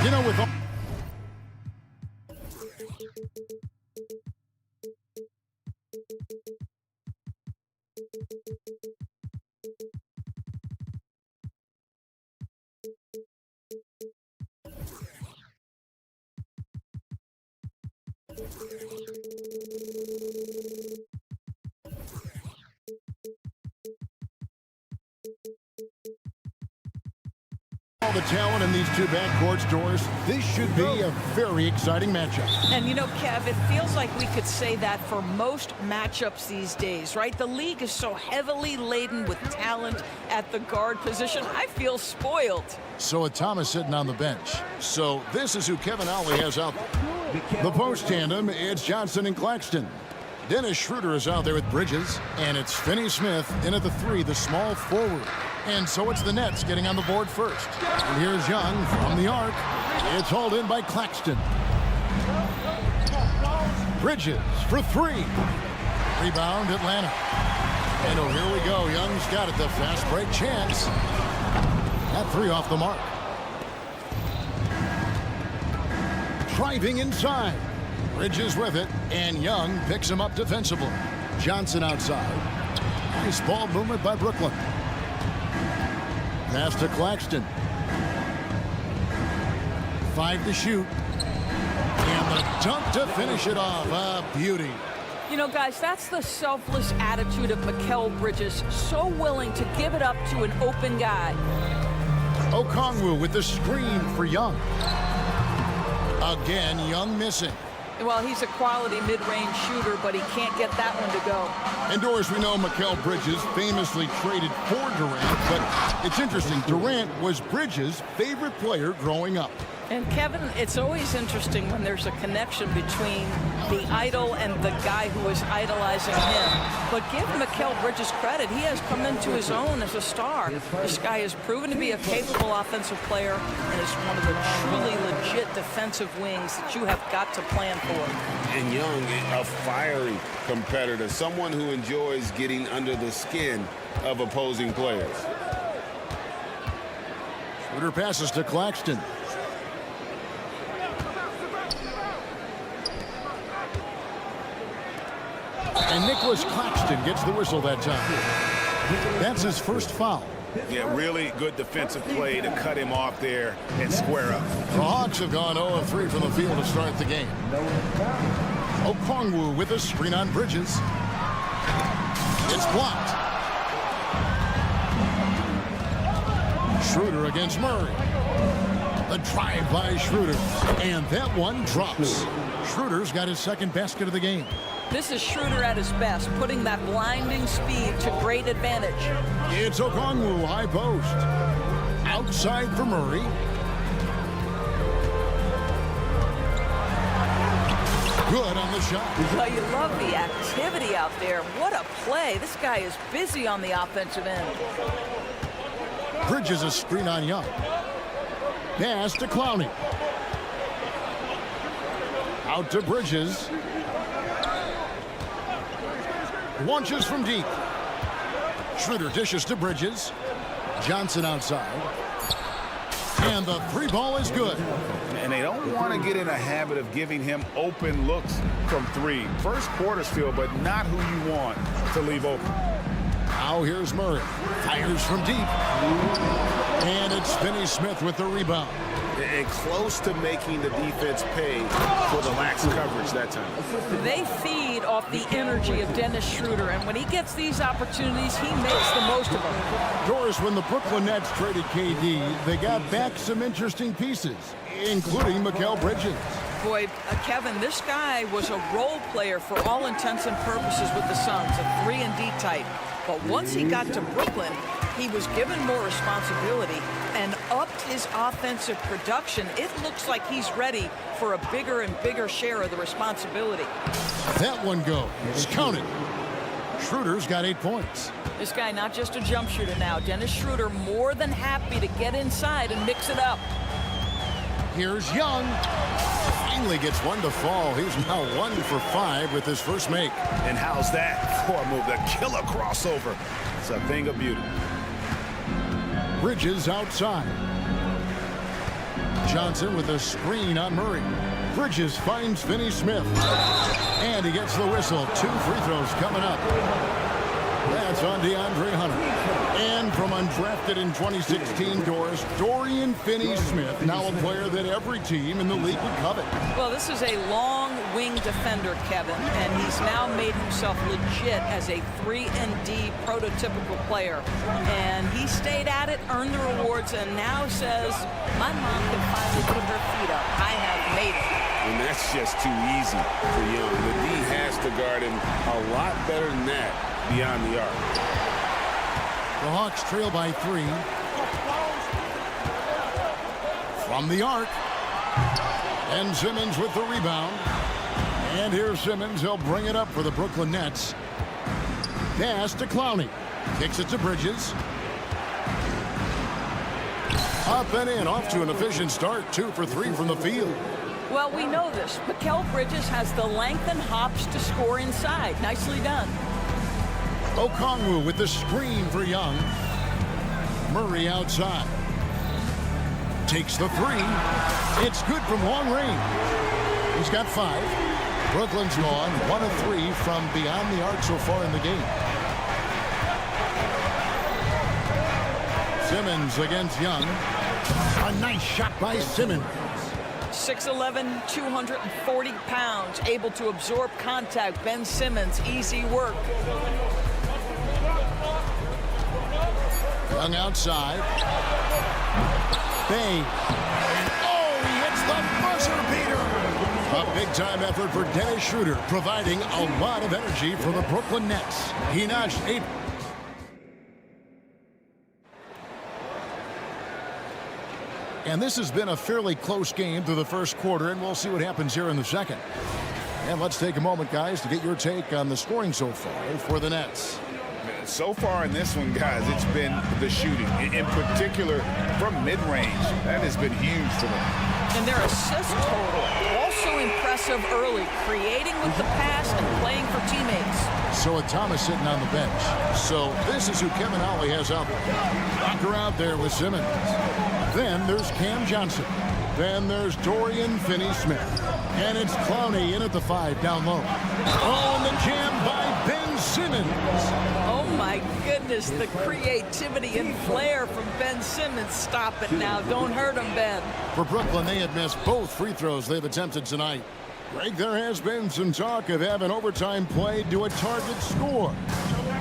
You know, with all the talent in these two backcourts, Doris, this should be a very exciting matchup. And you know, Kev, it feels like we could say that for most matchups these days, right? The league is so heavily laden with talent at the guard position. I feel spoiled. So with Thomas sitting on the bench. So this is who Kevin Ollie has out there. The post tandem, it's Johnson and Claxton. Dennis Schroeder is out there with Bridges. And it's Finney Smith in at the 3, the small forward. And so it's the Nets getting on the board first. And here's Young from the arc. It's hauled in by Claxton. Bridges for 3. Rebound, Atlanta. And oh, here we go. Young's got it. The fast break chance. That 3 off the mark. Driving inside. Bridges with it. And Young picks him up defensively. Johnson outside. Nice ball movement by Brooklyn. Pass to Claxton. 5 to shoot. And the dunk to finish it off. A beauty. You know, guys, that's the selfless attitude of Mikal Bridges. So willing to give it up to an open guy. Okongwu with the screen for Young. Again, Young missing. Well, he's a quality mid-range shooter, but he can't get that one to go. And Doris, we know Mikal Bridges famously traded for Durant, but it's interesting. Durant was Bridges' favorite player growing up. And Kevin, it's always interesting when there's a connection between the idol and the guy who is idolizing him. But give Mikal Bridges credit. He has come into his own as a star. This guy has proven to be a capable offensive player and is one of the truly legit defensive wings that you have got to plan for. And Young, a fiery competitor, someone who enjoys getting under the skin of opposing players. Schroeder passes to Claxton. And Nicholas Claxton gets the whistle that time. That's his first foul. Yeah, really good defensive play to cut him off there and square up. The Hawks have gone 0 of 3 from the field to start the game. Okongwu with a screen on Bridges. It's blocked. Schroeder against Murray. The drive by Schroeder. And that one drops. Schroeder's got his second basket of the game. This is Schroeder at his best, putting that blinding speed to great advantage. It's Okongwu, high post. Outside for Murray. Good on the shot. Well, you love the activity out there. What a play. This guy is busy on the offensive end. Bridges a screen on Young. Pass to Clowney. Out to Bridges. Launches from deep. Schroeder dishes to Bridges. Johnson outside. And the 3 ball is good. And they don't want to get in a habit of giving him open looks from 3. First quarter still, but not who you want to leave open. Now here's Murray. Fires from deep. And it's Finney Smith with the rebound. And close to making the defense pay for the lax coverage that time. They feed off the energy of Dennis Schroeder, and when he gets these opportunities, he makes the most of them. Doris, when the Brooklyn Nets traded KD, they got back some interesting pieces, including Mikal Bridges. Boy, Kevin, this guy was a role player for all intents and purposes with the Suns, a 3-and-D type. But once he got to Brooklyn, he was given more responsibility and upped his offensive production. It looks like he's ready for a bigger and bigger share of the responsibility. That one goes. Count it. Schroeder's got 8 points. This guy not just a jump shooter now. Dennis Schroeder more than happy to get inside and mix it up. Here's Young. Finally gets one to fall. He's now 1 for 5 with his first make. And how's that for a move? The killer crossover. It's a thing of beauty. Bridges outside. Johnson with a screen on Murray. Bridges finds Finney Smith. And he gets the whistle. 2 free throws coming up. That's on DeAndre Hunter. And from undrafted in 2016 doors, Dorian Finney-Smith, now a player that every team in the league would covet. Well, this is a long wing defender, Kevin, and he's now made himself legit as a 3-and-D prototypical player. And he stayed at it, earned the rewards, and now says, my mom can finally put her feet up. I have made it. And that's just too easy for Young. The D has to guard him a lot better than that beyond the arc. The Hawks trail by 3. From the arc. And Simmons with the rebound. And here's Simmons. He'll bring it up for the Brooklyn Nets. Pass to Clowney. Kicks it to Bridges. Up and in. Off to an efficient start. 2 for 3 from the field. Well, we know this. Mikal Bridges has the length and hops to score inside. Nicely done. Okongwu with the screen for Young. Murray outside. Takes the 3. It's good from long range. He's got 5. Brooklyn's gone 1 of 3 from beyond the arc so far in the game. Simmons against Young. A nice shot by Simmons. 6'11", 240 pounds, able to absorb contact. Ben Simmons, easy work. Young outside. Bang. Oh, he hits the buzzer beater. A big-time effort for Dennis Schroeder, providing a lot of energy for the Brooklyn Nets. He notched 8. And this has been a fairly close game through the first quarter, and we'll see what happens here in the second. And let's take a moment, guys, to get your take on the scoring so far for the Nets. So far in this one, guys, it's been the shooting. In particular, from mid-range. That has been huge for them. And their assist total, also impressive early, creating with the pass and playing for teammates. So with Thomas sitting on the bench. So this is who Kevin Ollie has out there. Locker out there with Simmons. Then there's Cam Johnson. Then there's Dorian Finney-Smith. And it's Clowney in at the 5 down low. On the jam by Ben Simmons. Oh, my goodness, the creativity and flair from Ben Simmons. Stop it now. Don't hurt him, Ben. For Brooklyn, they had missed both free throws they've attempted tonight. Greg, there has been some talk of having overtime played to a target score.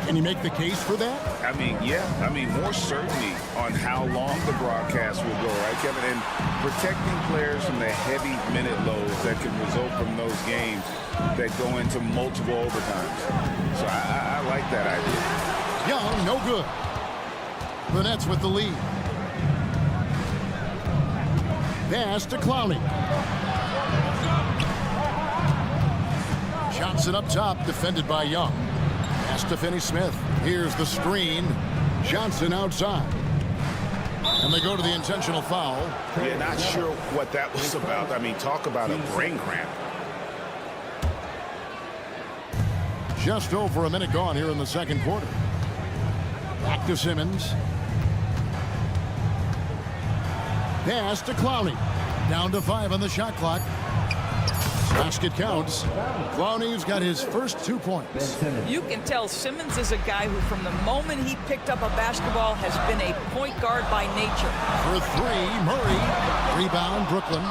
Can you make the case for that? I mean, yeah. I mean, more certainty on how long the broadcast will go, right, Kevin? And protecting players from the heavy minute loads that can result from those games that go into multiple overtimes. So I like that idea. Young, no good. The Nets with the lead. Pass to Clowney. Johnson up top, defended by Young. Pass to Finney-Smith. Here's the screen. Johnson outside. And they go to the intentional foul. Yeah, not sure what that was about. I mean, talk about a brain cramp. Just over a minute gone here in the second quarter. Back to Simmons. Pass to Clowney. Down to 5 on the shot clock. Basket counts. Clowney's got his first 2 points. You can tell Simmons is a guy who, from the moment he picked up a basketball, has been a point guard by nature. For 3, Murray. Rebound, Brooklyn.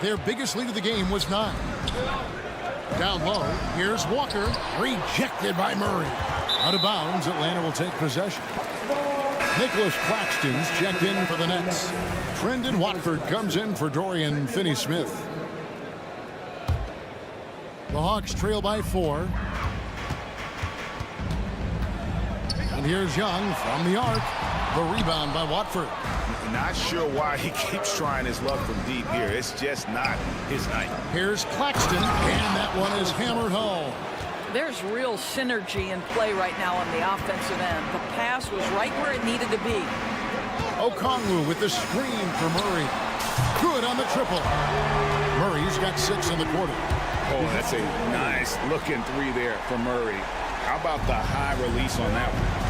Their biggest lead of the game was 9. Down low, here's Walker. Rejected by Murray. Out of bounds, Atlanta will take possession. Nicholas Claxton's checked in for the Nets. Trendon Watford comes in for Dorian Finney-Smith. The Hawks trail by 4. And here's Young from the arc. The rebound by Watford. Not sure why he keeps trying his luck from deep here. It's just not his night. Here's Claxton, and that one is hammered home. There's real synergy in play right now on the offensive end. The pass was right where it needed to be. Okongwu with the screen for Murray. Good on the triple. Murray's got 6 in the quarter. Oh, that's a nice looking 3 there for Murray. How about the high release on that one?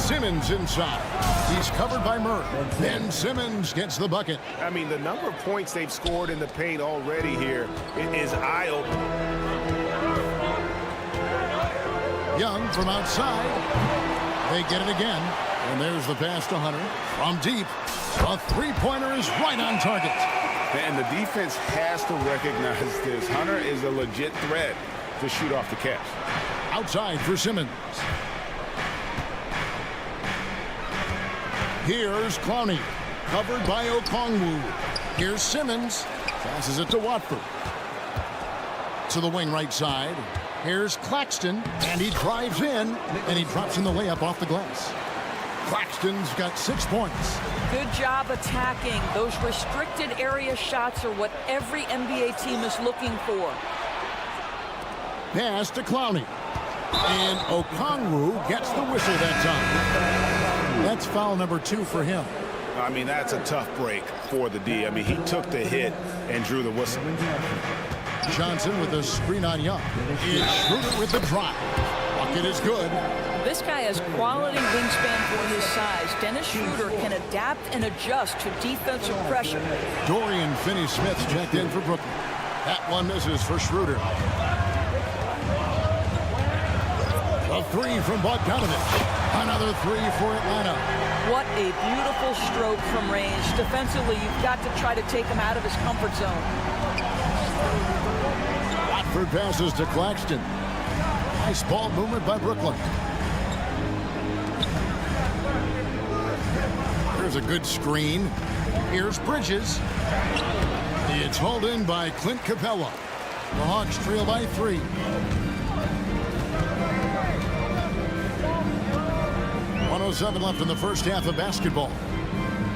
Simmons inside. He's covered by Murray. And Simmons gets the bucket. I mean, the number of points they've scored in the paint already here is eye-opening. Young from outside. They get it again. And there's the pass to Hunter. From deep, a three-pointer is right on target. And the defense has to recognize this. Hunter is a legit threat to shoot off the catch. Outside for Simmons. Here's Clowney, covered by Okongwu. Here's Simmons, passes it to Watford. To the wing right side. Here's Claxton, and he drives in, and he drops in the layup off the glass. Claxton's got 6 points. Good job attacking. Those restricted area shots are what every NBA team is looking for. Pass to Clowney. And Okongwu gets the whistle that time. That's foul number 2 for him. I mean, that's a tough break for the D. I mean, he took the hit and drew the whistle. Johnson with a screen on Young. It's Schroeder with the drive. Bucket is good. This guy has quality wingspan for his size. Dennis Schroeder can adapt and adjust to defensive pressure. Dorian Finney-Smith checked in for Brooklyn. That one misses for Schroeder. A three from Bogdanovich. Another three for Atlanta. What a beautiful stroke from range. Defensively, you've got to try to take him out of his comfort zone. Watford passes to Claxton. Nice ball movement by Brooklyn. Here's a good screen. Here's Bridges. It's hauled in by Clint Capella. The Hawks trail by 3. .107 left in the first half of basketball.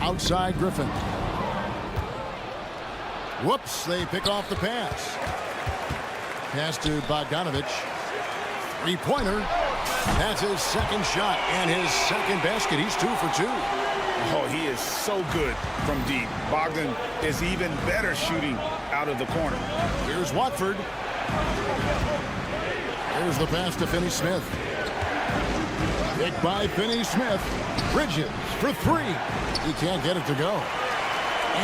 Outside Griffin. Whoops, they pick off the pass. Pass to Bogdanovich. Three-pointer. That's his second shot and his second basket. He's 2 for 2. Oh, he is so good from deep. Bogdan is even better shooting out of the corner. Here's Watford. Here's the pass to Finney-Smith. Picked by Finney-Smith. Bridges for 3. He can't get it to go.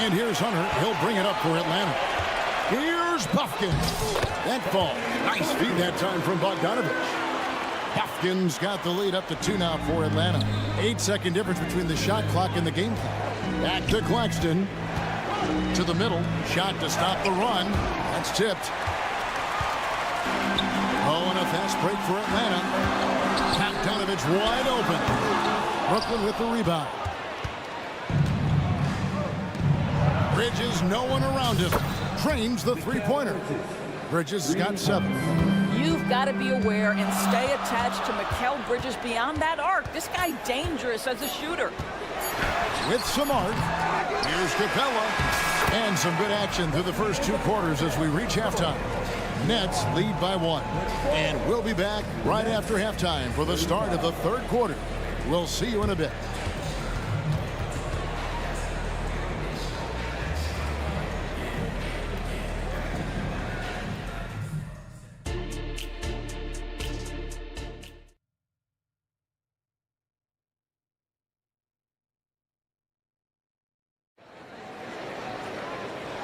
And here's Hunter. He'll bring it up for Atlanta. Here's Puffkin. That ball. Nice feed that time from Bogdanovich. Puffkin's got the lead up to 2 now for Atlanta. 8-second difference between the shot clock and the game clock. Back to Claxton. To the middle. Shot to stop the run. That's tipped. Oh, and a fast break for Atlanta. Bogdanovich wide open. Brooklyn with the rebound. Bridges, no one around him. Trains the three-pointer. Bridges has got 7. You've got to be aware and stay attached to Mikal Bridges beyond that arc. This guy's dangerous as a shooter. With some arc, here's Capella. And some good action through the first 2 quarters as we reach halftime. Nets lead by 1. And we'll be back right after halftime for the start of the 3rd quarter. We'll see you in a bit.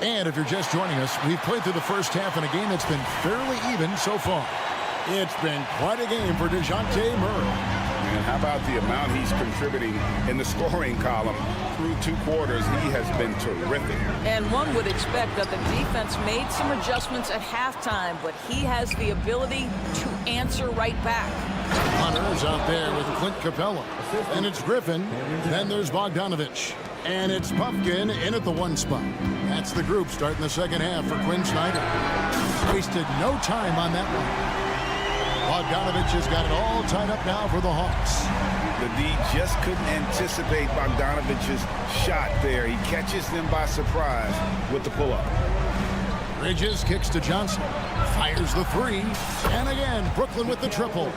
And if you're just joining us, we've played through the first half in a game that's been fairly even so far. It's been quite a game for DeJounte Murray. And how about the amount he's contributing in the scoring column through 2 quarters? He has been terrific. And one would expect that the defense made some adjustments at halftime, but he has the ability to answer right back. Hunter's out there with Clint Capella. And it's Griffin. Then there's Bogdanovich. And it's Puffkin in at the 1 spot. That's the group starting the second half for Quinn Snyder. Wasted no time on that one. Bogdanovich has got it all tied up now for the Hawks. The D just couldn't anticipate Bogdanovich's shot there. He catches them by surprise with the pull-up. Bridges kicks to Johnson. Fires the 3. And again, Brooklyn with the triple.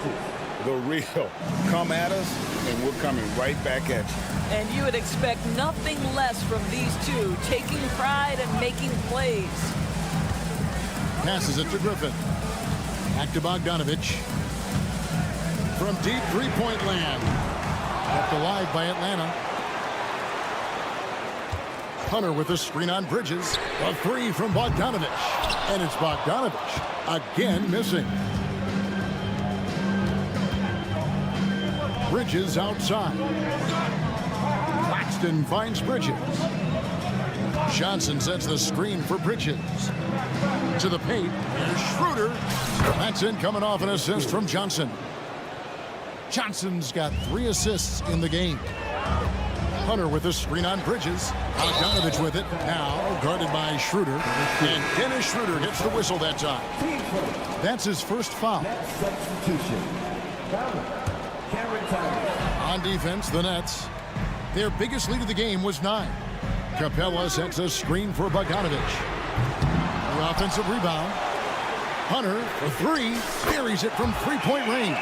The real. Come at us, and we're coming right back at you. And you would expect nothing less from these two, taking pride and making plays. Passes it to Griffin. Back to Bogdanovich. From deep three-point land. Kept alive by Atlanta. Hunter with a screen on Bridges. A three from Bogdanovich. And it's Bogdanovich again missing. Bridges outside. Claxton finds Bridges. Johnson sets the screen for Bridges. To the paint. Here's Schroeder. That's in, coming off an assist from Johnson. Johnson's got 3 assists in the game. Hunter with a screen on Bridges. Bogdanovich with it. Now guarded by Schroeder. And Dennis Schroeder gets the whistle that time. That's his first foul. On defense, the Nets. Their biggest lead of the game was 9. Capella sets a screen for Bogdanovich. The offensive rebound. Hunter for 3. Buries it from 3-point range.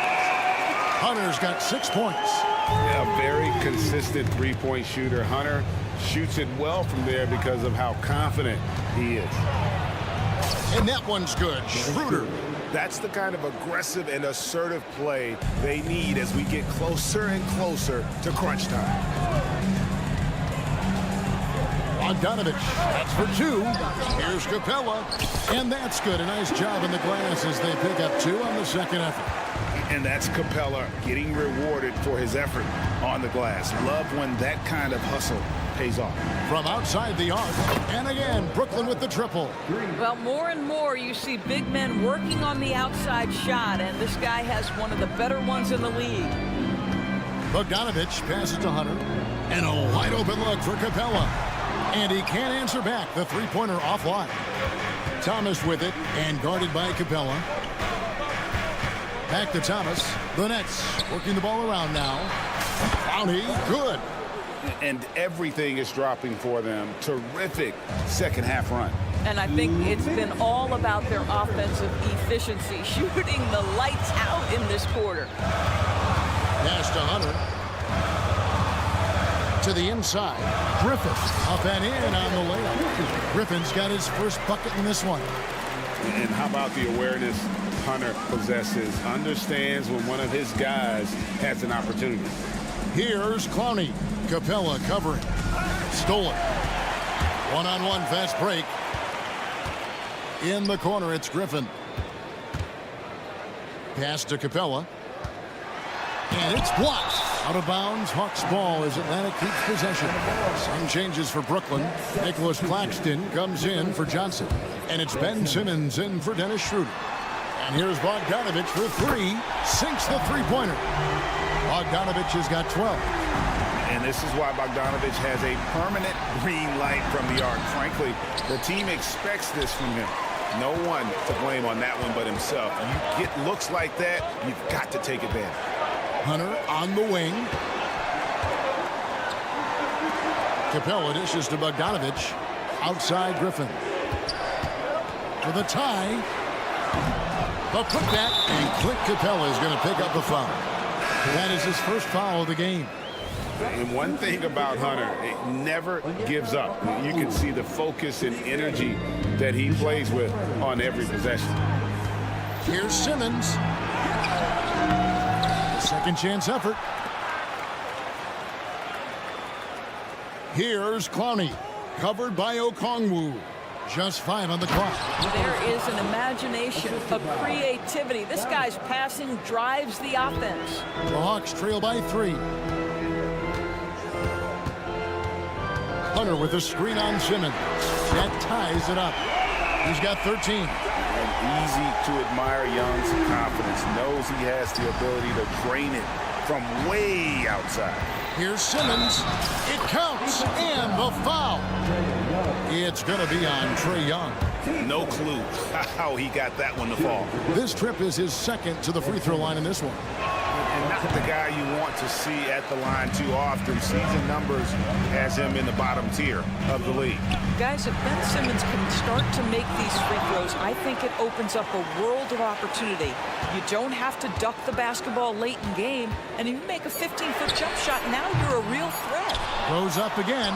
Hunter's got 6 points. A very consistent three-point shooter. Hunter shoots it well from there because of how confident he is. And that one's good. Schroeder. That's the kind of aggressive and assertive play they need as we get closer and closer to crunch time. Bogdanovich, that's for 2. Here's Capella, and that's good. A nice job in the glass as they pick up 2 on the second effort. And that's Capella getting rewarded for his effort on the glass. Love when that kind of hustle pays off. From outside the arc, and again, Brooklyn with the triple. Well, more and more you see big men working on the outside shot, and this guy has one of the better ones in the league. Bogdanovich passes to Hunter, and a wide open look for Capella. And he can't answer back. The three-pointer offline. Thomas with it, and guarded by Capella. Back to Thomas. The Nets working the ball around now. Clowney, good. And everything is dropping for them. Terrific second half run. And I think it's been all about their offensive efficiency, shooting the lights out in this quarter. Pass to Hunter. To the inside. Griffin up and in on the layup. Griffin's got his first bucket in this one. And how about the awareness Hunter possesses? Understands when one of his guys has an opportunity. Here's Clowney. Capella covering. Stolen. One-on-one fast break. In the corner, it's Griffin. Pass to Capella. And it's blocked. Out of bounds, Hawks ball as Atlanta keeps possession. Some changes for Brooklyn. Nicholas Claxton comes in for Johnson. And it's Ben Simmons in for Dennis Schroeder. And here's Bogdanovich for 3. Sinks the three-pointer. Bogdanovich has got 12. And this is why Bogdanovich has a permanent green light from the arc. Frankly, the team expects this from him. No one to blame on that one but himself. You get looks like that, you've got to take advantage. Hunter on the wing. Capella dishes to Bogdanovich. Outside Griffin. For the tie. The putback, and Clint Capella is going to pick up a foul. That is his first foul of the game. And one thing about Hunter, it never gives up. You can see the focus and energy that he plays with on every possession. Here's Simmons. A second chance effort. Here's Clowney. Covered by Okongwu. Just 5 on the clock. There is an imagination, a creativity. This guy's passing drives the offense. The Hawks trail by 3. Hunter with a screen on Simmons. That ties it up. He's got 13. And easy to admire Young's confidence. Knows he has the ability to drain it from way outside. Here's Simmons. It counts. And the foul. It's going to be on Trae Young. No clue how he got that one to fall. This trip is his second to the free throw line in this one. And not the guy you want to see at the line too often. Season numbers has him in the bottom tier of the league. Guys, if Ben Simmons can start to make these free throws, I think it opens up a world of opportunity. You don't have to duck the basketball late in game, and if you make a 15-foot jump shot, now you're a real threat. Goes up again,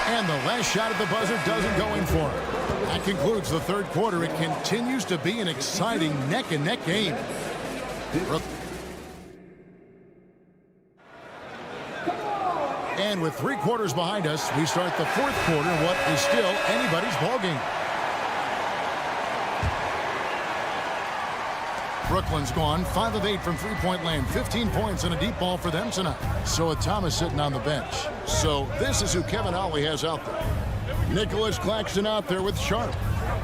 and the last shot at the buzzer doesn't go in for him. That concludes the third quarter. It continues to be an exciting neck-and-neck game. And with 3 quarters behind us, we start the 4th quarter, what is still anybody's ballgame. Brooklyn's gone 5 of 8 from three-point land, 15 points and a deep ball for them tonight. So with Thomas sitting on the bench. So this is who Kevin Ollie has out there. Nicholas Claxton out there with Sharp.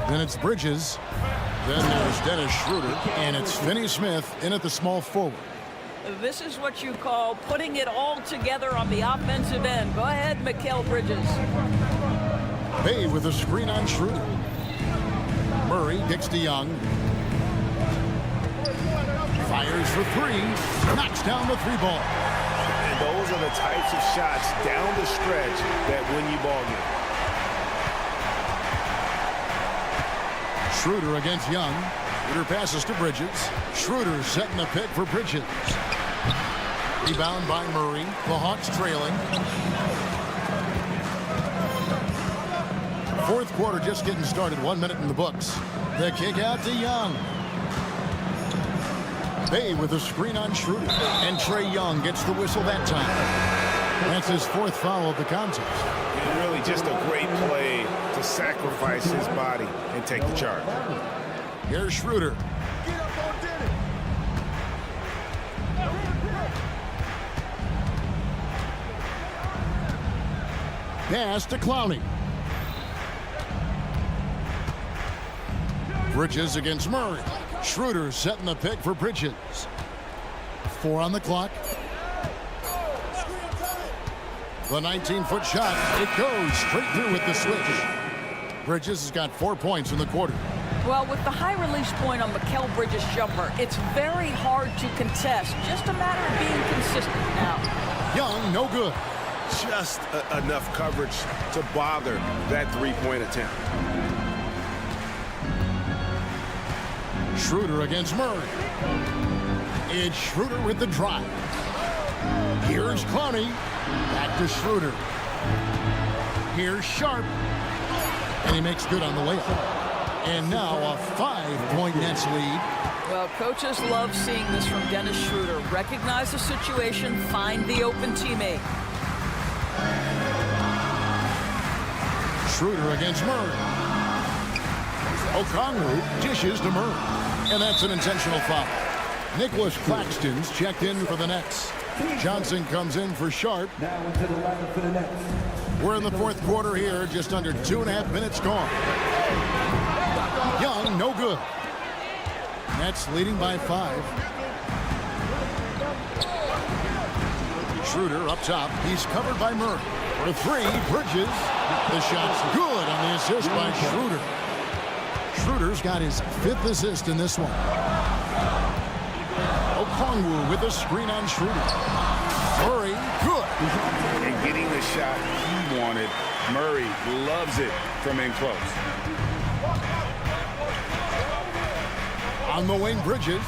Then it's Bridges. Then there's Dennis Schroeder. And it's Finney Smith in at the small forward. This is what you call putting it all together on the offensive end. Go ahead, Mikal Bridges. Bay with a screen on Schroeder. Murray kicks to Young. Fires for 3. Knocks down the 3 ball. And those are the types of shots down the stretch that win you ball games. Schroeder against Young. Schroeder passes to Bridges. Schroeder setting the pick for Bridges. Rebound by Murray. The Hawks trailing. 4th quarter just getting started. 1 minute in the books. The kick out to Young. Bay with a screen on Schroeder. And Trae Young gets the whistle that time. That's his 4th foul of the contest. And really just a great play to sacrifice his body and take the charge. Here's Schroeder. Pass to Clowney. Bridges against Murray. Schroeder setting the pick for Bridges. 4 on the clock. The 19-foot shot. It goes straight through with the switch. Bridges has got 4 points in the quarter. Well, with the high release point on Mikal Bridges' jumper, it's very hard to contest. Just a matter of being consistent now. Young, no good. Just enough coverage to bother that 3-point attempt. Schroeder against Murray. It's Schroeder with the drive. Here's Clowney. Back to Schroeder. Here's Sharp. And he makes good on the layup. And now a 5-point Nets lead. Well, coaches love seeing this from Dennis Schroeder. Recognize the situation, find the open teammate. Schroeder against Murray. Okongwu dishes to Murray. And that's an intentional foul. Nicholas Claxton's checked in for the Nets. Johnson comes in for Sharp. We're in the 4th quarter here, just under 2.5 minutes gone. Young, no good. Nets leading by 5. Schroeder up top. He's covered by Murray. For 3, Bridges. The shot's good on the assist by Schroeder. Schroeder's got his 5th assist in this one. Okongwu with a screen on Schroeder. Murray, good. And getting the shot he wanted. Murray loves it from in close. On the wing, Bridges.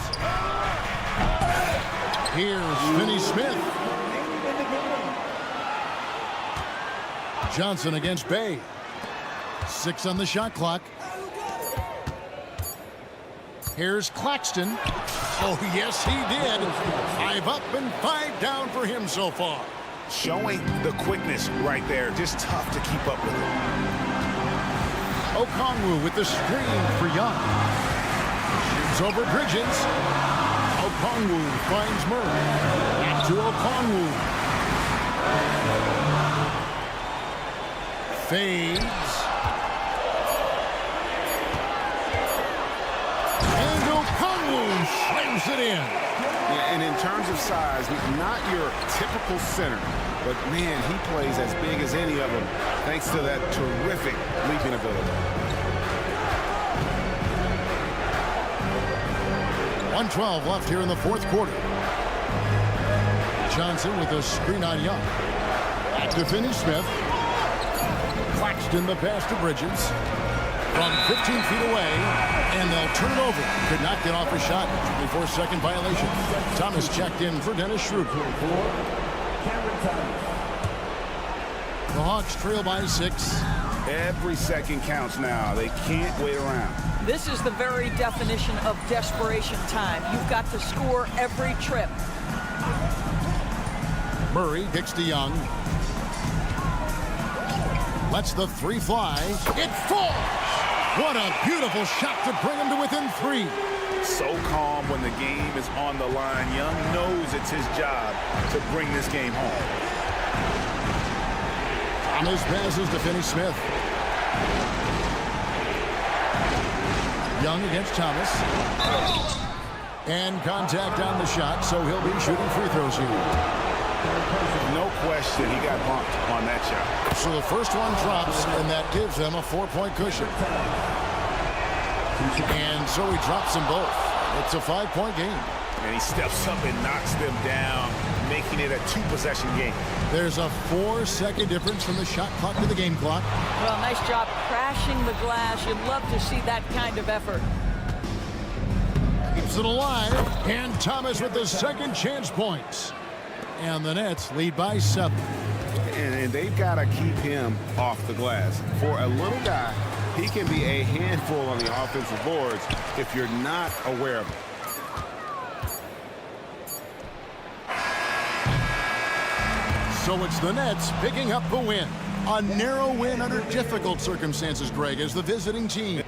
Here's Finney Smith. Johnson against Bay. 6 on the shot clock. Here's Claxton. Oh, yes, he did. 5 up and 5 down for him so far. Showing the quickness right there. Just tough to keep up with it. Okongwu with the screen for Young. Shoots over Bridges. Okongwu finds Murray. Back to Okongwu. Fades. And Okongwu slams it in. Yeah, and in terms of size, not your typical center, but man, he plays as big as any of them thanks to that terrific leaping ability. 1:12 left here in the 4th quarter. Johnson with a screen on Young. Back to Finney Smith. Claxton the pass to Bridges. From 15 feet away, and they'll turn it over. Could not get off a shot. 24-second violation. Thomas checked in for Dennis Schroeder. The Hawks trail by 6. Every second counts now. They can't wait around. This is the very definition of desperation time. You've got to score every trip. Murray kicks to Young. Lets the three fly. It falls. What a beautiful shot to bring him to within 3. So calm when the game is on the line. Young knows it's his job to bring this game home. Thomas passes to Finney Smith. Young against Thomas. And contact on the shot, so he'll be shooting free throws here. No question, he got bumped on that shot. So the first one drops, and that gives them a 4-point cushion. And so he drops them both. It's a 5-point game. And he steps up and knocks them down, making it a 2-possession game. There's a 4-second difference from the shot clock to the game clock. Well, nice job crashing the glass. You'd love to see that kind of effort. Keeps it alive. And Thomas with the second chance points. And the Nets lead by 7. And they've got to keep him off the glass. For a little guy, he can be a handful on the offensive boards if you're not aware of it. So it's the Nets picking up the win. A narrow win under difficult circumstances, Greg, as the visiting team.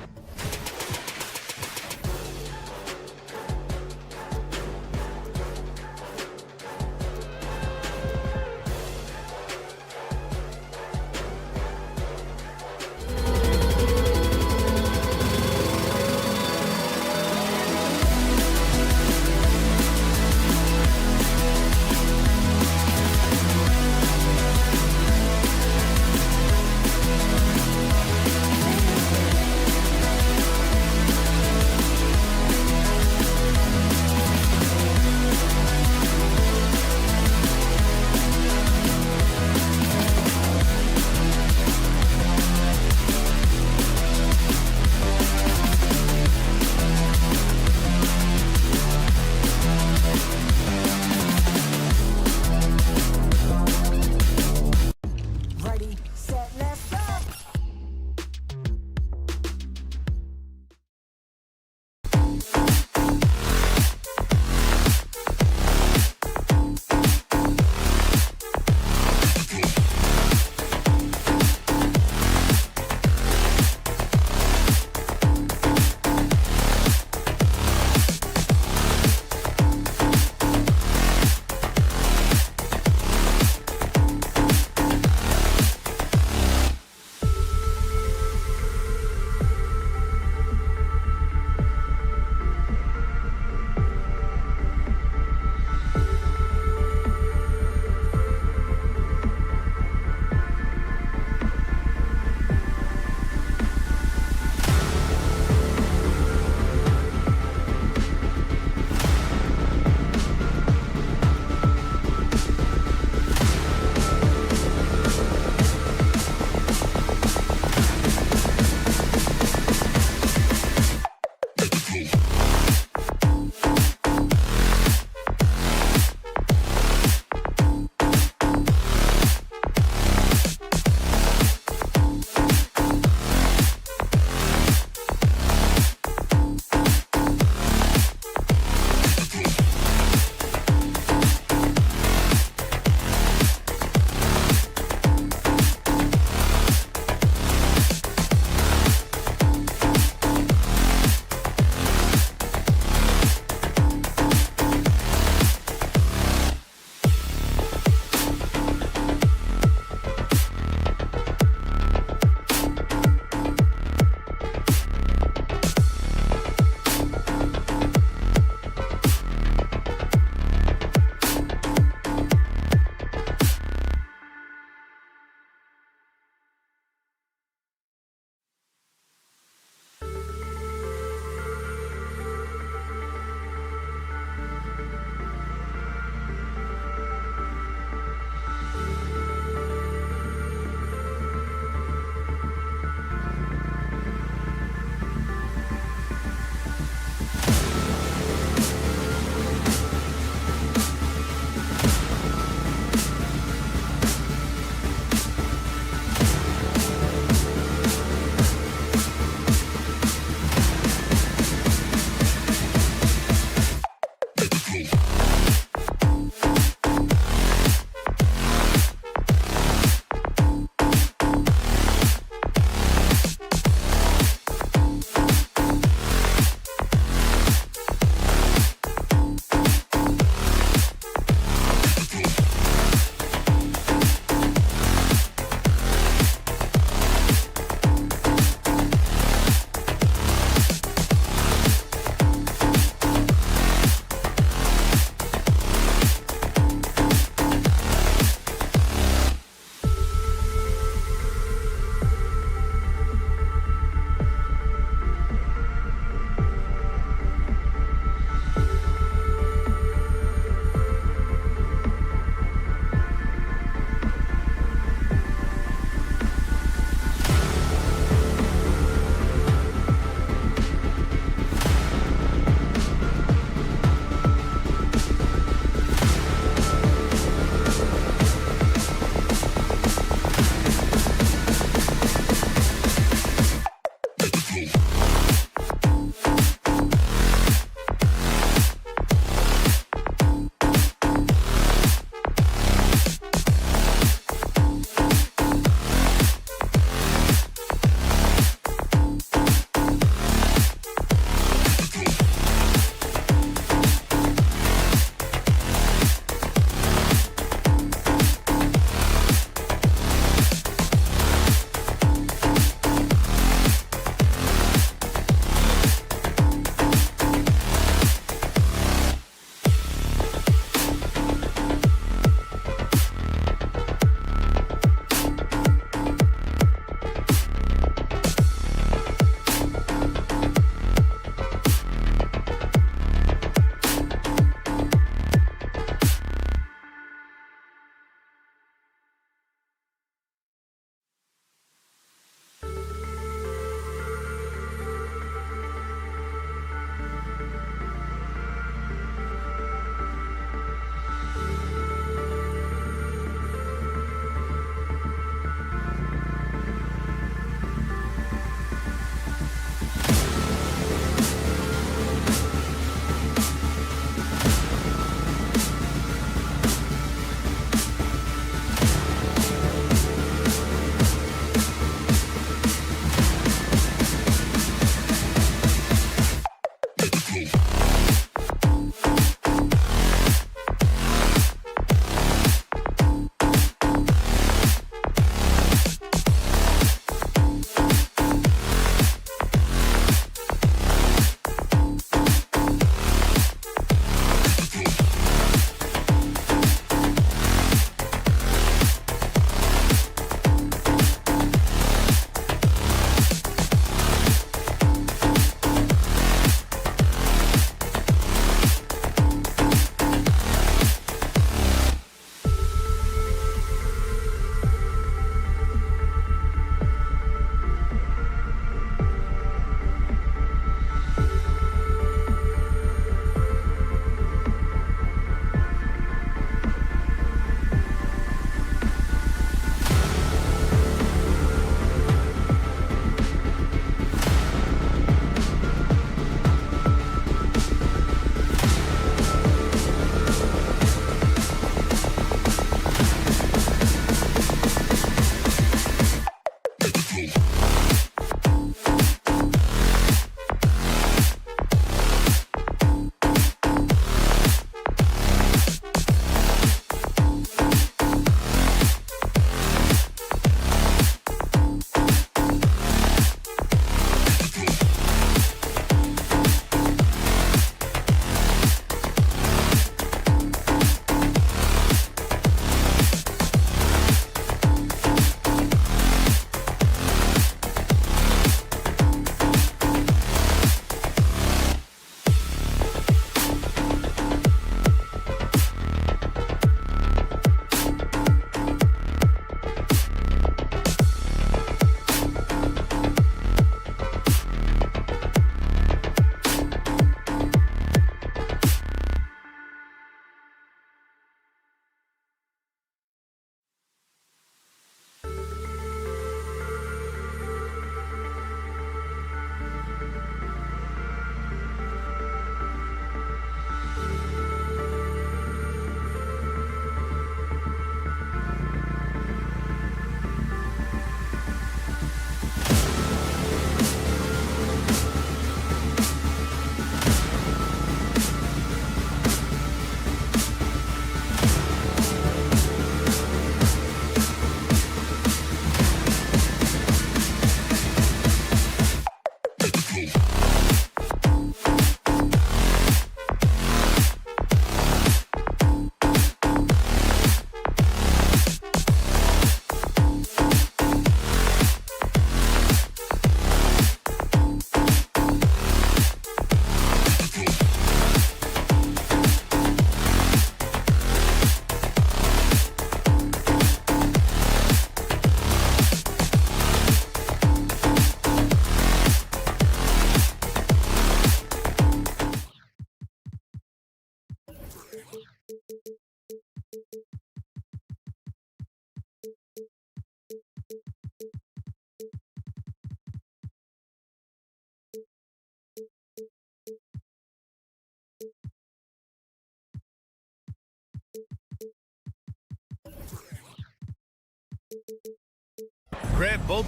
Grant, both.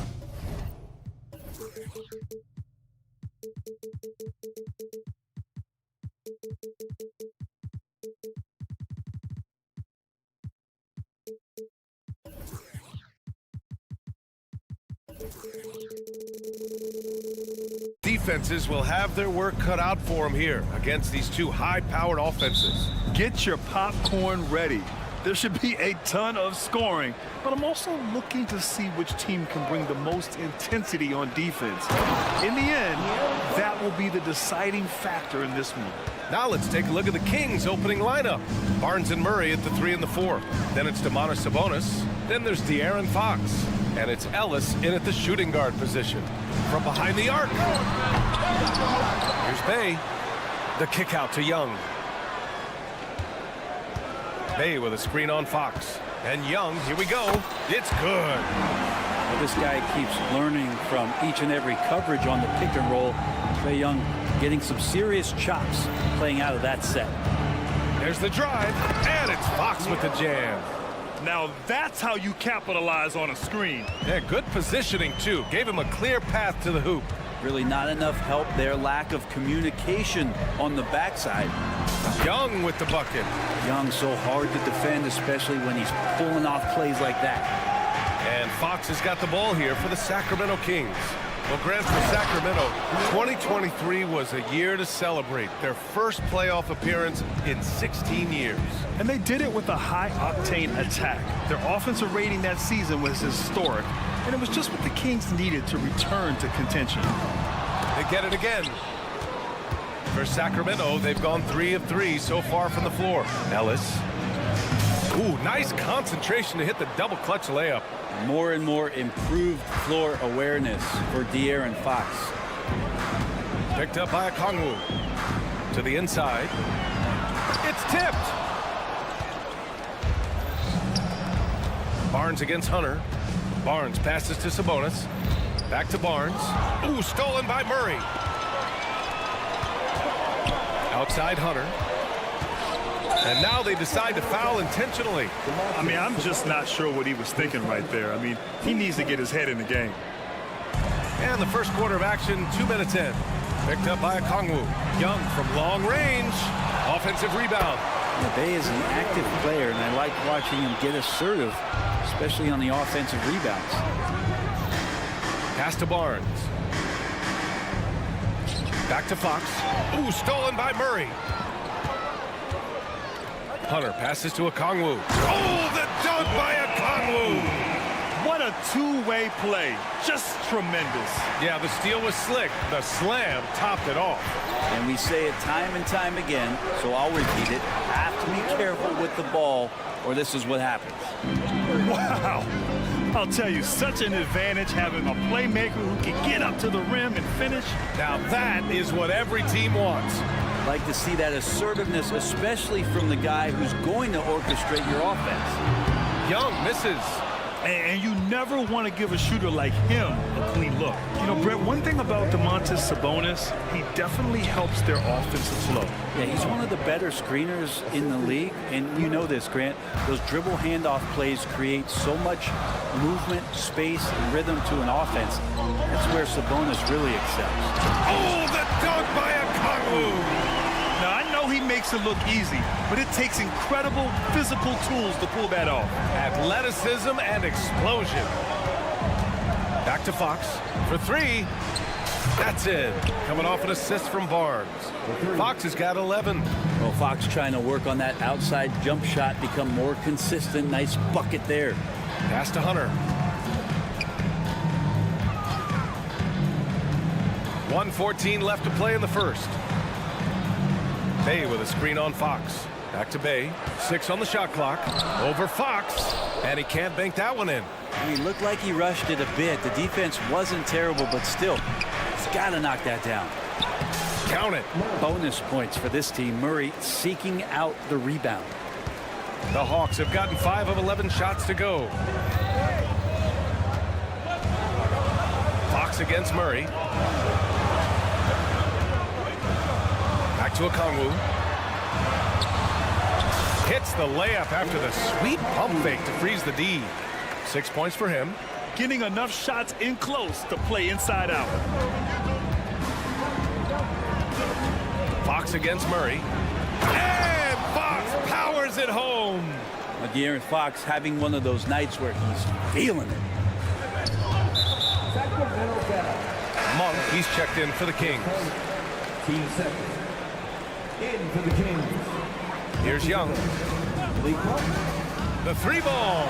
Defenses will have their work cut out for them here against these two high-powered offenses. Get your popcorn ready. There should be a ton of scoring, but I'm also looking to see which team can bring the most intensity on defense. In the end, that will be the deciding factor in this one. Now let's take a look at the Kings' opening lineup. Barnes and Murray at the 3 and the 4. Then it's Domantas Sabonis. Then there's De'Aaron Fox. And it's Ellis in at the shooting guard position. From behind the arc. Here's Bay. The kick out to Young. Bay with a screen on Fox. And Young, here we go. It's good. Well, this guy keeps learning from each and every coverage on the pick and roll. Trae Young getting some serious chops playing out of that set. There's the drive. And it's Fox with the jam. Now that's how you capitalize on a screen. Yeah, good positioning, too. Gave him a clear path to the hoop. Really not enough help there. Lack of communication on the backside. Young with the bucket. Young so hard to defend, especially when he's pulling off plays like that. And Fox has got the ball here for the Sacramento Kings. Well, Grant, for Sacramento, 2023 was a year to celebrate. Their first playoff appearance in 16 years. And they did it with a high-octane attack. Their offensive rating that season was historic, and it was just what the Kings needed to return to contention. They get it again. For Sacramento, they've gone 3 of 3 so far from the floor. Ellis. Ooh, nice concentration to hit the double clutch layup. More and more improved floor awareness for De'Aaron Fox. Picked up by Okongwu. To the inside. It's tipped. Barnes against Hunter. Barnes passes to Sabonis. Back to Barnes. Ooh, stolen by Murray. Outside Hunter. And now they decide to foul intentionally. I mean, I'm just not sure what he was thinking right there. I mean, he needs to get his head in the game. And the first quarter of action, 2 minutes in. Picked up by Okongwu. Young from long range. Offensive rebound. Bay is an active player, and I like watching him get assertive, especially on the offensive rebounds. Pass to Barnes. Back to Fox. Ooh, stolen by Murray. Hunter passes to Okongwu. Oh, the dunk by Okongwu! What a two-way play. Just tremendous. Yeah, the steal was slick. The slam topped it off. And we say it time and time again, so I'll repeat it. Have to be careful with the ball, or this is what happens. Wow. I'll tell you, such an advantage having a playmaker who can get up to the rim and finish. Now that is what every team wants. Like to see that assertiveness, especially from the guy who's going to orchestrate your offense. Young misses. And you never want to give a shooter like him a clean look. You know, Brett, one thing about Domantas Sabonis, he definitely helps their offensive flow. Yeah, he's one of the better screeners in the league. And you know this, Grant. Those dribble handoff plays create so much movement, space, and rhythm to an offense. That's where Sabonis really excels. Oh, the dunk by Okongwu! Now, I know he makes it look easy, but it takes incredible physical tools to pull that off. Athleticism and explosion. Back to Fox for 3. That's it. Coming off an assist from Barnes. Fox has got 11. Well, Fox trying to work on that outside jump shot, become more consistent. Nice bucket there. Pass to Hunter. 1:14 left to play in the first. Bay with a screen on Fox. Back to Bay. 6 on the shot clock. Over Fox. And he can't bank that one in. He looked like he rushed it a bit. The defense wasn't terrible, but still, he's got to knock that down. Count it. Bonus points for this team. Murray seeking out the rebound. The Hawks have gotten 5 of 11 shots to go. Fox against Murray. Back to Okongwu. Hits the layup after the sweet pump fake to freeze the D. 6 points for him. getting enough shots in close to play inside out. Fox against Murray. And Fox powers it home. De'Aaron Fox having one of those nights where he's feeling it. Monk, he's checked in for the Kings. Team second. In for the Kings. Here's Young. The 3-ball.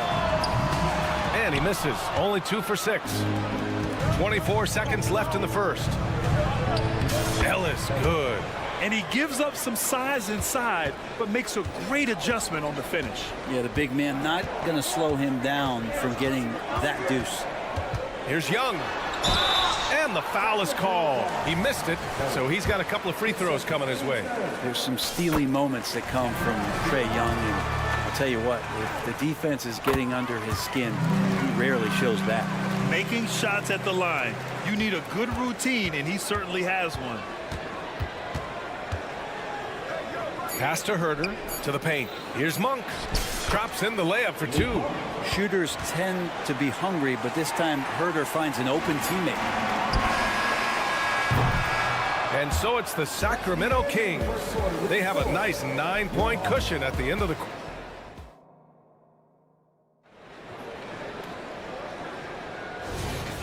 And he misses. Only 2 for 6. 24 seconds left in the first. Ellis, good. And he gives up some size inside, but makes a great adjustment on the finish. Yeah, the big man not going to slow him down from getting that deuce. Here's Young. And the foul is called. He missed it, so he's got a couple of free throws coming his way. There's some steely moments that come from Trae Young, and I'll tell you what, if the defense is getting under his skin, he rarely shows that. Making shots at the line. You need a good routine, and he certainly has one. Pass to Herder, to the paint. Here's Monk. Drops in the layup for 2. Shooters tend to be hungry, but this time Herder finds an open teammate. And so it's the Sacramento Kings. They have a nice 9-point cushion at the end of the quarter.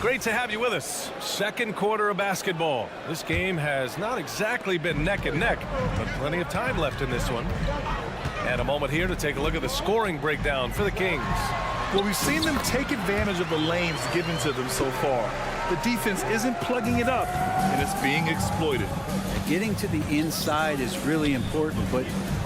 Great to have you with us. Second quarter of basketball. This game has not exactly been neck and neck, but plenty of time left in this one. And a moment here to take a look at the scoring breakdown for the Kings. Well, we've seen them take advantage of the lanes given to them so far. The defense isn't plugging it up, and it's being exploited. Getting to the inside is really important, but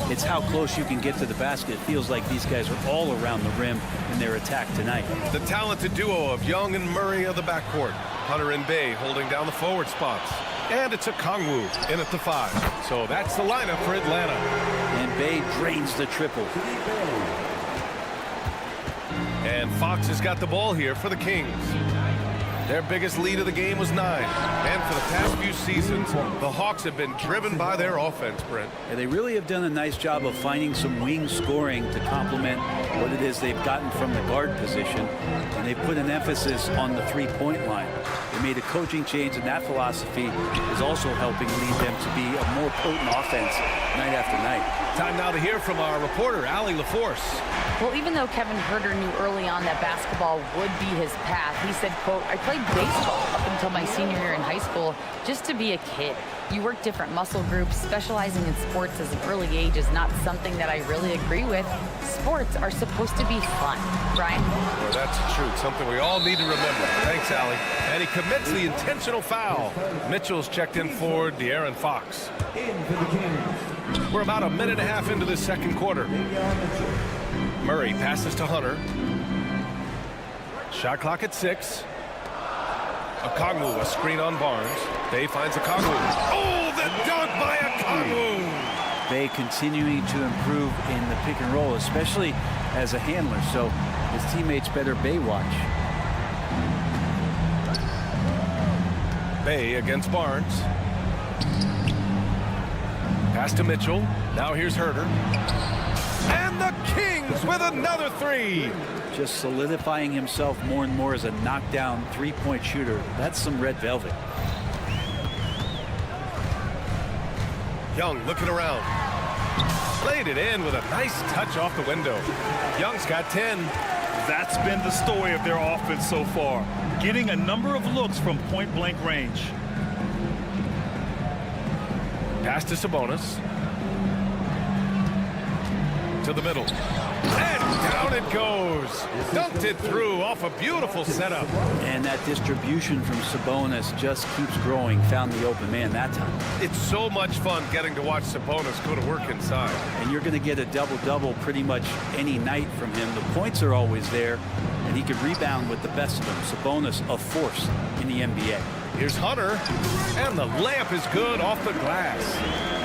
it's how close you can get to the basket. It feels like these guys are all around the rim in their attack tonight. The talented duo of Young and Murray of the backcourt. Hunter and Bay holding down the forward spots. And it's a Kongwu in at the 5. So that's the lineup for Atlanta. And Bay drains the triple. And Fox has got the ball here for the Kings. Their biggest lead of the game was 9. And for the past few seasons, the Hawks have been driven by their offense, Brent. Yeah, they really have done a nice job of finding some wing scoring to complement what it is they've gotten from the guard position. And they put an emphasis on the three-point line. They made a coaching change, and that philosophy is also helping lead them to be a more potent offense night after night. Time now to hear from our reporter, Allie LaForce. Well, even though Kevin Herder knew early on that basketball would be his path, he said, quote, "I played baseball up until my senior year in high school just to be a kid. You work different muscle groups. Specializing in sports as an early age is not something that I really agree with. Sports are supposed to be fun." Brian? Well, that's the truth. Something we all need to remember. Thanks, Allie. And he commits the intentional foul. Mitchell's checked in for De'Aaron Fox. We're about a minute and a half into this second quarter. Murray passes to Hunter. Shot clock at 6. Okongwu, a screen on Barnes. Bay finds Okongwu. Oh, the dunk by Okongwu! Bay continuing to improve in the pick and roll, especially as a handler, so his teammates better Bay watch. Bay against Barnes. Pass to Mitchell. Now here's Herder. And the Kings with another 3. Just solidifying himself more and more as a knockdown three-point shooter. That's some red velvet. Young looking around. Played it in with a nice touch off the window. Young's got 10. That's been the story of their offense so far, getting a number of looks from point-blank range. Pass to Sabonis. To the middle. And down it goes. Dunked it through off a beautiful setup. And that distribution from Sabonis just keeps growing. Found the open man that time. It's so much fun getting to watch Sabonis go to work inside. And you're going to get a double-double pretty much any night from him. The points are always there, and he can rebound with the best of them. Sabonis, a force in the NBA. Here's Hunter, and the layup is good off the glass.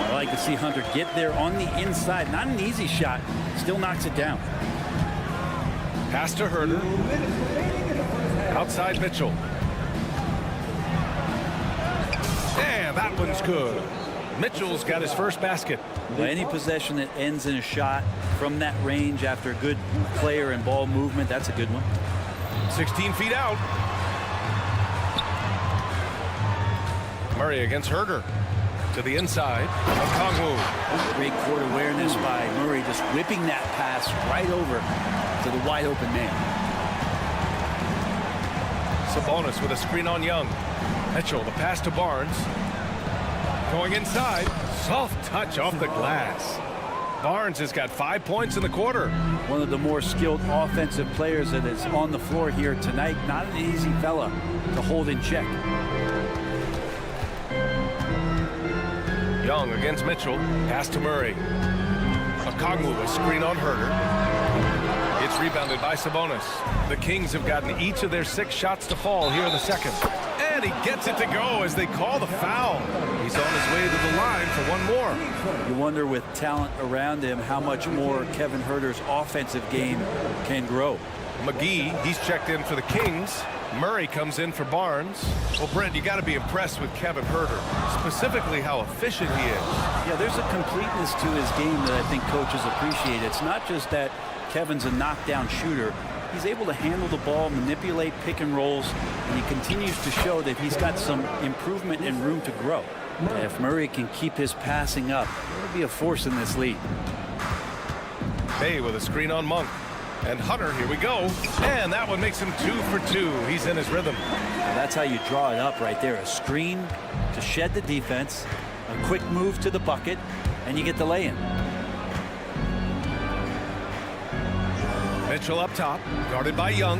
I like to see Hunter get there on the inside. Not an easy shot. Still knocks it down. Pass to Herder. Outside Mitchell. And that one's good. Mitchell's got his first basket. Well, any possession that ends in a shot from that range after good player and ball movement, that's a good one. 16 feet out. Murray against Herder. To the inside. Okongwu. Great court awareness by Murray, just whipping that pass right over to the wide open man. Sabonis with a screen on Young. Mitchell, the pass to Barnes. Going inside. Soft touch off the glass. Barnes has got 5 points in the quarter. One of the more skilled offensive players that is on the floor here tonight. Not an easy fella to hold in check. Young against Mitchell. Pass to Murray. Okongwu, a screen on Herder. It's rebounded by Sabonis. The Kings have gotten each of their 6 shots to fall here in the second. And he gets it to go as they call the foul. He's on his way to the line for one more. You wonder, with talent around him, how much more Kevin Herder's offensive game can grow. McGee, he's checked in for the Kings. Murray comes in for Barnes. Well, Brent, you got to be impressed with Kevin Herder, specifically how efficient he is. Yeah, there's a completeness to his game that I think coaches appreciate. It's not just that Kevin's a knockdown shooter. He's able to handle the ball, manipulate pick and rolls, and he continues to show that he's got some improvement and room to grow. And if Murray can keep his passing up, he'll be a force in this league. Bay with a screen on Monk. And Hunter, here we go. And that one makes him 2 for 2. He's in his rhythm. Well, that's how you draw it up right there. A screen to shed the defense, a quick move to the bucket, and you get the lay-in. Mitchell up top, guarded by Young.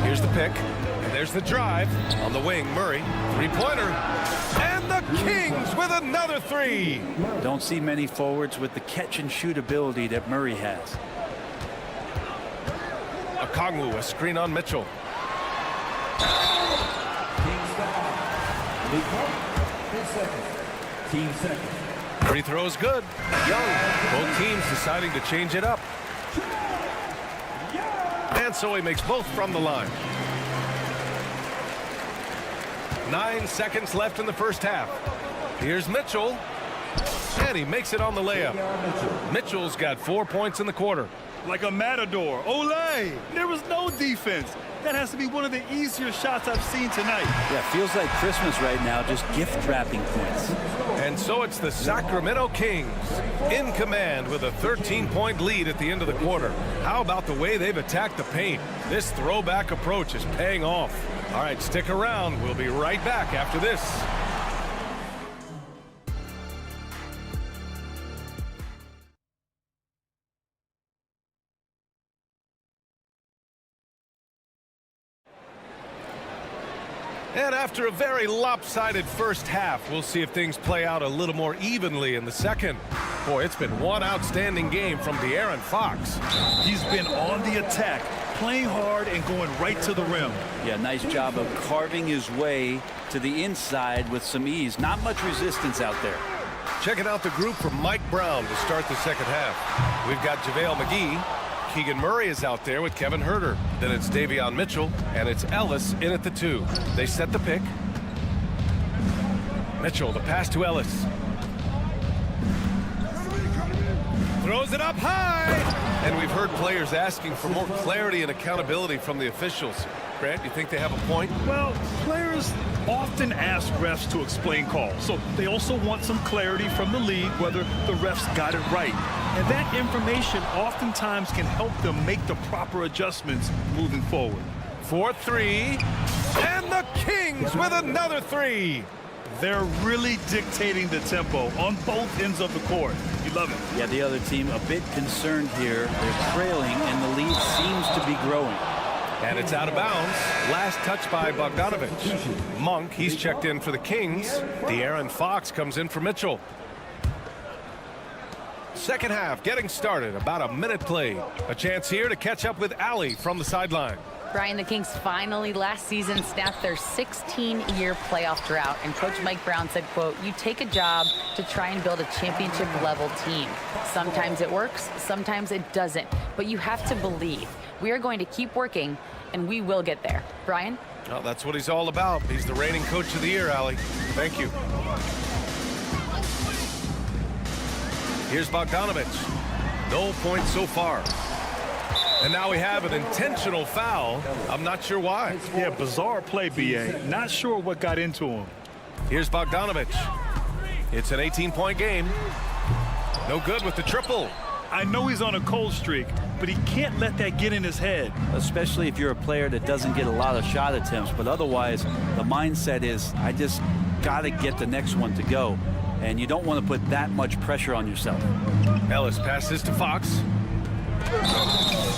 Here's the pick, and there's the drive. On the wing, Murray, three-pointer. And the Kings with another 3. Don't see many forwards with the catch-and-shoot ability that Murray has. Okongwu, a screen on Mitchell. Team second. Free throw's good. Young. Both teams deciding to change it up. And so he makes both from the line. 9 seconds left in the first half. Here's Mitchell. And he makes it on the layup. Mitchell's got 4 points in the quarter. Like a matador. Olay! There was no defense. That has to be one of the easier shots I've seen tonight. Yeah, feels like Christmas right now, just gift-wrapping points. And so it's the Sacramento Kings in command with a 13-point lead at the end of the quarter. How about the way they've attacked the paint? This throwback approach is paying off. All right, stick around. We'll be right back after this. And after a very lopsided first half, we'll see if things play out a little more evenly in the second. Boy, it's been one outstanding game from De'Aaron Fox. He's been on the attack, playing hard and going right to the rim. Yeah, nice job of carving his way to the inside with some ease. Not much resistance out there. Checking out the group from Mike Brown to start the second half. We've got JaVale McGee. Keegan Murray is out there with Kevin Herder. Then it's Davion Mitchell, and it's Ellis in at the 2. They set the pick. Mitchell, the pass to Ellis. Throws it up high! And we've heard players asking for more clarity and accountability from the officials. Grant, you think they have a point? Well, players often ask refs to explain calls, so they also want some clarity from the league whether the refs got it right. And that information oftentimes can help them make the proper adjustments moving forward. 4-3, and the Kings with another 3. They're really dictating the tempo on both ends of the court. You love it. Yeah, the other team a bit concerned here. They're trailing, and the lead seems to be growing. And it's out of bounds. Last touch by Bogdanovich. Monk, he's checked in for the Kings. De'Aaron Fox comes in for Mitchell. Second half getting started. About a minute played. A chance here to catch up with Allie from the sideline. Brian, the Kings finally last season snapped their 16-year playoff drought, and Coach Mike Brown said, quote, "You take a job to try and build a championship-level team. Sometimes it works, sometimes it doesn't, but you have to believe. We are going to keep working, and we will get there." Brian? Well, that's what he's all about. He's the reigning Coach of the Year, Allie. Thank you. Here's Bogdanovich. No points so far. And now we have an intentional foul. I'm not sure why. Yeah, bizarre play, B.A. Not sure what got into him. Here's Bogdanovich. It's an 18-point game. No good with the triple. I know he's on a cold streak, but he can't let that get in his head. Especially if you're a player that doesn't get a lot of shot attempts. But otherwise, the mindset is, I just got to get the next one to go. And you don't want to put that much pressure on yourself. Ellis passes to Fox.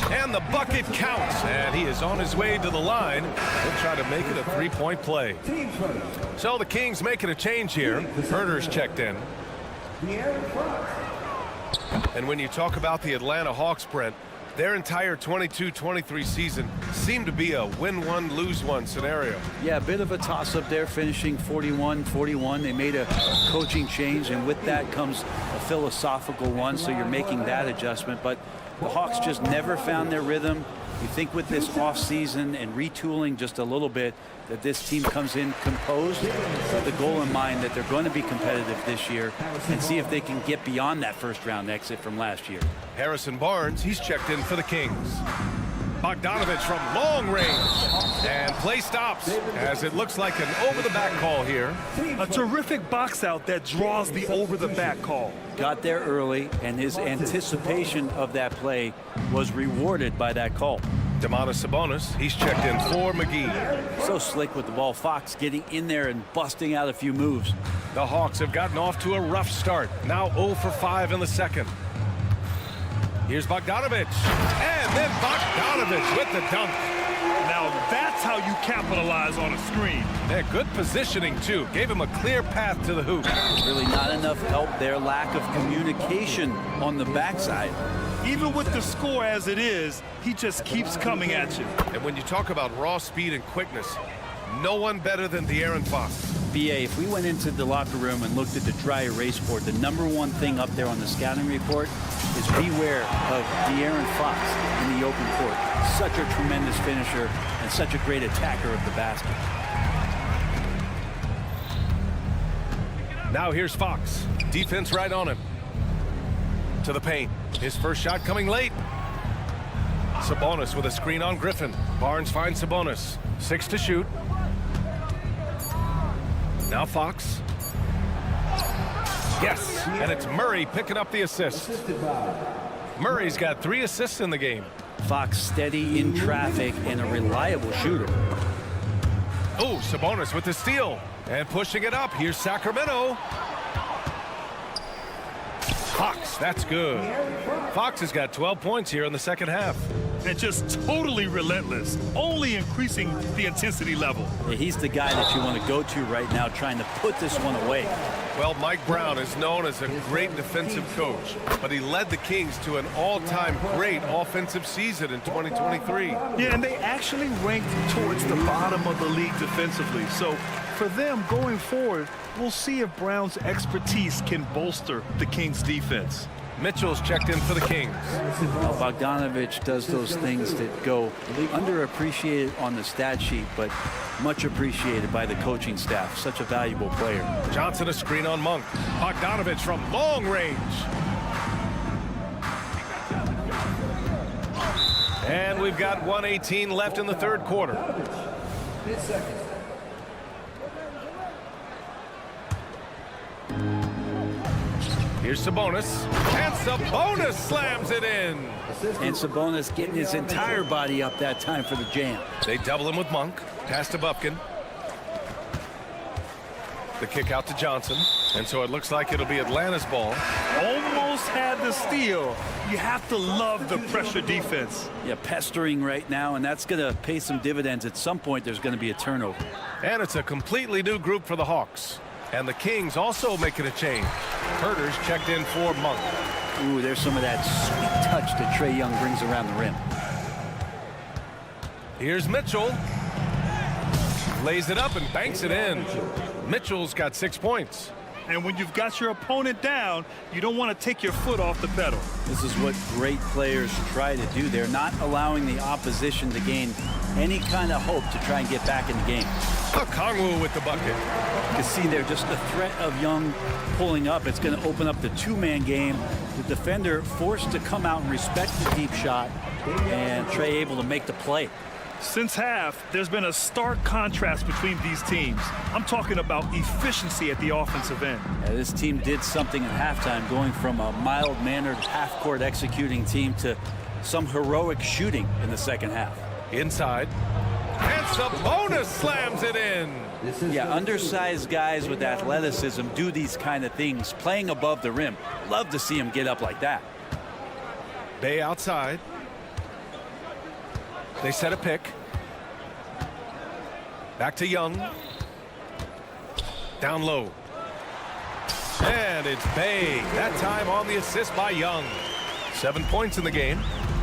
And the bucket counts. And he is on his way to the line. He'll try to make it a three-point play. So the Kings making a change here. Herder's checked in. And when you talk about the Atlanta Hawks, Brent, their entire 22-23 season seemed to be a win one, lose one scenario. Yeah, a bit of a toss-up there, finishing 41-41. They made a coaching change, and with that comes a philosophical one, so you're making that adjustment. But the Hawks just never found their rhythm. You think with this offseason and retooling just a little bit that this team comes in composed with the goal in mind that they're going to be competitive this year and see if they can get beyond that first-round exit from last year. Harrison Barnes, he's checked in for the Kings. Bogdanovich from long range. And play stops as it looks like an over-the-back call here. A terrific box out that draws the over-the-back call. Got there early, and his anticipation of that play was rewarded by that call. Domantas Sabonis, he's checked in for McGee. So slick with the ball. Fox getting in there and busting out a few moves. The Hawks have gotten off to a rough start. Now 0 for 5 in the second. Here's Bogdanovich. And then Bogdanovich with the dunk. Now that's how you capitalize on a screen. Yeah, good positioning, too. Gave him a clear path to the hoop. Really not enough help there. Lack of communication on the backside. Even with the score as it is, he just keeps coming at you. And when you talk about raw speed and quickness, no one better than De'Aaron Fox. BA, if we went into the locker room and looked at the dry erase board, the #1 thing up there on the scouting report is beware of De'Aaron Fox in the open court. Such a tremendous finisher and such a great attacker of the basket. Now here's Fox. Defense right on him. To the paint. His first shot coming late. Sabonis with a screen on Griffin. Barnes finds Sabonis. 6 to shoot. Now Fox. Yes, and it's Murray picking up the assist. Murray's got 3 assists in the game. Fox steady in traffic and a reliable shooter. Oh, Sabonis with the steal. And pushing it up. Here's Sacramento. Fox, that's good. Fox has got 12 points here in the second half. And just totally relentless, only increasing the intensity level. Yeah, he's the guy that you want to go to right now, trying to put this one away. Well, Mike Brown is known as a great defensive coach, but he led the Kings to an all-time great offensive season in 2023. Yeah, and they actually ranked towards the bottom of the league defensively. So for them going forward, we'll see if Brown's expertise can bolster the Kings' defense. Mitchell's checked in for the Kings. Well, Bogdanovich does those things that go underappreciated on the stat sheet, but much appreciated by the coaching staff. Such a valuable player. Johnson a screen on Monk. Bogdanovich from long range. And we've got 1:18 left in the third quarter. Here's Sabonis. And Sabonis slams it in. And Sabonis getting his entire body up that time for the jam. They double him with Monk. Pass to Bufkin. The kick out to Johnson. And so it looks like it'll be Atlanta's ball. Almost had the steal. You have to love the pressure defense. Yeah, pestering right now, and that's going to pay some dividends. At some point, there's going to be a turnover. And it's a completely new group for the Hawks. And the Kings also making a change. Herder's checked in for Monk. Ooh, there's some of that sweet touch that Trae Young brings around the rim. Here's Mitchell. Lays it up and banks it in. Mitchell's got 6 points. And when you've got your opponent down, you don't want to take your foot off the pedal. This is what great players try to do. They're not allowing the opposition to gain any kind of hope to try and get back in the game. Kongwu with the bucket. You can see there just the threat of Young pulling up. It's going to open up the two-man game. The defender forced to come out and respect the deep shot and Trey able to make the play. Since half, there's been a stark contrast between these teams. I'm talking about efficiency at the offensive end. Yeah, this team did something at halftime, going from a mild-mannered half-court executing team to some heroic shooting in the second half. Inside. And Sabonis slams it in. Yeah, undersized guys with athleticism do these kind of things, playing above the rim. Love to see him get up like that. Bay outside. They set a pick. Back to Young. Down low. And it's Bay. That time on the assist by Young. 7 points in the game.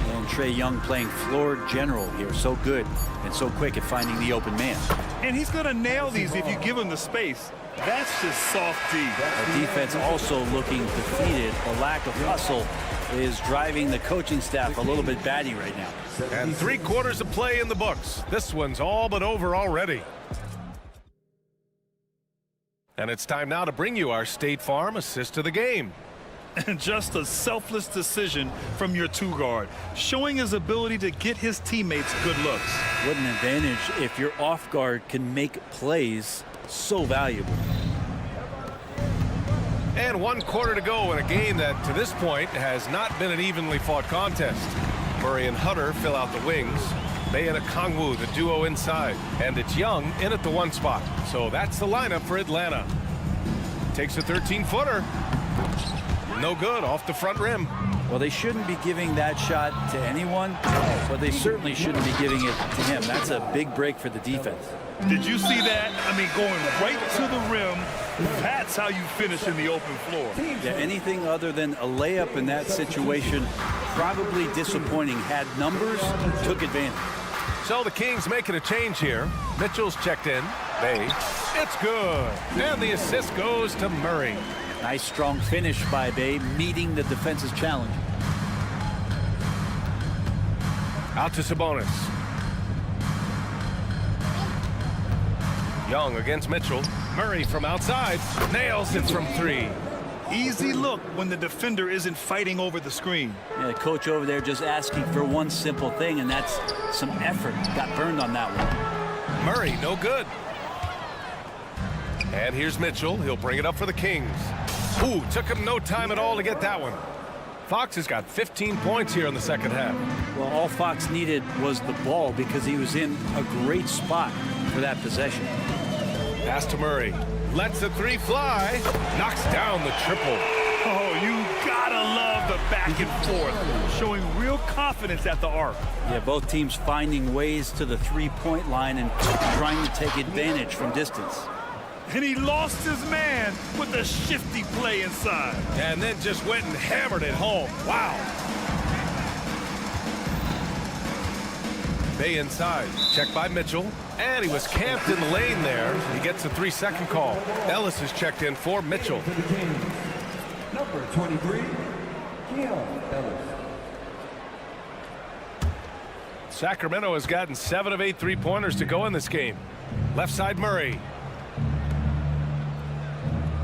And Trey Young playing floor general here. So good and so quick at finding the open man. And he's going to nail these if you give him the space. That's just soft D. The defense also looking defeated. The lack of hustle is driving the coaching staff a little bit batty right now. And 3/4 of play in the books. This one's all but over already. And it's time now to bring you our State Farm assist of the game. And just a selfless decision from your two-guard, showing his ability to get his teammates good looks. What an advantage if your off guard can make plays so valuable. And 1/4 to go in a game that to this point has not been an evenly fought contest. Murray and Hunter fill out the wings. Bay and Okongwu, the duo inside. And it's Young in at the 1 spot. So that's the lineup for Atlanta. Takes a 13-footer. No good, off the front rim. Well, they shouldn't be giving that shot to anyone, but they certainly shouldn't be giving it to him. That's a big break for the defense. Did you see that? I mean, going right to the rim. That's how you finish in the open floor. Yeah, anything other than a layup in that situation, probably disappointing. Had numbers, took advantage. So the Kings making a change here. Mitchell's checked in. Bay. It's good. And the assist goes to Murray. Nice strong finish by Bay, meeting the defense's challenge. Out to Sabonis. Young against Mitchell. Murray from outside. Nails it from 3. Easy look when the defender isn't fighting over the screen. Yeah, the coach over there just asking for one simple thing, and that's some effort. Got burned on that one. Murray, no good. And here's Mitchell. He'll bring it up for the Kings. Ooh, took him no time at all to get that one. Fox has got 15 points here in the second half. Well, all Fox needed was the ball because he was in a great spot for that possession. Pass to Murray. Lets the 3 fly. Knocks down the triple. Oh, you gotta love the back and forth, showing real confidence at the arc. Yeah, both teams finding ways to the 3-point line and trying to take advantage from distance. And he lost his man with a shifty play inside. And then just went and hammered it home. Wow. Bay inside. Check by Mitchell. And he was camped in the lane there. He gets a 3-second call. Ellis is checked in for Mitchell. Number 23, Ellis. Sacramento has gotten 7 of 8 3-pointers to go in this game. Left side Murray.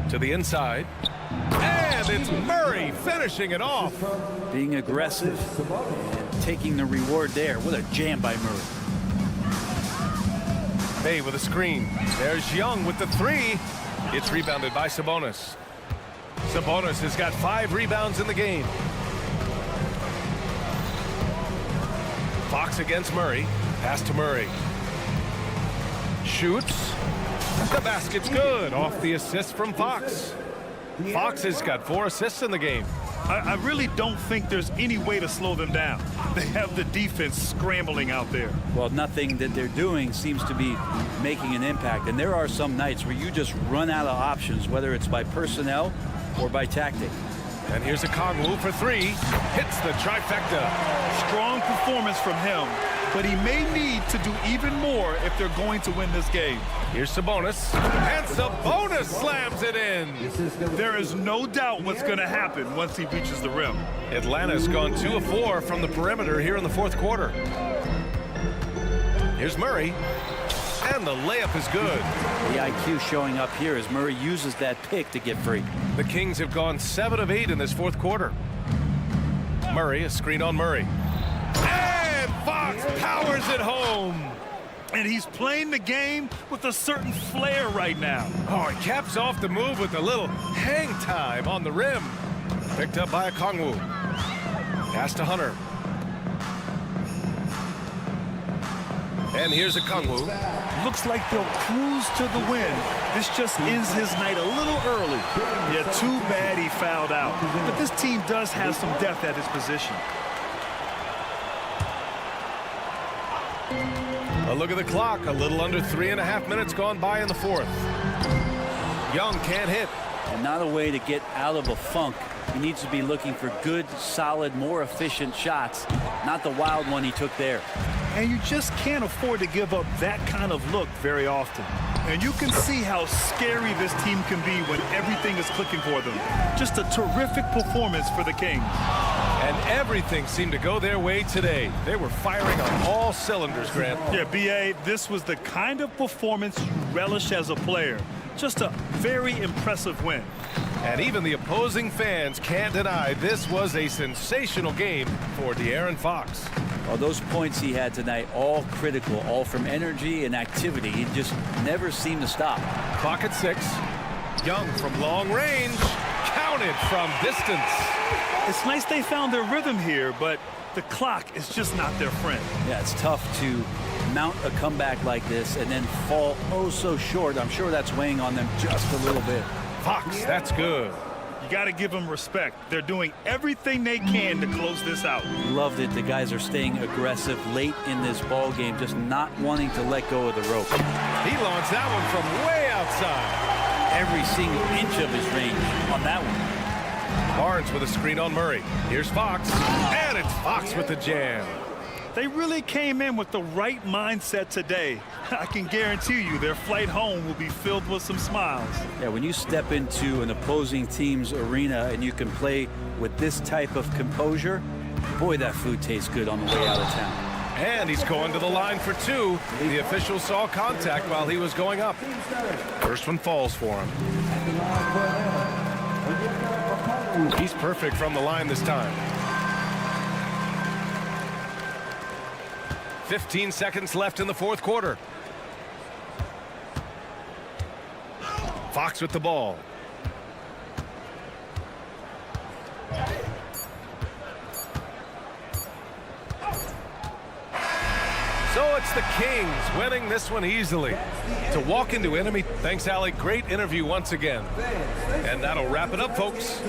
To the inside. And it's Murray finishing it off. Being aggressive and taking the reward there. What a jam by Murray. Bay with a screen. There's Young with the 3. It's rebounded by Sabonis. Sabonis has got 5 rebounds in the game. Fox against Murray. Pass to Murray. Shoots. The basket's good. Off the assist from Fox. Fox has got 4 assists in the game. I really don't think there's any way to slow them down. They have the defense scrambling out there. Well, nothing that they're doing seems to be making an impact. And there are some nights where you just run out of options, whether it's by personnel or by tactic. And here's Okongwu for 3. Hits the trifecta. Strong performance from him, but he may need to do even more if they're going to win this game. Here's Sabonis. And Sabonis slams it in. There is no doubt what's going to happen once he reaches the rim. Atlanta's gone 2 of 4 from the perimeter here in the 4th quarter. Here's Murray. And the layup is good. The IQ showing up here as Murray uses that pick to get free. The Kings have gone 7 of 8 in this 4th quarter. Murray, a screen on Murray. And Fox powers it home. And he's playing the game with a certain flair right now. Oh, he caps off the move with a little hang time on the rim. Picked up by Okongwu. Pass to Hunter. And here's Okongwu. Looks like they'll cruise to the win. This just ends his night a little early. Yeah, too bad he fouled out. But this team does have some depth at his position. A look at the clock. A little under 3.5 minutes gone by in the fourth. Young can't hit. And not a way to get out of a funk. He needs to be looking for good, solid, more efficient shots, not the wild one he took there. And you just can't afford to give up that kind of look very often. And you can see how scary this team can be when everything is clicking for them. Just a terrific performance for the Kings. And everything seemed to go their way today. They were firing on all cylinders, Grant. Yeah, B.A., this was the kind of performance you relish as a player. Just a very impressive win. And even the opposing fans can't deny this was a sensational game for De'Aaron Fox. Well, those points he had tonight, all critical, all from energy and activity. He just never seemed to stop. Clock at 6. Young from long range. Counted from distance. It's nice they found their rhythm here, but the clock is just not their friend. Yeah, it's tough to mount a comeback like this and then fall oh so short. I'm sure that's weighing on them just a little bit. Fox, that's good. You got to give them respect. They're doing everything they can to close this out. Loved it. The guys are staying aggressive late in this ball game, just not wanting to let go of the rope. He launched that one from way outside. Every single inch of his range on that one. Barnes with a screen on Murray. Here's Fox. And it's Fox with the jam. They really came in with the right mindset today. I can guarantee you their flight home will be filled with some smiles. Yeah, when you step into an opposing team's arena and you can play with this type of composure, boy, that food tastes good on the way out of town. And he's going to the line for 2. The official saw contact while he was going up. First one falls for him. He's perfect from the line this time. 15 seconds left in the fourth quarter. Fox with the ball. So it's the Kings winning this one easily. To walk into enemy. Thanks, Allie. Great interview once again. And that'll wrap it up, folks.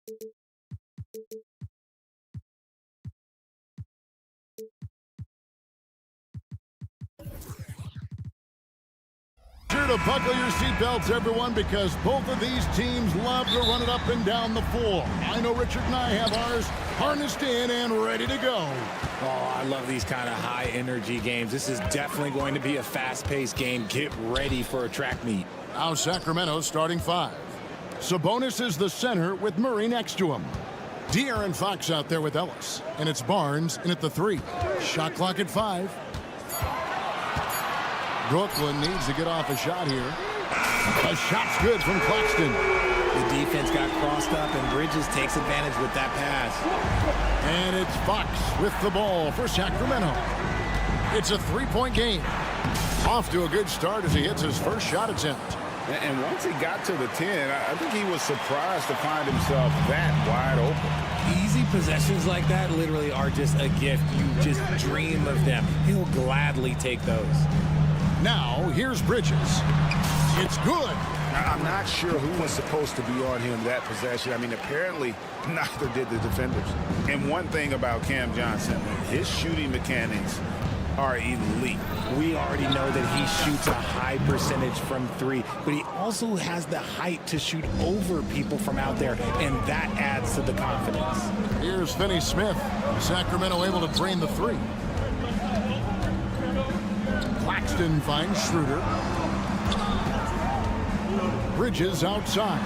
Sure to buckle your seatbelts, everyone, because both of these teams love to run it up and down the floor. I know Richard and I have ours harnessed in and ready to go. Oh, I love these kind of high-energy games. This is definitely going to be a fast-paced game. Get ready for a track meet. Now Sacramento starting 5. Sabonis is the center with Murray next to him. De'Aaron Fox out there with Ellis. And it's Barnes in at the 3. Shot clock at 5. Brooklyn needs to get off a shot here. A shot's good from Claxton. The defense got crossed up, and Bridges takes advantage with that pass. And it's Fox with the ball for Sacramento. It's a 3-point game. Off to a good start as he hits his first shot attempt. And once he got to the 10, I think he was surprised to find himself that wide open. Easy possessions like that literally are just a gift. You just dream of them. He'll gladly take those. Now, here's Bridges. It's good. I'm not sure who was supposed to be on him that possession. I mean, apparently, neither did the defenders. And one thing about Cam Johnson, his shooting mechanics are elite. We already know that he shoots a high percentage from 3, but he also has the height to shoot over people from out there, and that adds to the confidence. Here's Finney Smith. Sacramento able to drain the 3. Claxton finds Schroeder. Bridges outside.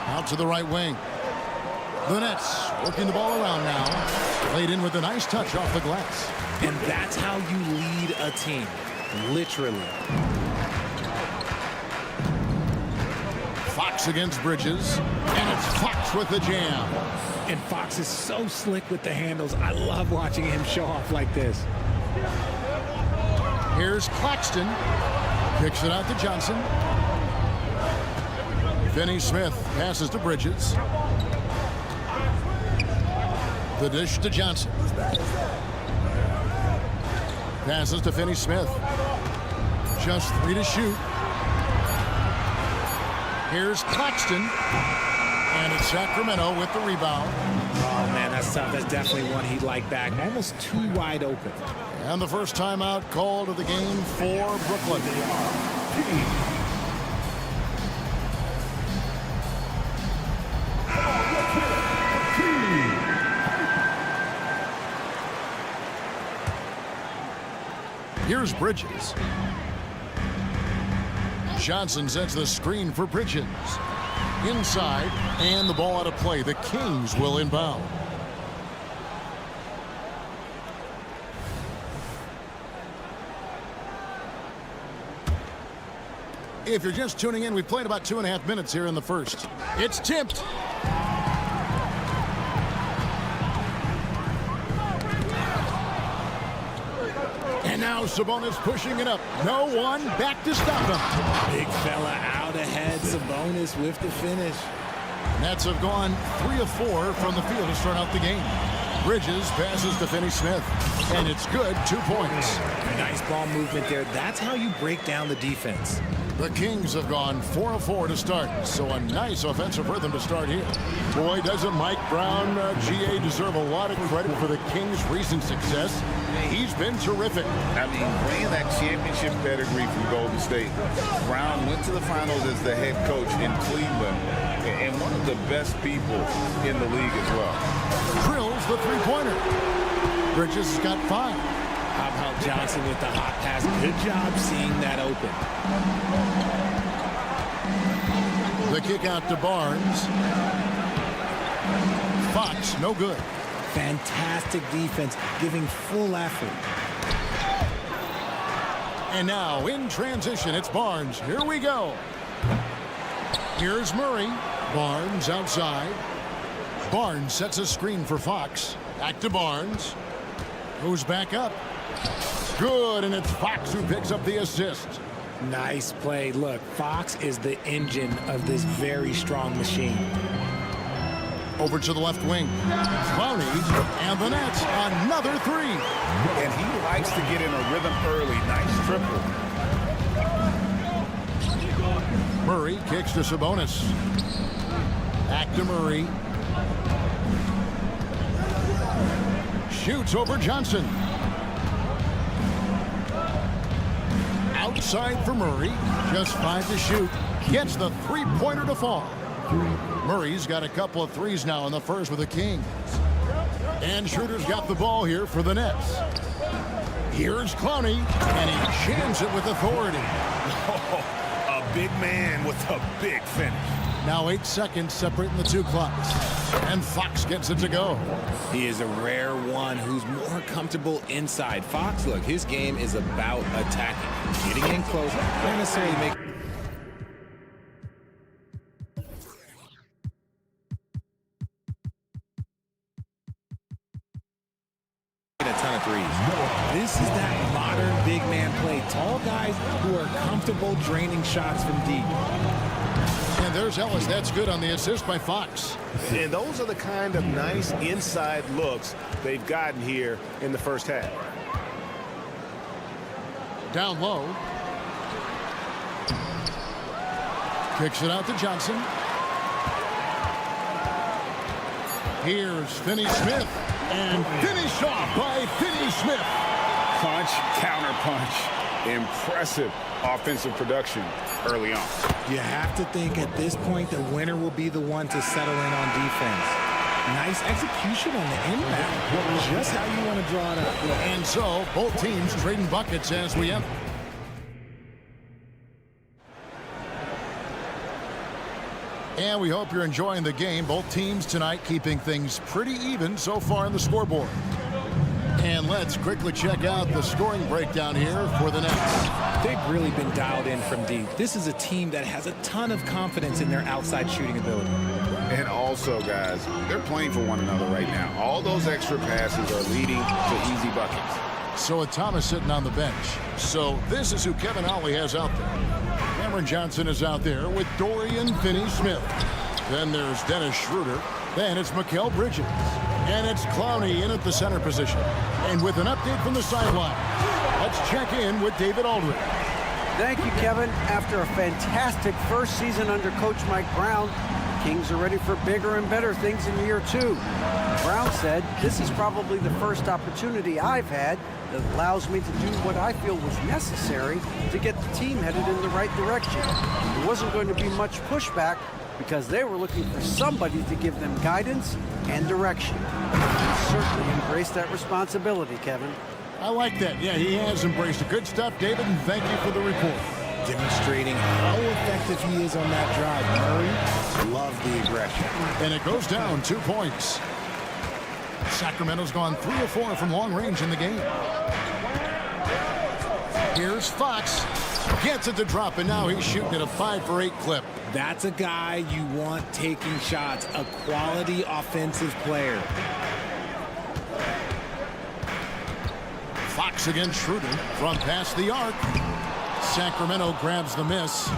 Out to the right wing. The Nets working the ball around now. Played in with a nice touch off the glass. And that's how you lead a team, literally. Fox against Bridges. And it's Fox with the jam. And Fox is so slick with the handles. I love watching him show off like this. Here's Claxton. Kicks it out to Johnson. Finney Smith passes to Bridges. The dish to Johnson. Passes to Finney Smith. Just 3 to shoot. Here's Claxton. And it's Sacramento with the rebound. Oh, man, that's tough. That's definitely one he'd like back. Almost too wide open. And the first timeout called of the game for Brooklyn. Here's Bridges. Johnson sets the screen for Bridges. Inside, and the ball out of play. The Kings will inbound. If you're just tuning in, we've played about 2.5 minutes here in the first. It's tipped. And now Sabonis pushing it up. No one back to stop him. Big fella out ahead. Sabonis with the finish. Nets have gone 3 of 4 from the field to start out the game. Bridges passes to Finney Smith. And it's good, 2 points. Nice ball movement there. That's how you break down the defense. The Kings have gone 4 of 4 to start, so a nice offensive rhythm to start here. Boy, doesn't Mike Brown, GA, deserve a lot of credit for the Kings' recent success. He's been terrific. I mean, bringing that championship pedigree from Golden State. Brown went to the finals as the head coach in Cleveland, and one of the best people in the league as well. Drills the three-pointer. Bridges has got 5. How about Johnson with the hot pass? Good job seeing that open. The kick out to Barnes. Fox, no good. Fantastic defense, giving full effort. And now in transition, it's Barnes. Here we go. Here's Murray. Barnes outside. Barnes sets a screen for Fox. Back to Barnes. Who's back up? Good, and it's Fox who picks up the assist. Nice play. Look, Fox is the engine of this very strong machine. Over to the left wing. Clowney, and the Nets, another 3. And he likes to get in a rhythm early. Nice triple. Murray kicks to Sabonis. Back to Murray. shoots over Johnson. Outside for Murray. Just 5 to shoot. Gets the three-pointer to fall. Murray's got a couple of threes now in the first with the Kings. And Schroeder's got the ball here for the Nets. Here's Clowney, and he jams it with authority. A big man with a big finish. Now 8 seconds separating the two clocks. And Fox gets it to go. He is a rare one who's more comfortable inside. Fox, look, his game is about attacking, getting in close, not necessarily making a ton of threes. This is that modern big man play. Tall guys who are comfortable draining shots from deep. And there's Ellis. That's good on the assist by Fox. And those are the kind of nice inside looks they've gotten here in the first half. Down low. Kicks it out to Johnson. Here's Finney Smith. And finished off by Finney Smith. Punch, counter punch. Impressive offensive production early on. You have to think at this point the winner will be the one to settle in on defense. Nice execution on the inbound. Just how you want to draw it up. And so both teams trading buckets as we enter. And we hope you're enjoying the game. Both teams tonight keeping things pretty even so far on the scoreboard. And let's quickly check out the scoring breakdown here for the Nets. They've really been dialed in from deep. This is a team that has a ton of confidence in their outside shooting ability. And also, guys, they're playing for one another right now. All those extra passes are leading to easy buckets. So with Thomas sitting on the bench. So this is who Kevin Ollie has out there. Cameron Johnson is out there with Dorian Finney-Smith. Then there's Dennis Schroeder. Then it's Mikal Bridges. And it's Clowney in at the center position. And with an update from the sideline, let's check in with David Aldridge. Thank you, Kevin. After a fantastic first season under Coach Mike Brown, the Kings are ready for bigger and better things in year 2. Brown said, "This is probably the first opportunity I've had that allows me to do what I feel was necessary to get the team headed in the right direction. There wasn't going to be much pushback because they were looking for somebody to give them guidance and direction." He certainly embraced that responsibility, Kevin. I like that. Yeah, he has embraced it. Good stuff, David, and thank you for the report. Demonstrating how effective he is on that drive. Murray, love the aggression. And it goes down 2 points. Sacramento's gone 3 of 4 from long range in the game. Here's Fox. Gets it to drop, and now he's shooting at a 5 for 8 clip. That's a guy you want taking shots, a quality offensive player. Fox against Schroeder from past the arc. Sacramento grabs the miss.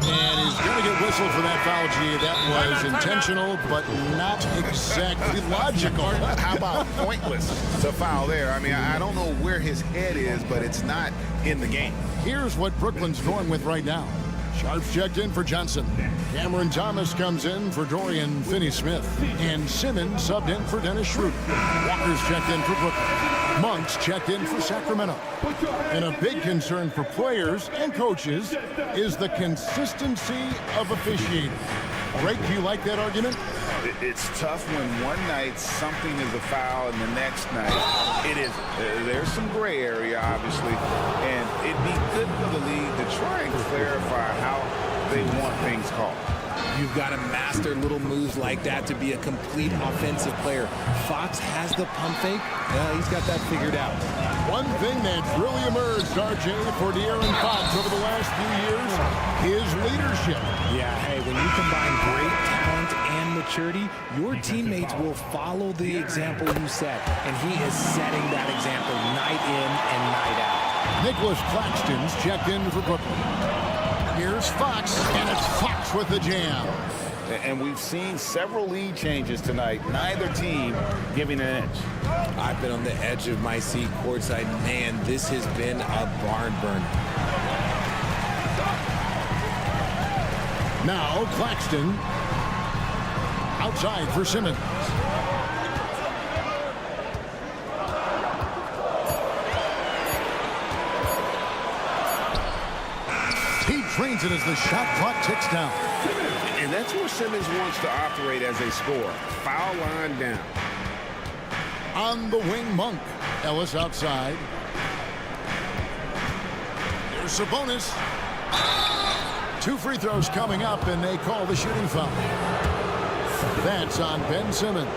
And he's going to get whistled for that foul, G. That was intentional, but not exactly logical. How about pointless to foul there? I mean, I don't know where his head is, but it's not in the game. Here's what Brooklyn's going with right now. Sharps checked in for Johnson. Cameron Thomas comes in for Dorian Finney-Smith. And Simmons subbed in for Dennis Schroeder. Walker's checked in for Brooklyn. Monk's checked in for Sacramento. And a big concern for players and coaches is the consistency of officiating. Greg, do you like that argument? It's tough when one night something is a foul and the next night it is. There's some gray area, obviously, and it'd be good for the league to try and clarify how they want things called. You've got to master little moves like that to be a complete offensive player. Fox has the pump fake. He's got that figured out. One thing that's really emerged, RJ, for De'Aaron Fox over the last few years is leadership. Yeah, hey, when you combine great talent and maturity, your teammates will follow the example you set. And he is setting that example night in and night out. Nicholas Claxton's checked in for Brooklyn. Here's Fox, and it's Fox with the jam. And we've seen several lead changes tonight. Neither team giving an edge. I've been on the edge of my seat courtside. Man, this has been a barn burner. Now Claxton outside for Simmons. drains it as the shot clock ticks down. And that's where Simmons wants to operate as a scorer. Foul line down. On the wing, Monk. Ellis outside. Here's Sabonis. 2 free throws coming up, and they call the shooting foul. That's on Ben Simmons.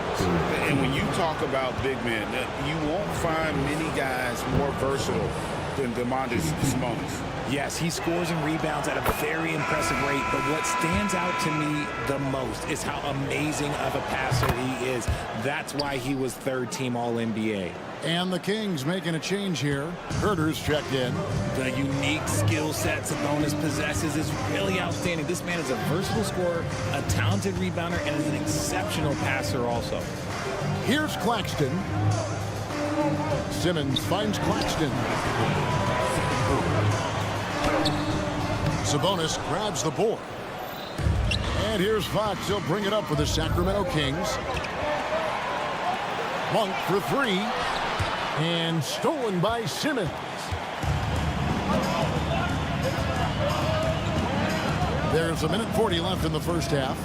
And when you talk about big men, you won't find many guys more versatile than Domantas Sabonis. Yes, he scores and rebounds at a very impressive rate, but what stands out to me the most is how amazing of a passer he is. That's why he was 3rd team All-NBA. And the Kings making a change here. Herter's checked in. The unique skill set Sabonis possesses is really outstanding. This man is a versatile scorer, a talented rebounder, and is an exceptional passer also. Here's Claxton. Simmons finds Claxton. Sabonis grabs the board. And here's Fox. He'll bring it up for the Sacramento Kings. Monk for 3. And stolen by Simmons. There's 1:40 left in the first half.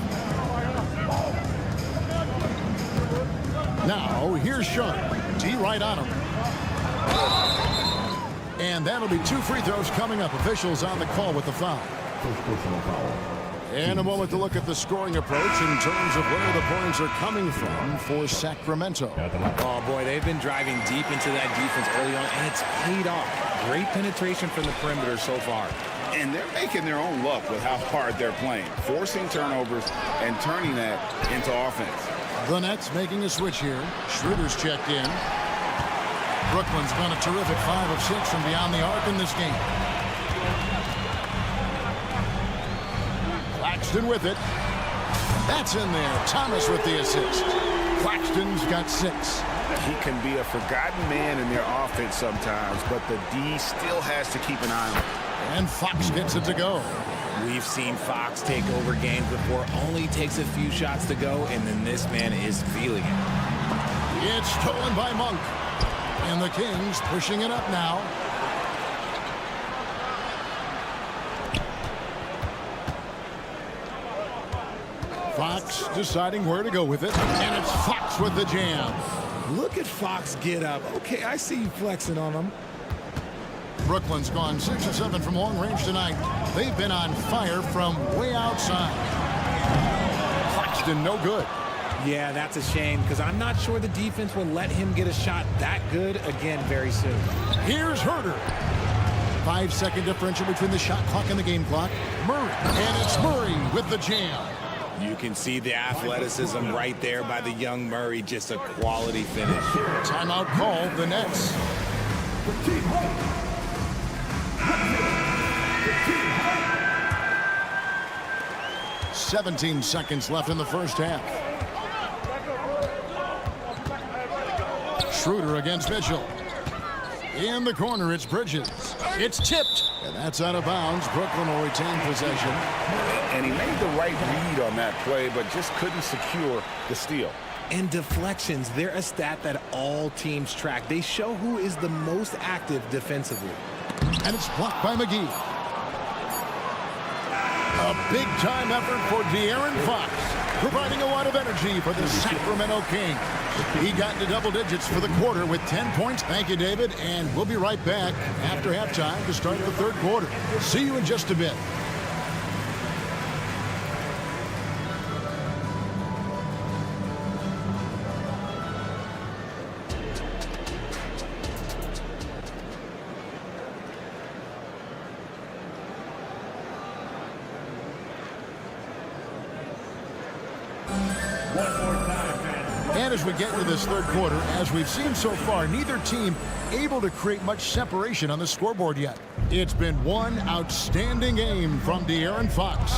Now, here's Sharp. D right on him. And that'll be 2 free throws coming up. Officials on the call with the foul. And a moment to look at the scoring approach in terms of where the points are coming from for Sacramento. Oh, boy, they've been driving deep into that defense early on, and it's paid off. Great penetration from the perimeter so far. And they're making their own luck with how hard they're playing, forcing turnovers and turning that into offense. The Nets making a switch here. Schroeder's checked in. Brooklyn's gone a terrific 5 of 6 from beyond the arc in this game. Claxton with it. That's in there. Thomas with the assist. Claxton's got 6. He can be a forgotten man in their offense sometimes, but the D still has to keep an eye on him. And Fox gets it to go. We've seen Fox take over games before. Only takes a few shots to go, and then this man is feeling it. It's stolen by Monk. And the Kings pushing it up now. Fox deciding where to go with it. And it's Fox with the jam. Look at Fox get up. Okay, I see you flexing on him. Brooklyn's gone 6 of 7 from long range tonight. They've been on fire from way outside. Claxton no good. Yeah, that's a shame because I'm not sure the defense will let him get a shot that good again very soon. Here's Herter. 5-second differential between the shot clock and the game clock. Murray. And it's Murray with the jam. You can see the athleticism right there by the young Murray. Just a quality finish. Timeout called the Nets. 17 seconds left in the first half. Schroeder against Mitchell. In the corner, it's Bridges. It's tipped. And that's out of bounds. Brooklyn will retain possession. And he made the right read on that play, but just couldn't secure the steal. And deflections, they're a stat that all teams track. They show who is the most active defensively. And it's blocked by McGee. A big-time effort for De'Aaron Fox, providing a lot of energy for the Sacramento Kings. He got into double digits for the quarter with 10 points. Thank you, David. And we'll be right back after halftime to start the third quarter. See you in just a bit. And as we get into this third quarter, as we've seen so far, neither team able to create much separation on the scoreboard yet. It's been one outstanding game from De'Aaron Fox.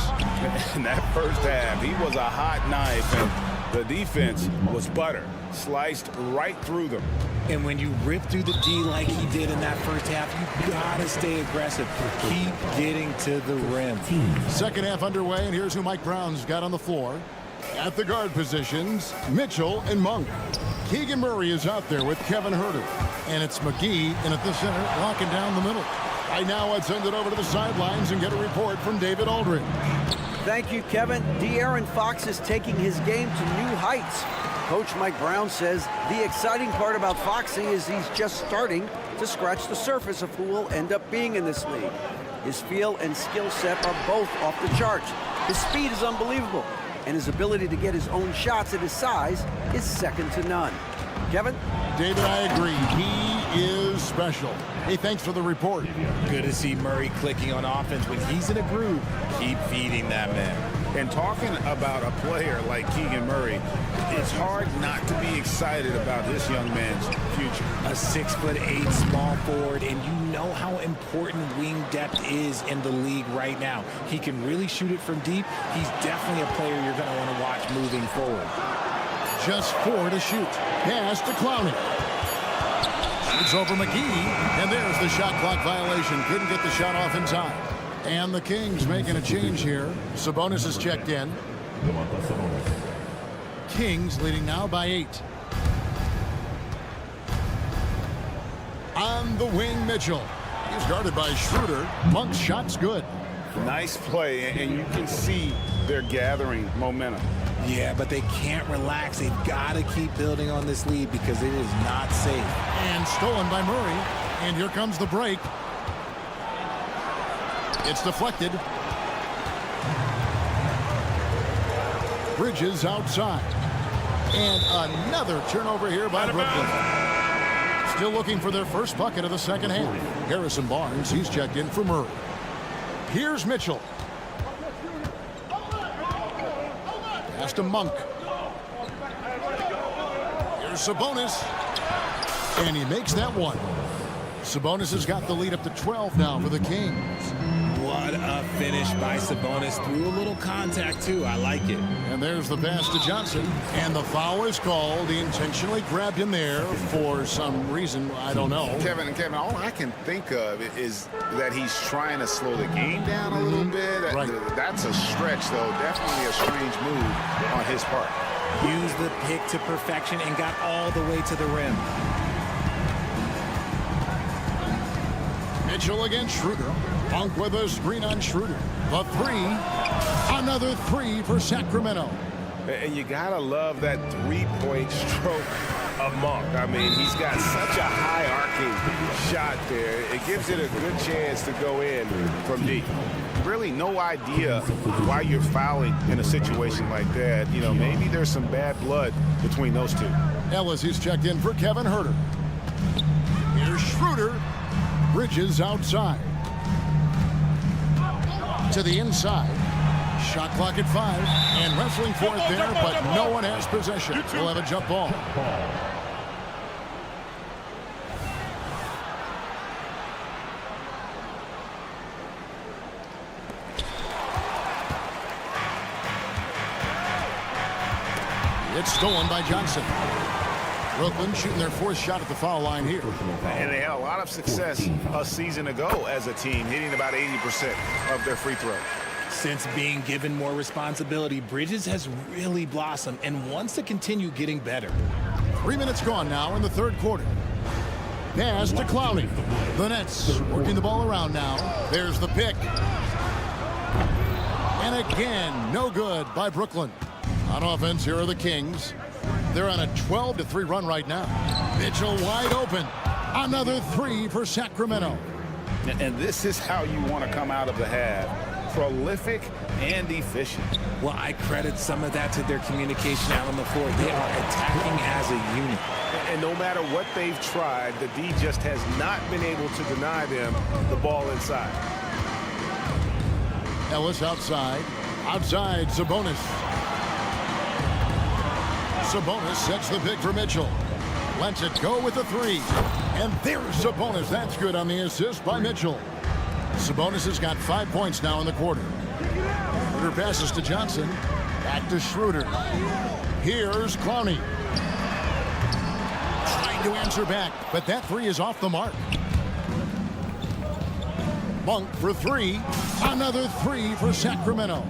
In that first half, he was a hot knife, and the defense was butter, sliced right through them. And when you rip through the D like he did in that first half, you gotta stay aggressive. Keep getting to the rim. Second half underway, and here's who Mike Brown's got on the floor. At the guard positions, Mitchell and Monk. Keegan Murray is out there with Kevin Herter. And it's McGee in at the center, locking down the middle. I now let's send it over to the sidelines and get a report from David Aldridge. Thank you, Kevin. De'Aaron Fox is taking his game to new heights. Coach Mike Brown says the exciting part about Foxy is he's just starting to scratch the surface of who will end up being in this league. His feel and skill set are both off the charts. His speed is unbelievable, and his ability to get his own shots at his size is second to none. Kevin? David, I agree. He is special. Hey, thanks for the report. Good to see Murray clicking on offense. When he's in a groove, keep feeding that man. And talking about a player like Keegan Murray, it's hard not to be excited about this young man's future. A 6'8" small forward, and you know how important wing depth is in the league right now. He can really shoot it from deep. He's definitely a player you're going to want to watch moving forward. Just 4 to shoot. Pass to Clowney. It's over McGee, and there's the shot clock violation. Couldn't get the shot off in time. And the Kings making a change here. Sabonis is checked in. Kings leading now by 8. On the wing, Mitchell. He's guarded by Schroeder. Monk's shot's good. Nice play, and you can see they're gathering momentum. Yeah, but they can't relax. They've got to keep building on this lead because it is not safe. And stolen by Murray. And here comes the break. It's deflected. Bridges outside. And another turnover here by Brooklyn. Still looking for their first bucket of the second half. Harrison Barnes, he's checked in for Murray. Here's Mitchell. Pass to Monk. Here's Sabonis. And he makes that one. Sabonis has got the lead up to 12 now for the Kings. What a finish by Sabonis. Through a little contact, too. I like it. And there's the pass to Johnson. And the foul is called. He intentionally grabbed him there for some reason. I don't know. Kevin, all I can think of is that he's trying to slow the game down a little bit. Right. That's a stretch, though. Definitely a strange move on his part. Used the pick to perfection and got all the way to the rim. Mitchell against Schroeder. Funk with a screen on Schroeder. The 3. Another 3 for Sacramento. And you gotta love that three-point stroke of Monk. I mean, he's got such a high arcing shot there. It gives it a good chance to go in from deep. Really no idea why you're fouling in a situation like that. You know, maybe there's some bad blood between those two. Ellis is checked in for Kevin Huerter. Here's Schroeder. Bridges outside. To the inside. Shot clock at 5. And wrestling for it there, but no one has possession. We'll have a jump ball. It's stolen by Johnson. Brooklyn shooting their 4th shot at the foul line here. And they had a lot of success a season ago as a team, hitting about 80% of their free throws. Since being given more responsibility, Bridges has really blossomed and wants to continue getting better. 3 minutes gone now in the 3rd quarter. Pass to Clowney. The Nets working the ball around now. There's the pick. And again, no good by Brooklyn. On offense, here are the Kings. They're on a 12-3 run right now. Mitchell wide open. Another 3 for Sacramento. And this is how you want to come out of the half. Prolific and efficient. Well, I credit some of that to their communication out on the floor. They are attacking as a unit. And no matter what they've tried, the D just has not been able to deny them the ball inside. Ellis outside. Outside, Sabonis. Sabonis sets the pick for Mitchell. Lets it go with the 3. And there's Sabonis. That's good on the assist by Mitchell. Sabonis has got 5 points now in the quarter. Schroeder passes to Johnson. Back to Schroeder. Here's Clowney. Trying to answer back, but that 3 is off the mark. Monk for 3. Another 3 for Sacramento.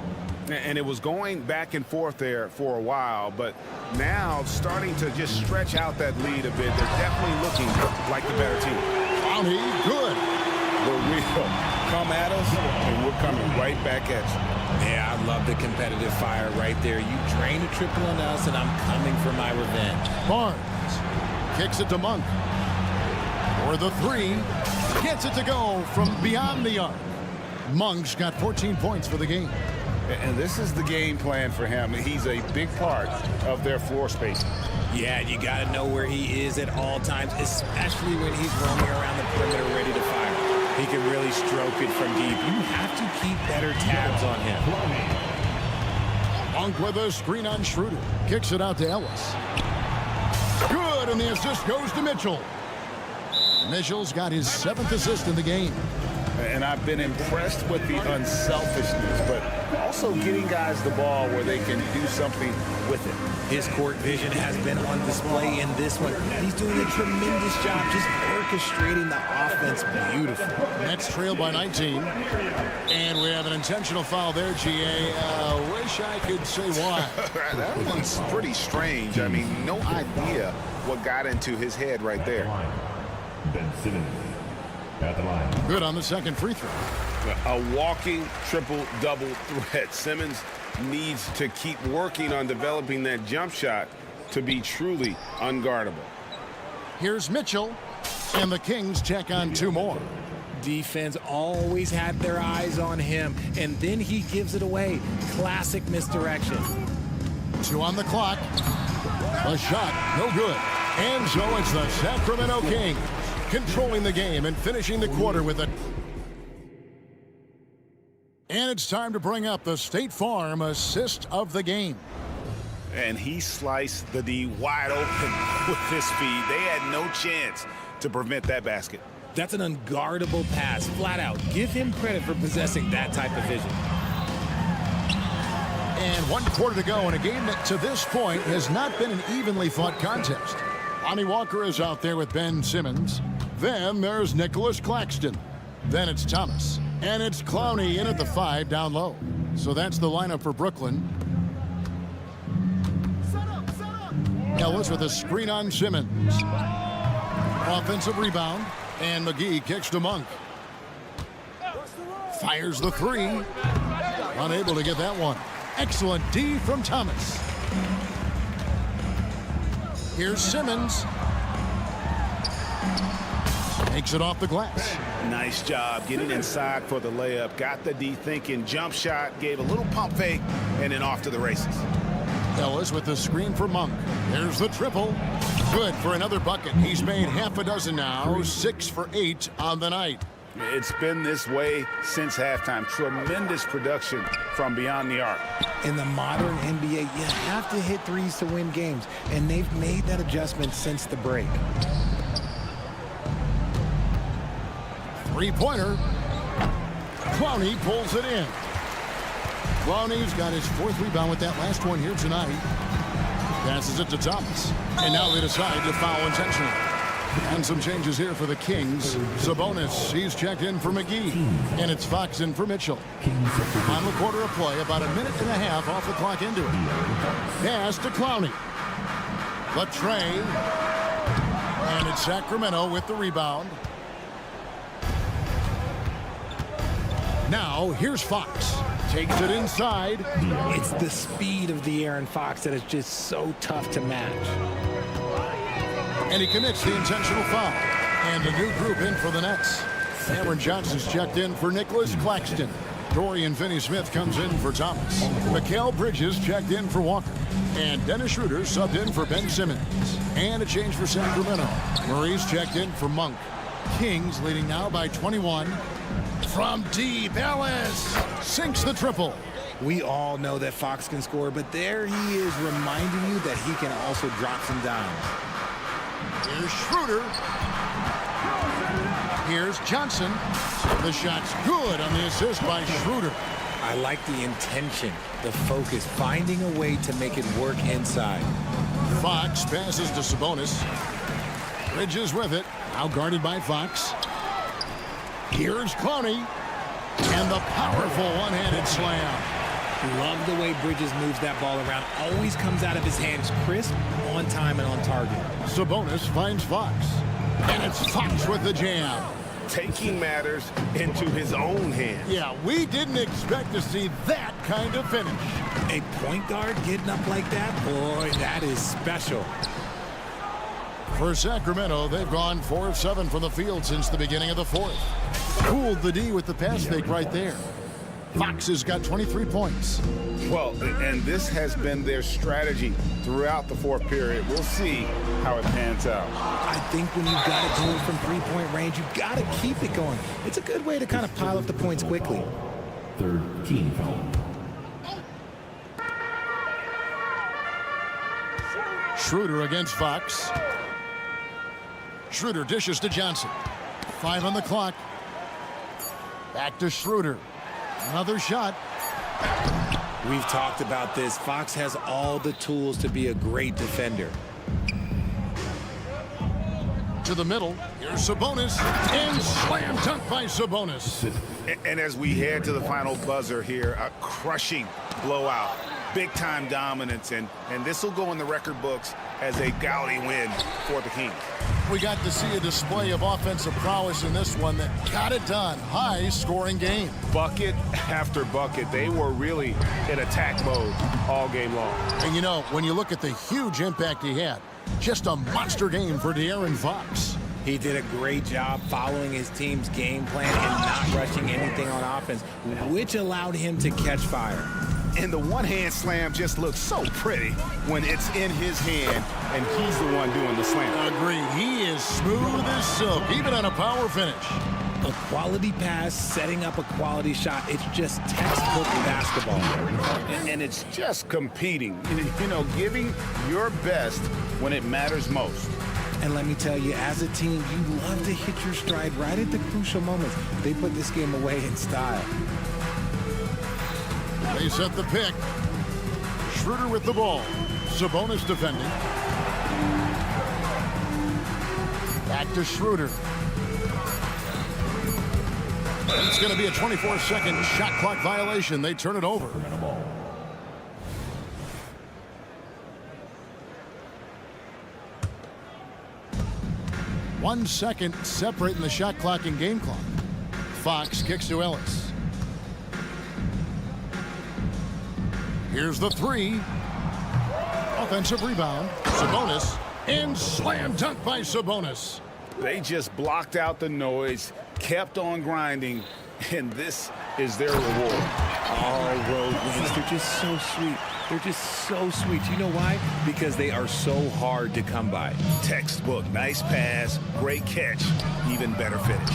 And it was going back and forth there for a while, but now starting to just stretch out that lead a bit. They're definitely looking like the better team. Clowney, good. the real. Come at us, and we're coming right back at you. Yeah, I love the competitive fire right there. You drain a triple on us, and I'm coming for my revenge. Barnes kicks it to Monk. For the three. Gets it to go from beyond the arc. Monk's got 14 points for the game. And this is the game plan for him. He's a big part of their floor spacing. Yeah, you got to know where he is at all times, especially when he's roaming around the perimeter ready to fire. He can really stroke it from deep. You have to keep better tabs on him. Monk with a screen on Schroeder. Kicks it out to Ellis. Good, and the assist goes to Mitchell. Mitchell's got his 7th assist in the game. And I've been impressed with the unselfishness, but also getting guys the ball where they can do something with it. His court vision has been on display in this one. He's doing a tremendous job just orchestrating the offense beautifully. Nets trail by 19. And we have an intentional foul there, GA. Wish I could say why. That one's pretty strange. I mean, no idea what got into his head right there. Ben Simmons at the line. Good on the second free throw. A walking triple-double threat. Simmons needs to keep working on developing that jump shot to be truly unguardable. Here's Mitchell, and the Kings check on 2 more. Defense always had their eyes on him, and then he gives it away. Classic misdirection. 2 on the clock. A shot, no good. And so it's the Sacramento Kings controlling the game and finishing the quarter with a... And it's time to bring up the State Farm assist of the game. And he sliced the D wide open with his speed. They had no chance to prevent that basket. That's an unguardable pass, flat out. Give him credit for possessing that type of vision. And 1 quarter to go in a game that to this point has not been an evenly fought contest. Lonnie Walker is out there with Ben Simmons. Then there's Nicholas Claxton. Then it's Thomas. And it's Clowney in at the 5 down low. So that's the lineup for Brooklyn. Ellis with a screen on Simmons. Offensive rebound. And McGee kicks to Monk. Fires the 3. Unable to get that one. Excellent D from Thomas. Here's Simmons. Takes it off the glass. Nice job getting inside for the layup. Got the D thinking, jump shot, gave a little pump fake, and then off to the races. Ellis with the screen for Monk. There's the triple. Good for another bucket. He's made half a dozen now. 6 for 8 on the night. It's been this way since halftime. Tremendous production from beyond the arc. In the modern NBA, you have to hit threes to win games, and they've made that adjustment since the break. 3-pointer. Clowney pulls it in. Clowney's got his 4th rebound with that last one here tonight. Passes it to Thomas. And now they decide to foul intentionally. And some changes here for the Kings. Sabonis, he's checked in for McGee. And it's Fox in for Mitchell. Final quarter of play, about a minute and a half off the clock into it. Pass to Clowney. Latre. And it's Sacramento with the rebound. Now, here's Fox. Takes it inside. It's the speed of the Aaron Fox that is just so tough to match. And he commits the intentional foul. And a new group in for the Nets. Cameron Johnson's checked in for Nicholas Claxton. Dorian Finney-Smith comes in for Thomas. Mikal Bridges checked in for Walker. And Dennis Schroeder subbed in for Ben Simmons. And a change for Sacramento. Murray's checked in for Monk. Kings leading now by 21. From deep, Ellis sinks the triple. We all know that Fox can score, but there he is reminding you that he can also drop some dimes. Here's Schroeder. Here's Johnson. The shot's good on the assist by Schroeder. I like the intention, the focus, finding a way to make it work inside. Fox passes to Sabonis. Bridges with it. Now guarded by Fox. Here's Clowney. And the powerful one-handed slam. Love the way Bridges moves that ball around. Always comes out of his hands crisp, on time, and on target. Sabonis finds Fox. And it's Fox with the jam. taking matters into his own hands. Yeah, we didn't expect to see that kind of finish. A point guard getting up like that, boy, that is special. For Sacramento, they've gone 4 of 7 from the field since the beginning of the fourth. Cooled the D with the pass fake right there. Fox has got 23 points. Well, and this has been their strategy throughout the fourth period. We'll see how it pans out. I think when you've got it going from three-point range, you've got to keep it going. It's a good way to kind of pile up the points quickly. Third team foul. Schroeder against Fox. Schroeder dishes to Johnson. 5 on the clock. Back to Schroeder. Another shot. We've talked about this. Fox has all the tools to be a great defender. To the middle. Here's Sabonis. And slam dunk by Sabonis. And as we head to the final buzzer here, a crushing blowout. Big-time dominance, and this will go in the record books as a gaudy win for the Kings. We got to see a display of offensive prowess in this one that got it done. High-scoring game. Bucket after bucket. They were really in attack mode all game long. And you know, when you look at the huge impact he had, just a monster game for De'Aaron Fox. He did a great job following his team's game plan and not rushing anything on offense, which allowed him to catch fire. And the one-hand slam just looks so pretty when it's in his hand and he's the one doing the slam. Agreed. He is smooth as silk, even on a power finish. A quality pass, setting up a quality shot. It's just textbook basketball. And it's just competing, you know, giving your best when it matters most. And let me tell you, as a team, you love to hit your stride right at the crucial moments. They put this game away in style. They set the pick. Schroeder with the ball. Sabonis defending. Back to Schroeder. It's going to be a 24-second shot clock violation. They turn it over. 1 second separating the shot clock and game clock. Fox kicks to Ellis. Here's the three. Offensive rebound. Sabonis. And slam dunk by Sabonis. They just blocked out the noise, kept on grinding, and this is their reward. All road wins. They're just so sweet. They're just so sweet. You know why? Because they are so hard to come by. Textbook. Nice pass, great catch, even better finish.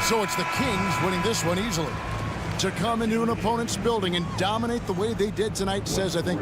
So it's the Kings winning this one easily. To come into an opponent's building and dominate the way they did tonight says, I think,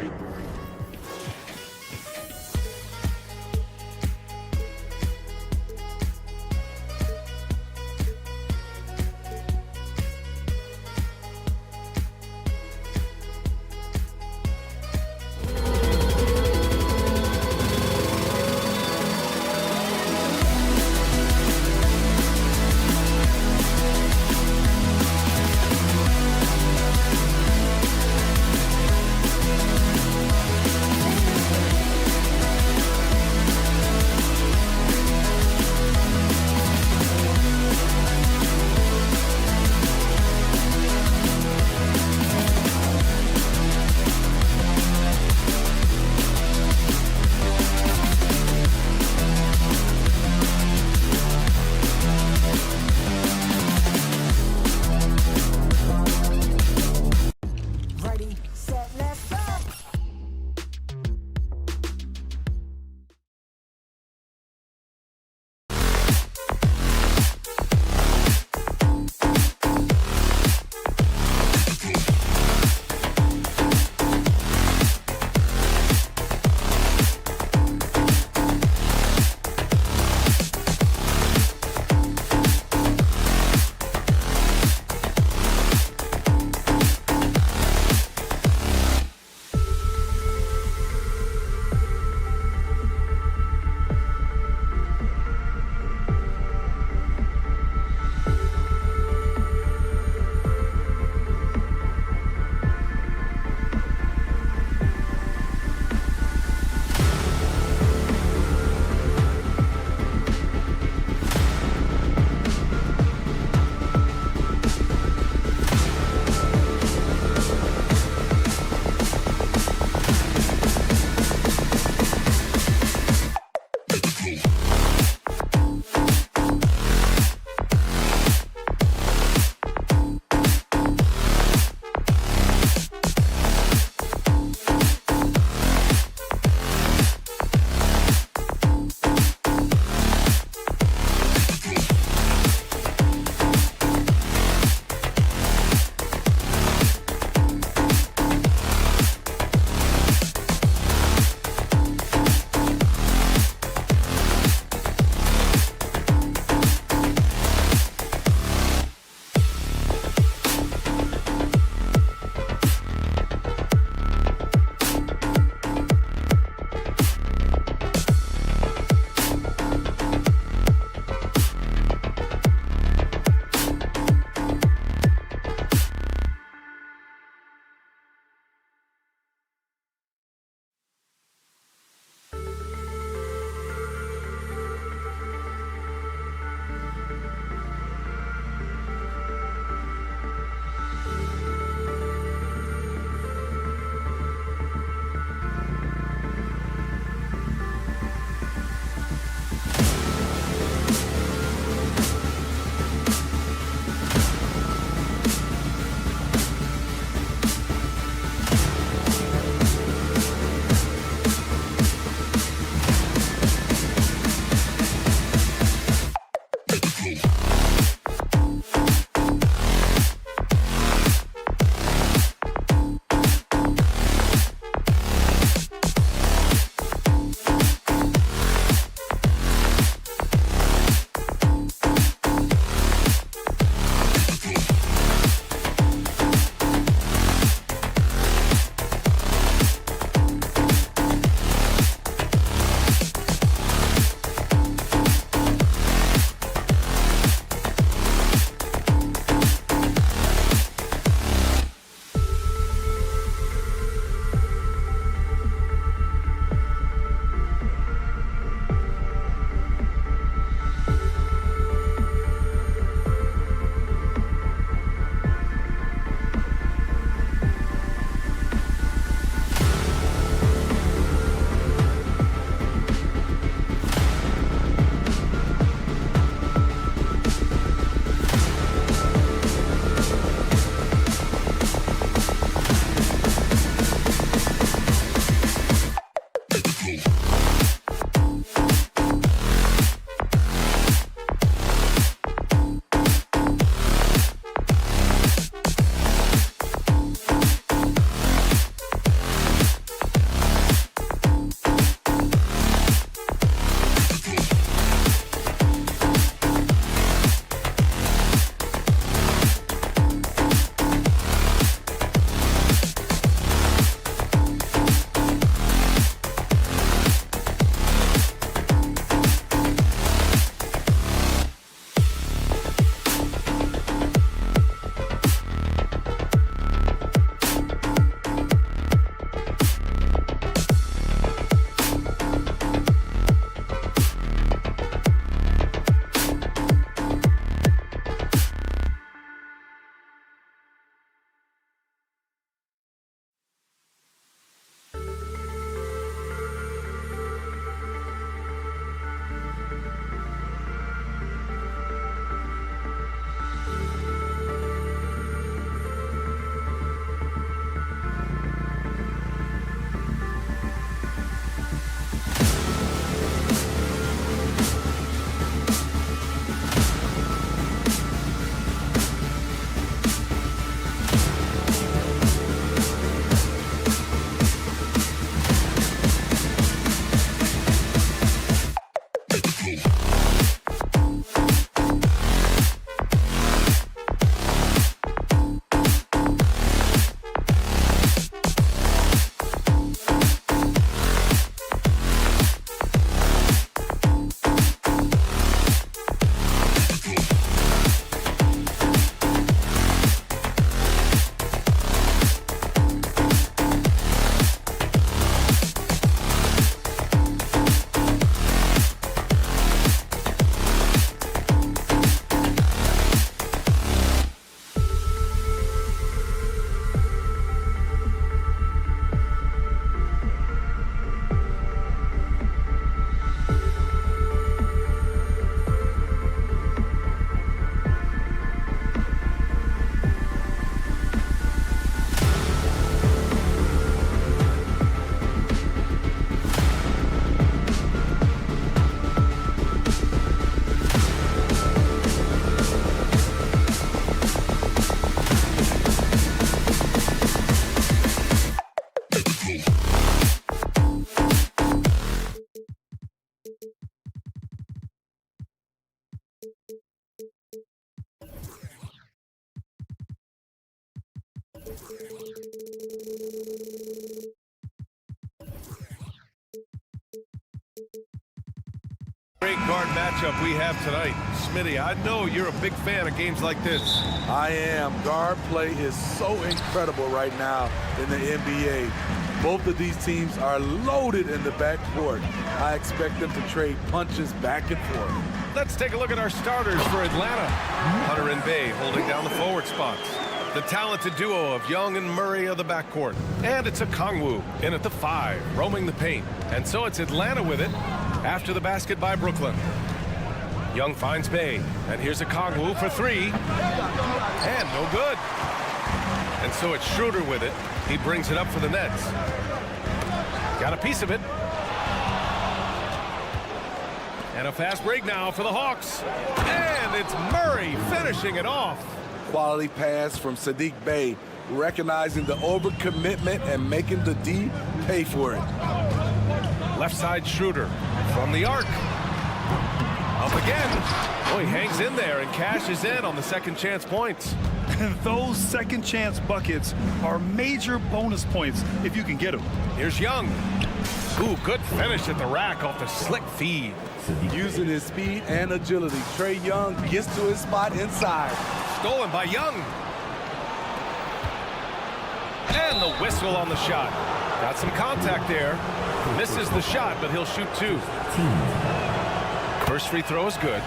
Great guard matchup we have tonight. Smitty, I know you're a big fan of games like this. I am. Guard play is so incredible right now in the NBA. Both of these teams are loaded in the backcourt. I expect them to trade punches back and forth. Let's take a look at our starters for Atlanta. Hunter and Bay holding down the forward spots. The talented duo of Young and Murray of the backcourt. And it's a Kongwu in at the 5, roaming the paint. And so it's Atlanta with it after the basket by Brooklyn. Young finds Bay, and here's a Kongwu for 3. And no good. And so it's Schroeder with it. He brings it up for the Nets. Got a piece of it. And a fast break now for the Hawks. And it's Murray finishing it off. Quality pass from Sadiq Bey, recognizing the overcommitment and making the D pay for it. Left side Schroeder from the arc. Up again. Oh, he hangs in there and cashes in on the second chance points. And those second chance buckets are major bonus points if you can get them. Here's Young. Ooh, good finish at the rack off the slick feed. Using his speed and agility, Trae Young gets to his spot inside. Stolen by Young. And the whistle on the shot. Got some contact there. Misses the shot, but he'll shoot 2. First free throw is good.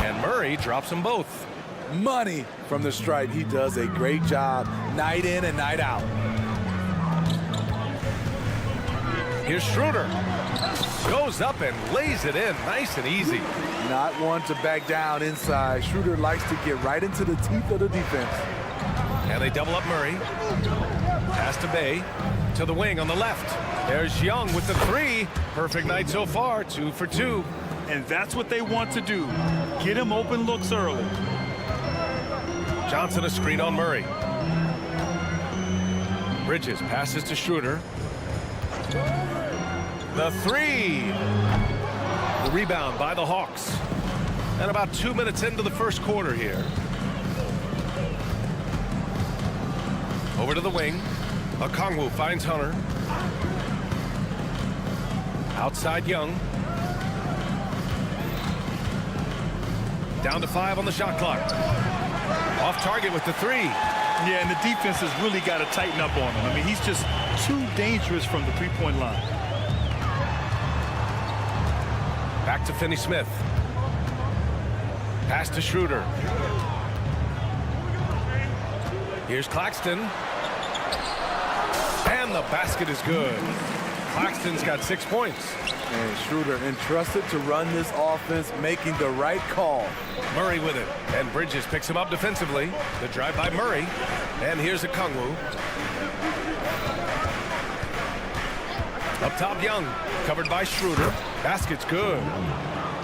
And Murray drops them both. Money from the stripe. He does a great job night in and night out. Here's Schroeder. Goes up and lays it in nice and easy. Not one to back down inside. Schroeder likes to get right into the teeth of the defense. And they double up Murray. Pass to Bay. To the wing on the left. There's Young with the 3. Perfect night so far. 2 for 2. And that's what they want to do. Get him open looks early. Johnson a screen on Murray. Bridges passes to Schroeder. The 3. The rebound by the Hawks. And about 2 minutes into the first quarter here. Over to the wing. Okongwu finds Hunter. Outside Young. Down to 5 on the shot clock. Off target with the 3. Yeah, and the defense has really got to tighten up on him. I mean, he's just too dangerous from the three-point line. Back to Finney-Smith. Pass to Schroeder. Here's Claxton. And the basket is good. Claxton's got 6 points. And Schroeder entrusted to run this offense, making the right call. Murray with it. And Bridges picks him up defensively. The drive by Murray. And here's a Kongwu. Up top Young. Covered by Schroeder. Basket's good.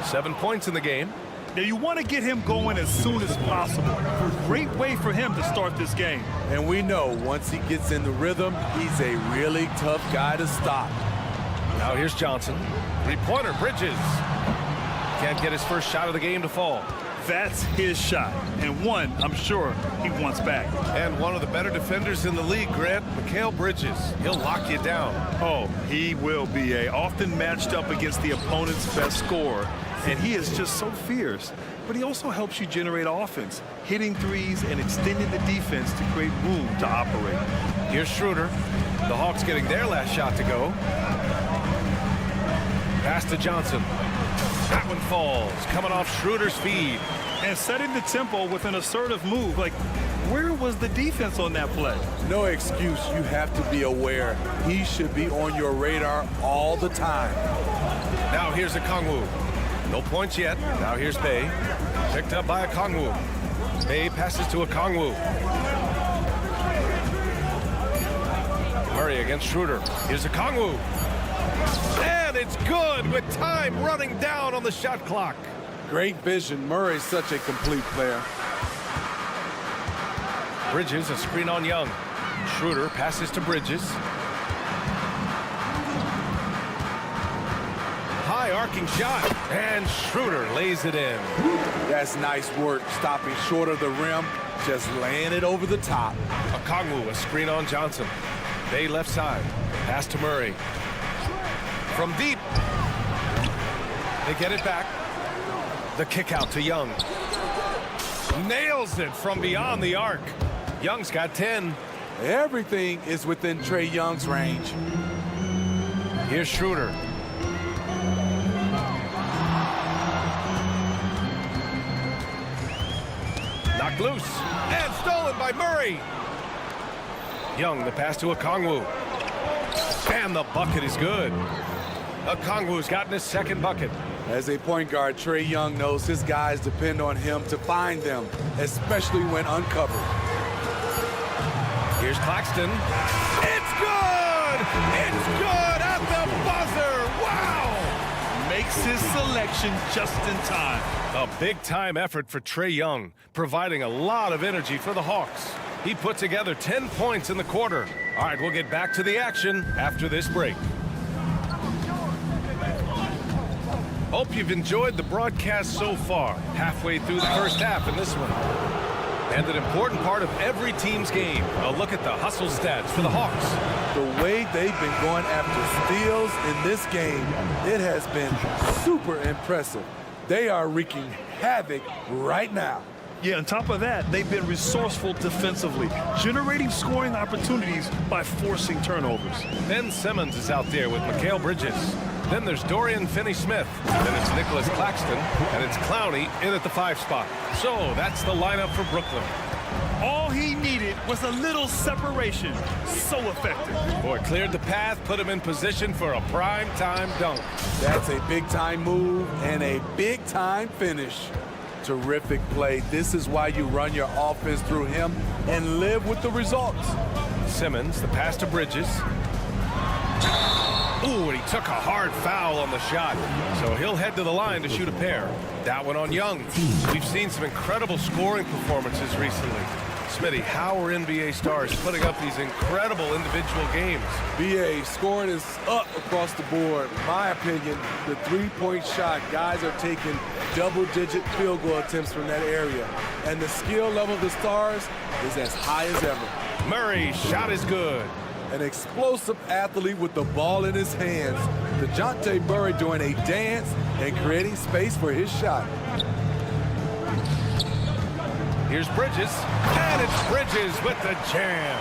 7 points in the game. Now you want to get him going as soon as possible. Great way for him to start this game. And we know once he gets in the rhythm, he's a really tough guy to stop. Now here's Johnson. Three-pointer, Bridges. Can't get his first shot of the game to fall. That's his shot, and one I'm sure he wants back. And one of the better defenders in the league, Grant, Mikal Bridges. He'll lock you down. Oh, he will be often matched up against the opponent's best scorer, and he is just so fierce. But he also helps you generate offense, hitting threes and extending the defense to create room to operate. Here's Schroeder. The Hawks getting their last shot to go. Pass to Johnson. That one falls, coming off Schroeder's feed. And setting the tempo with an assertive move. Like, where was the defense on that play? No excuse. You have to be aware. He should be on your radar all the time. Now here's a Kongwu. No points yet. Now here's Bay. Picked up by a Kongwu. Bay passes to a Kongwu. Murray against Schroeder. Here's a Kongwu. And it's good with time running down on the shot clock. Great vision. Murray's such a complete player. Bridges, a screen on Young. Schroeder passes to Bridges. High arcing shot. And Schroeder lays it in. That's nice work, stopping short of the rim, just laying it over the top. Okongwu, a screen on Johnson. Bay left side. Pass to Murray. From deep. They get it back. The kick out to Young. Nails it from beyond the arc. Young's got 10. Everything is within Trae Young's range. Here's Schroeder. Knocked loose. And stolen by Murray. Young, the pass to Okongwu. And the bucket is good. Okongwu's gotten his second bucket. As a point guard, Trae Young knows his guys depend on him to find them, especially when uncovered. Here's Claxton. It's good! It's good at the buzzer! Wow! Makes his selection just in time. A big-time effort for Trae Young, providing a lot of energy for the Hawks. He put together 10 points in the quarter. All right, we'll get back to the action after this break. Hope you've enjoyed the broadcast so far, halfway through the first half in this one. And an important part of every team's game, a look at the hustle stats for the Hawks. The way they've been going after steals in this game, it has been super impressive. They are wreaking havoc right now. Yeah, on top of that, they've been resourceful defensively, generating scoring opportunities by forcing turnovers. Ben Simmons is out there with Mikal Bridges. Then there's Dorian Finney-Smith. Then it's Nicholas Claxton, and it's Clowney in at the 5 spot. So that's the lineup for Brooklyn. All he needed was a little separation. So effective. Boy, cleared the path, put him in position for a prime-time dunk. That's a big-time move and a big-time finish. Terrific play. This is why you run your offense through him and live with the results. Simmons, the pass to Bridges. Ooh, and he took a hard foul on the shot. So he'll head to the line to shoot a pair. That one on Young. We've seen some incredible scoring performances recently. Smitty, how are NBA stars putting up these incredible individual games? BA, scoring is up across the board. In my opinion, the three-point shot, guys are taking double-digit field goal attempts from that area. And the skill level of the stars is as high as ever. Murray's shot is good. An explosive athlete with the ball in his hands. DeJounte Murray doing a dance and creating space for his shot. Here's Bridges, and it's Bridges with the jam.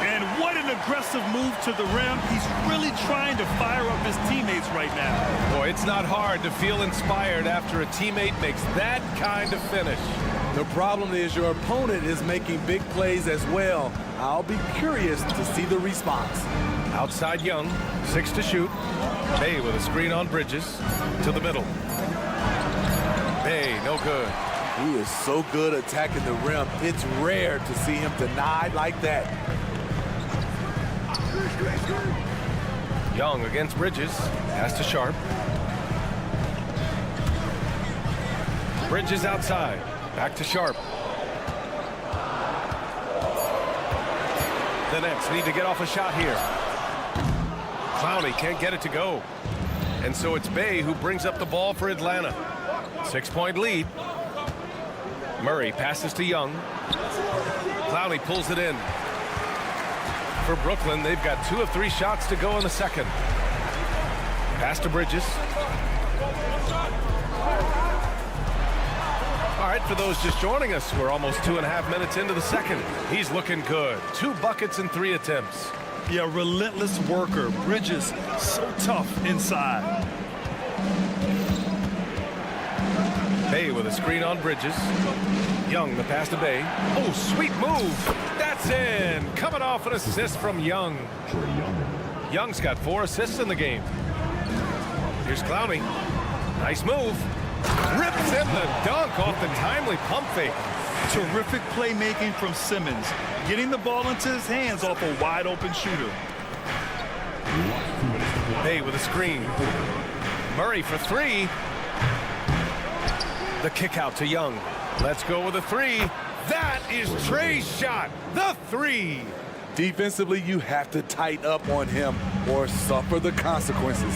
And what an aggressive move to the rim. He's really trying to fire up his teammates right now. Boy, it's not hard to feel inspired after a teammate makes that kind of finish. The problem is your opponent is making big plays as well. I'll be curious to see the response. Outside Young, 6 to shoot. Bay with a screen on Bridges to the middle. Bay, no good. He is so good attacking the rim. It's rare to see him denied like that. Young against Bridges. Pass to Sharp. Bridges outside. Back to Sharp. The Nets need to get off a shot here. Clowney can't get it to go. And so it's Bay who brings up the ball for Atlanta. 6-point lead. Murray passes to Young. Clowney pulls it in. For Brooklyn, they've got 2 of 3 shots to go in the second. Pass to Bridges. All right, for those just joining us, we're almost 2.5 minutes into the second. He's looking good. 2 buckets and 3 attempts. Yeah, relentless worker. Bridges, so tough inside. Bay with a screen on Bridges. Young, the pass to Bay. Oh, sweet move. That's in. Coming off an assist from Young. Young's got 4 assists in the game. Here's Clowney. Nice move. Rips in the dunk off the timely pump fake. Terrific playmaking from Simmons, getting the ball into his hands off a wide open shooter. Bay with a screen. Murray for 3. The kick out to Young. Let's go with a 3. That is Trae's shot. The 3. Defensively, you have to tighten up on him or suffer the consequences.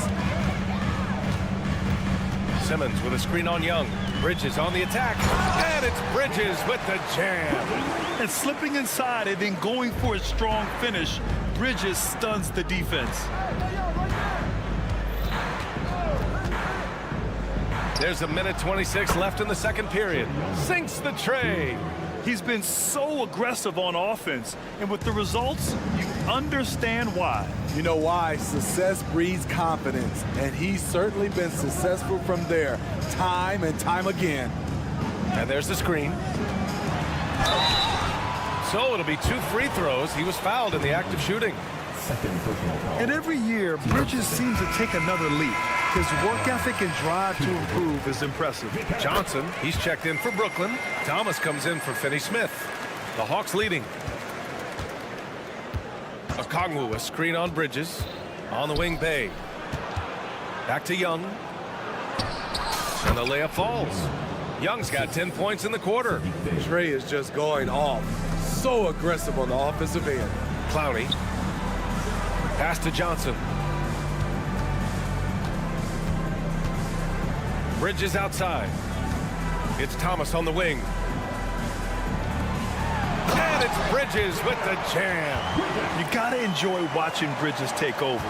Simmons with a screen on Young. Bridges on the attack. And it's Bridges with the jam. And slipping inside and then going for a strong finish, Bridges stuns the defense. There's a minute 26 left in the second period. Sinks the tray. He's been so aggressive on offense, and with the results, you understand why. You know why? Success breeds confidence, and he's certainly been successful from there, time and time again. And there's the screen. So it'll be 2 free throws. He was fouled in the act of shooting. And every year, Bridges seems to take another leap. His work ethic and drive to improve is impressive. Johnson, he's checked in for Brooklyn. Thomas comes in for Finney-Smith. The Hawks leading. Okongwu, a screen on Bridges. On the wing, Bay. Back to Young. And the layup falls. Young's got 10 points in the quarter. Trey is just going off. So aggressive on the offensive end. Clowney. Pass to Johnson. Bridges outside. It's Thomas on the wing. And it's Bridges with the jam. You gotta enjoy watching Bridges take over.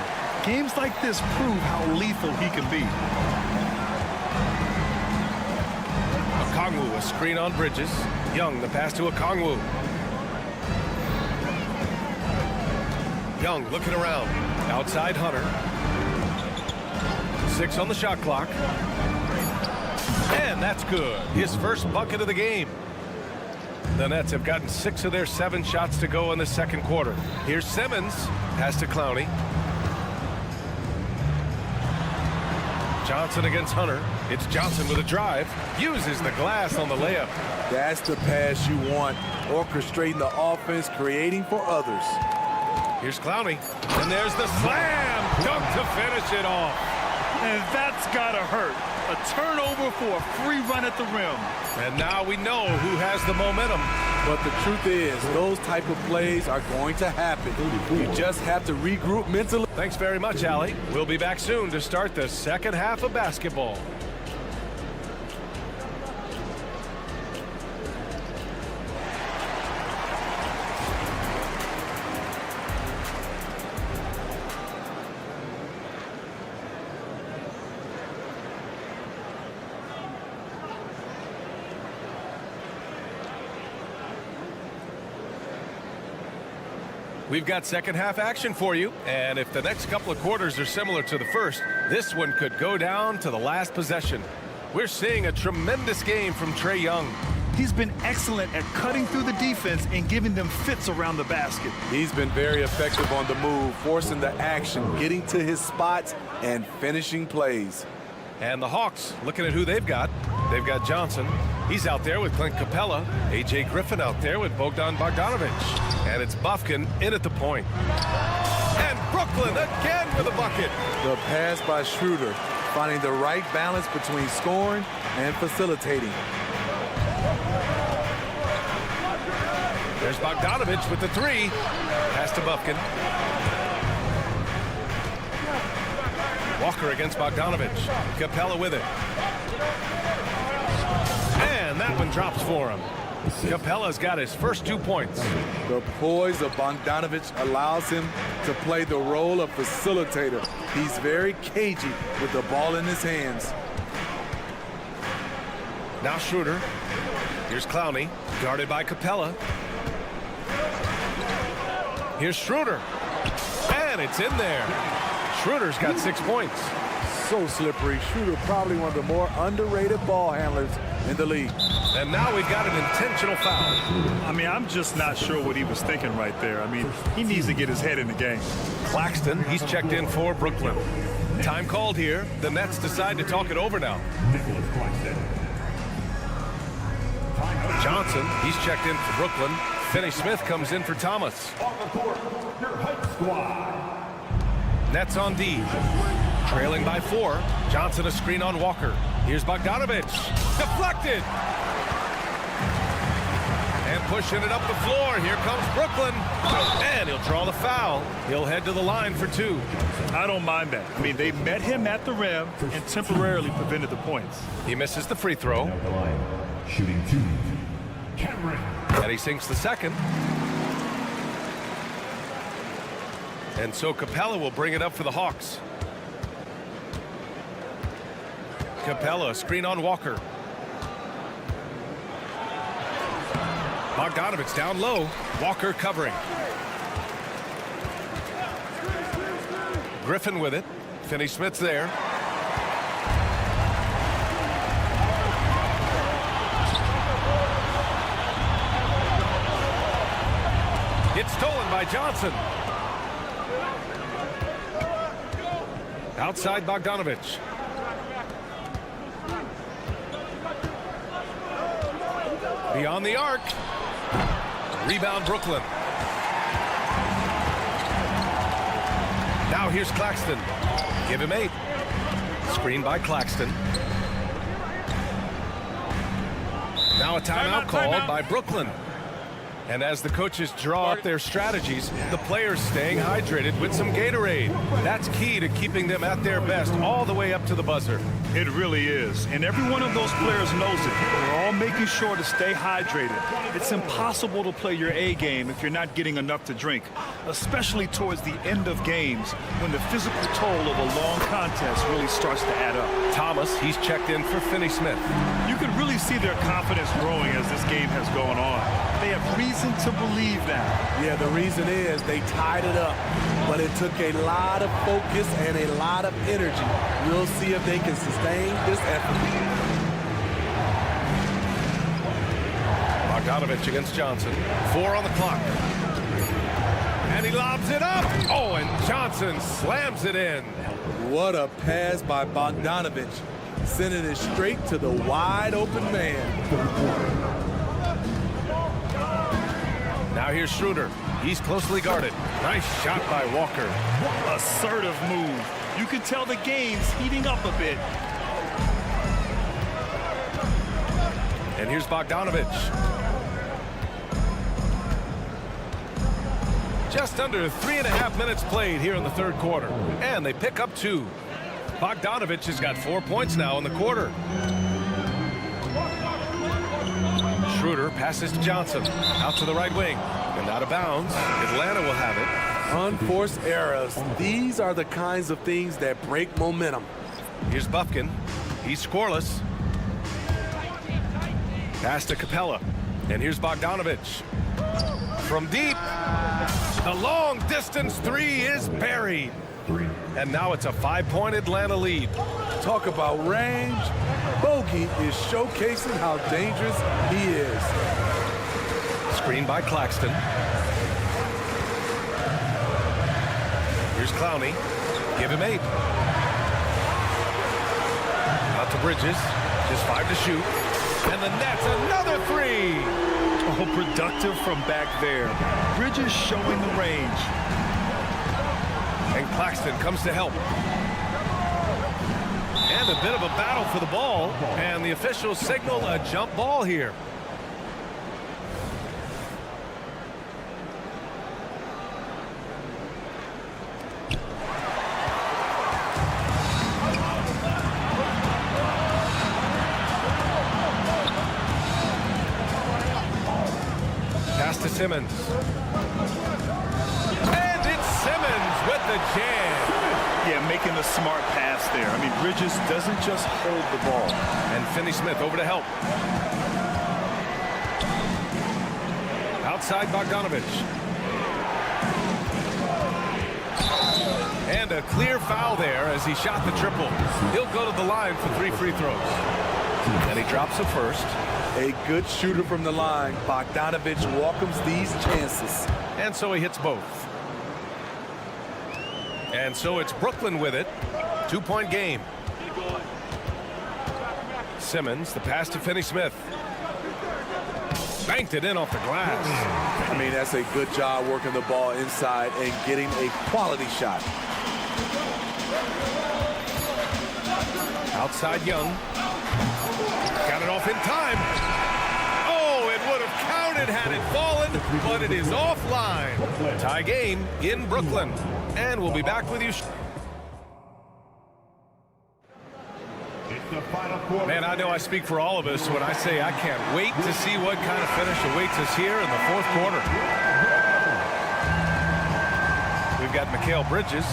Games like this prove how lethal he can be. Okongwu, a screen on Bridges. Young, the pass to Okongwu. Young looking around. Outside Hunter. 6 on the shot clock. And that's good. His first bucket of the game. The Nets have gotten 6 of their 7 shots to go in the second quarter. Here's Simmons. Pass to Clowney. Johnson against Hunter. It's Johnson with a drive. Uses the glass on the layup. That's the pass you want. Orchestrating the offense, creating for others. Here's Clowney. And there's the slam dunk to finish it off. And that's gotta hurt. A turnover for a free run at the rim. And now we know who has the momentum. But the truth is, those type of plays are going to happen. You just have to regroup mentally. Thanks very much, Allie. We'll be back soon to start the second half of basketball. We've got second half action for you, and if the next couple of quarters are similar to the first, this one could go down to the last possession. We're seeing a tremendous game from Trae Young. He's been excellent at cutting through the defense and giving them fits around the basket. He's been very effective on the move, forcing the action, getting to his spots, and finishing plays. And the Hawks, looking at who they've got. They've got Johnson. He's out there with Clint Capella. A.J. Griffin out there with Bogdan Bogdanovic. And it's Bufkin in at the point. And Brooklyn again with a bucket. The pass by Schroeder, finding the right balance between scoring and facilitating. There's Bogdanovic with the 3. Pass to Bufkin. Walker against Bogdanovic. Capella with it. And that one drops for him. Capella's got his first 2 points. The poise of Bogdanovic allows him to play the role of facilitator. He's very cagey with the ball in his hands. Now Schroeder. Here's Clowney, guarded by Capella. Here's Schroeder. And it's in there. Schroeder's got 6 points. So slippery. Schroeder probably one of the more underrated ball handlers in the league. And now we've got an intentional foul. I mean, I'm just not sure what he was thinking right there. I mean, he needs to get his head in the game. Claxton, he's checked in for Brooklyn. Time called here. The Nets decide to talk it over now. Johnson, he's checked in for Brooklyn. Finney-Smith comes in for Thomas. Nets on D. Trailing by 4. Johnson a screen on Walker. Here's Bogdanovic. Deflected. And pushing it up the floor. Here comes Brooklyn. And he'll draw the foul. He'll head to the line for 2. I don't mind that. I mean, they met him at the rim and temporarily prevented the points. He misses the free throw. At the line, shooting 2, Cameron. And he sinks the second. And so Capella will bring it up for the Hawks. Capella, screen on Walker. Bogdanovich down low. Walker covering. Griffin with it. Finney-Smith's there. It's stolen by Johnson. Outside Bogdanovich. Beyond the arc. Rebound Brooklyn. Now here's Claxton. Give him 8. Screen by Claxton. Now a timeout called by Brooklyn. And as the coaches draw up their strategies, the players staying hydrated with some Gatorade. That's key to keeping them at their best all the way up to the buzzer. It really is. And every one of those players knows it. They're all making sure to stay hydrated. It's impossible to play your A game if you're not getting enough to drink, especially towards the end of games when the physical toll of a long contest really starts to add up. Thomas, he's checked in for Finney-Smith. You can really see their confidence growing as this game has gone on. They have reason to believe that. Yeah, the reason is they tied it up, but it took a lot of focus and a lot of energy. We'll see if they can sustain this effort. Bogdanovich against Johnson. 4 on the clock. And he lobs it up. Oh, and Johnson slams it in. What a pass by Bogdanovich, sending it straight to the wide open man. Now here's Schroeder. He's closely guarded. Nice shot by Walker. Assertive move. You can tell the game's heating up a bit. And here's Bogdanovich. Just under 3.5 minutes played here in the third quarter. And they pick up 2. Bogdanovich has got 4 points now in the quarter. Schroeder passes to Johnson. Out to the right wing. And out of bounds. Atlanta will have it. Unforced errors. These are the kinds of things that break momentum. Here's Bufkin. He's scoreless. Pass to Capella. And here's Bogdanovich. From deep. The long distance 3 is buried. And now it's a 5-point Atlanta lead. Talk about range. Bogey is showcasing how dangerous he is. Screen by Claxton. Here's Clowney. Give him 8. Out to Bridges. Just 5 to shoot. And the net's another 3. Oh, productive from back there. Bridges showing the range. And Claxton comes to help. And a bit of a battle for the ball. And the officials signal a jump ball here. Pass to Simmons. And it's Simmons with the jam. Yeah, making the smart pass there. I mean, Bridges doesn't just hold the ball. And Finney-Smith over to help. Outside Bogdanovich. And a clear foul there as he shot the triple. He'll go to the line for 3 free throws. And he drops the first. A good shooter from the line. Bogdanovich welcomes these chances. And so he hits both. And so it's Brooklyn with it. 2-point game. Simmons, the pass to Finney-Smith. Banked it in off the glass. I mean, that's a good job working the ball inside and getting a quality shot. Outside Young. Got it off in time. Oh, it would have counted. it had it fallen, but it is offline. Tie game in Brooklyn. And we'll be back with you. Man, I know I speak for all of us when I say I can't wait to see what kind of finish awaits us here in the fourth quarter. We've got Mikal Bridges,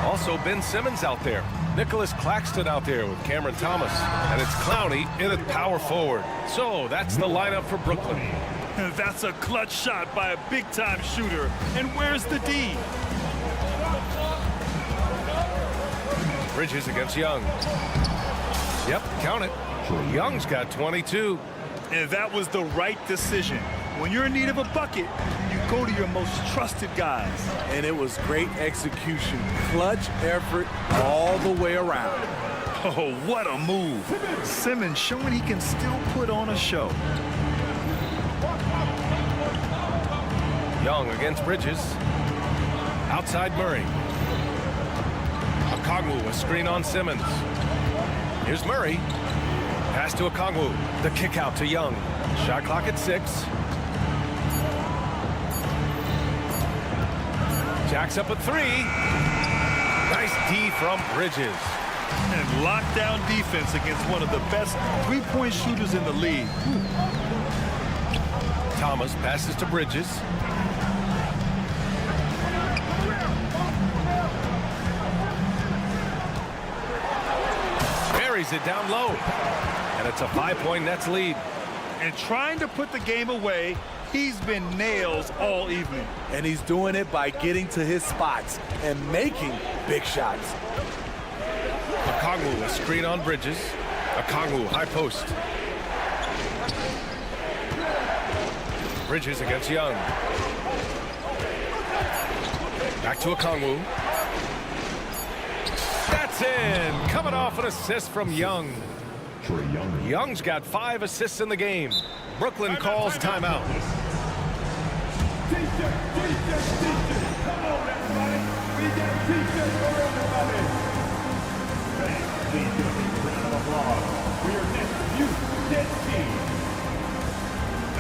also Ben Simmons out there. Nicholas Claxton out there with Cameron Thomas. And it's Clowney in at power forward. So that's the lineup for Brooklyn. That's a clutch shot by a big-time shooter. And where's the D? Bridges against Young. Yep, count it. Young's got 22. And that was the right decision. When you're in need of a bucket, you go to your most trusted guys. And it was great execution. Clutch effort all the way around. Oh, what a move. Simmons showing he can still put on a show. Young against Bridges. Outside Murray. Okongwu, a screen on Simmons. Here's Murray. Pass to Okongwu. The kick out to Young. Shot clock at 6. Jacks up a 3. Nice D from Bridges. And lockdown defense against one of the best three-point shooters in the league. Thomas passes to Bridges. Buries it down low. And it's a 5-point Nets lead. And trying to put the game away, he's been nails all evening. And he's doing it by getting to his spots and making big shots. Okongwu, a screen on Bridges. Okongwu, high post. Bridges against Young. Back to Okongwu. That's in. Coming off an assist from Young. Young's got 5 assists in the game. Brooklyn calls timeout.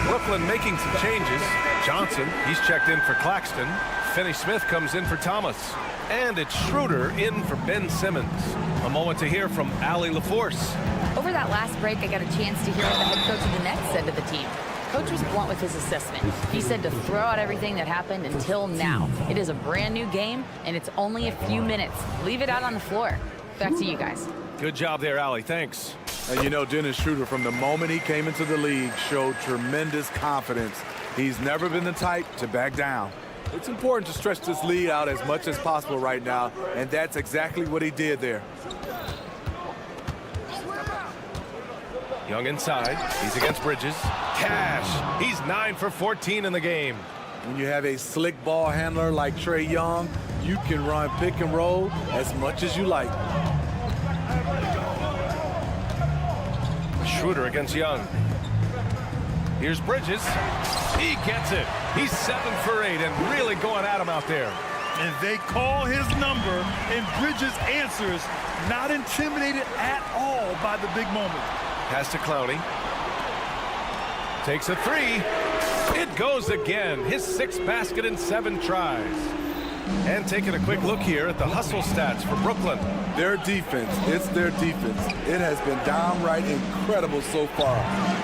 Brooklyn making some changes. Johnson, he's checked in for Claxton. Finney-Smith comes in for Thomas. And it's Schroeder in for Ben Simmons. A moment to hear from Allie LaForce. Over that last break, I got a chance to hear what the head coach of the Nets said to the team. Coach was blunt with his assessment. He said to throw out everything that happened until now. It is a brand new game, and it's only a few minutes. Leave it out on the floor. Back to you guys. Good job there, Allie. Thanks. And you know, Dennis Schroeder, from the moment he came into the league, showed tremendous confidence. He's never been the type to back down. It's important to stretch this lead out as much as possible right now, and that's exactly what he did there. Young inside. He's against Bridges. Cash. He's 9 for 14 in the game. When you have a slick ball handler like Trae Young, you can run pick and roll as much as you like. Schroeder against Young. Here's Bridges. He gets it. He's 7 for 8 and really going at him out there. And they call his number, and Bridges answers, not intimidated at all by the big moment. Pass to Clowney. Takes a 3. It goes again. His 6th basket in 7 tries. And taking a quick look here at the hustle stats for Brooklyn. Their defense, it's their defense. It has been downright incredible so far,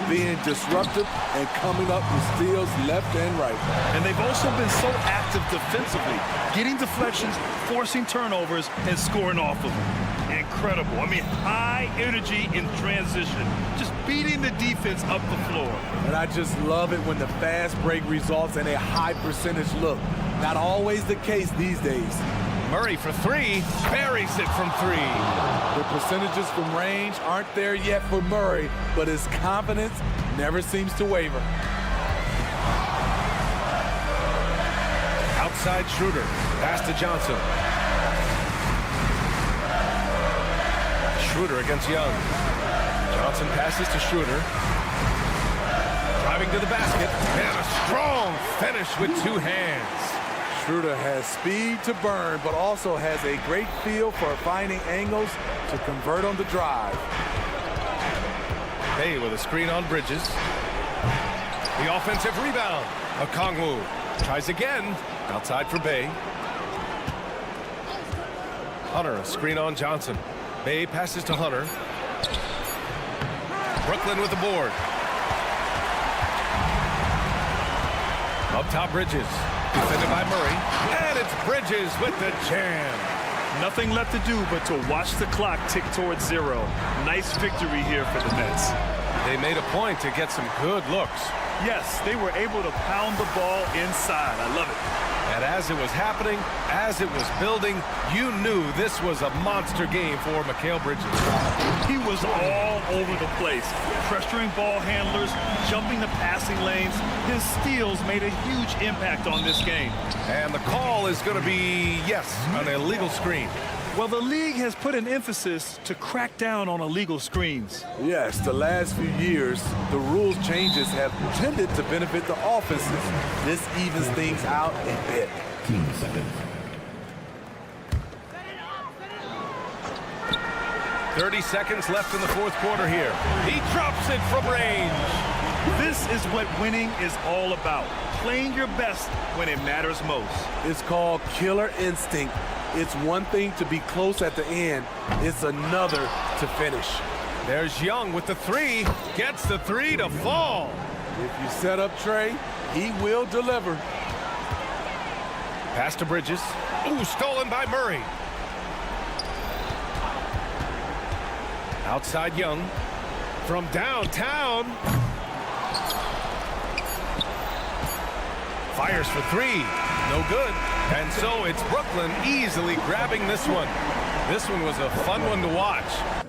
being disruptive and coming up with steals left and right. And they've also been so active defensively, getting deflections, forcing turnovers, and scoring off of them. Incredible. I mean, high energy in transition, just beating the defense up the floor. And I just love it when the fast break results in a high percentage look. Not always the case these days. Murray for 3, buries it from 3. The percentages from range aren't there yet for Murray, but his confidence never seems to waver. Outside Schroeder, pass to Johnson. Schroeder against Young. Johnson passes to Schroeder. Driving to the basket, and a strong finish with 2 hands. Schroeder has speed to burn, but also has a great feel for finding angles to convert on the drive. Hey, with a screen on Bridges. The offensive rebound. Okongwu tries again. Outside for Bay. Hunter, a screen on Johnson. Bay passes to Hunter. Brooklyn with the board. Up top, Bridges. Defended by Murray. And it's Bridges with the jam. Nothing left to do but to watch the clock tick towards 0. Nice victory here for the Nets. They made a point to get some good looks. Yes, they were able to pound the ball inside. I love it. And as it was happening, as it was building, you knew this was a monster game for Mikal Bridges. He was all over the place, pressuring ball handlers, jumping the passing lanes. His steals made a huge impact on this game. And the call is going to be, yes, an illegal screen. Well, the league has put an emphasis to crack down on illegal screens. Yes, the last few years, the rules changes have tended to benefit the offenses. This evens things out a bit. 30 seconds left in the fourth quarter here. He drops it from range. This is what winning is all about. Playing your best when it matters most. It's called killer instinct. It's one thing to be close at the end. It's another to finish. There's Young with the three. Gets the three to fall. If you set up Trey, he will deliver. Pass to Bridges. Ooh, stolen by Murray. Outside Young. From downtown. Fires for three. No good. And so it's Brooklyn easily grabbing this one. This one was a fun one to watch.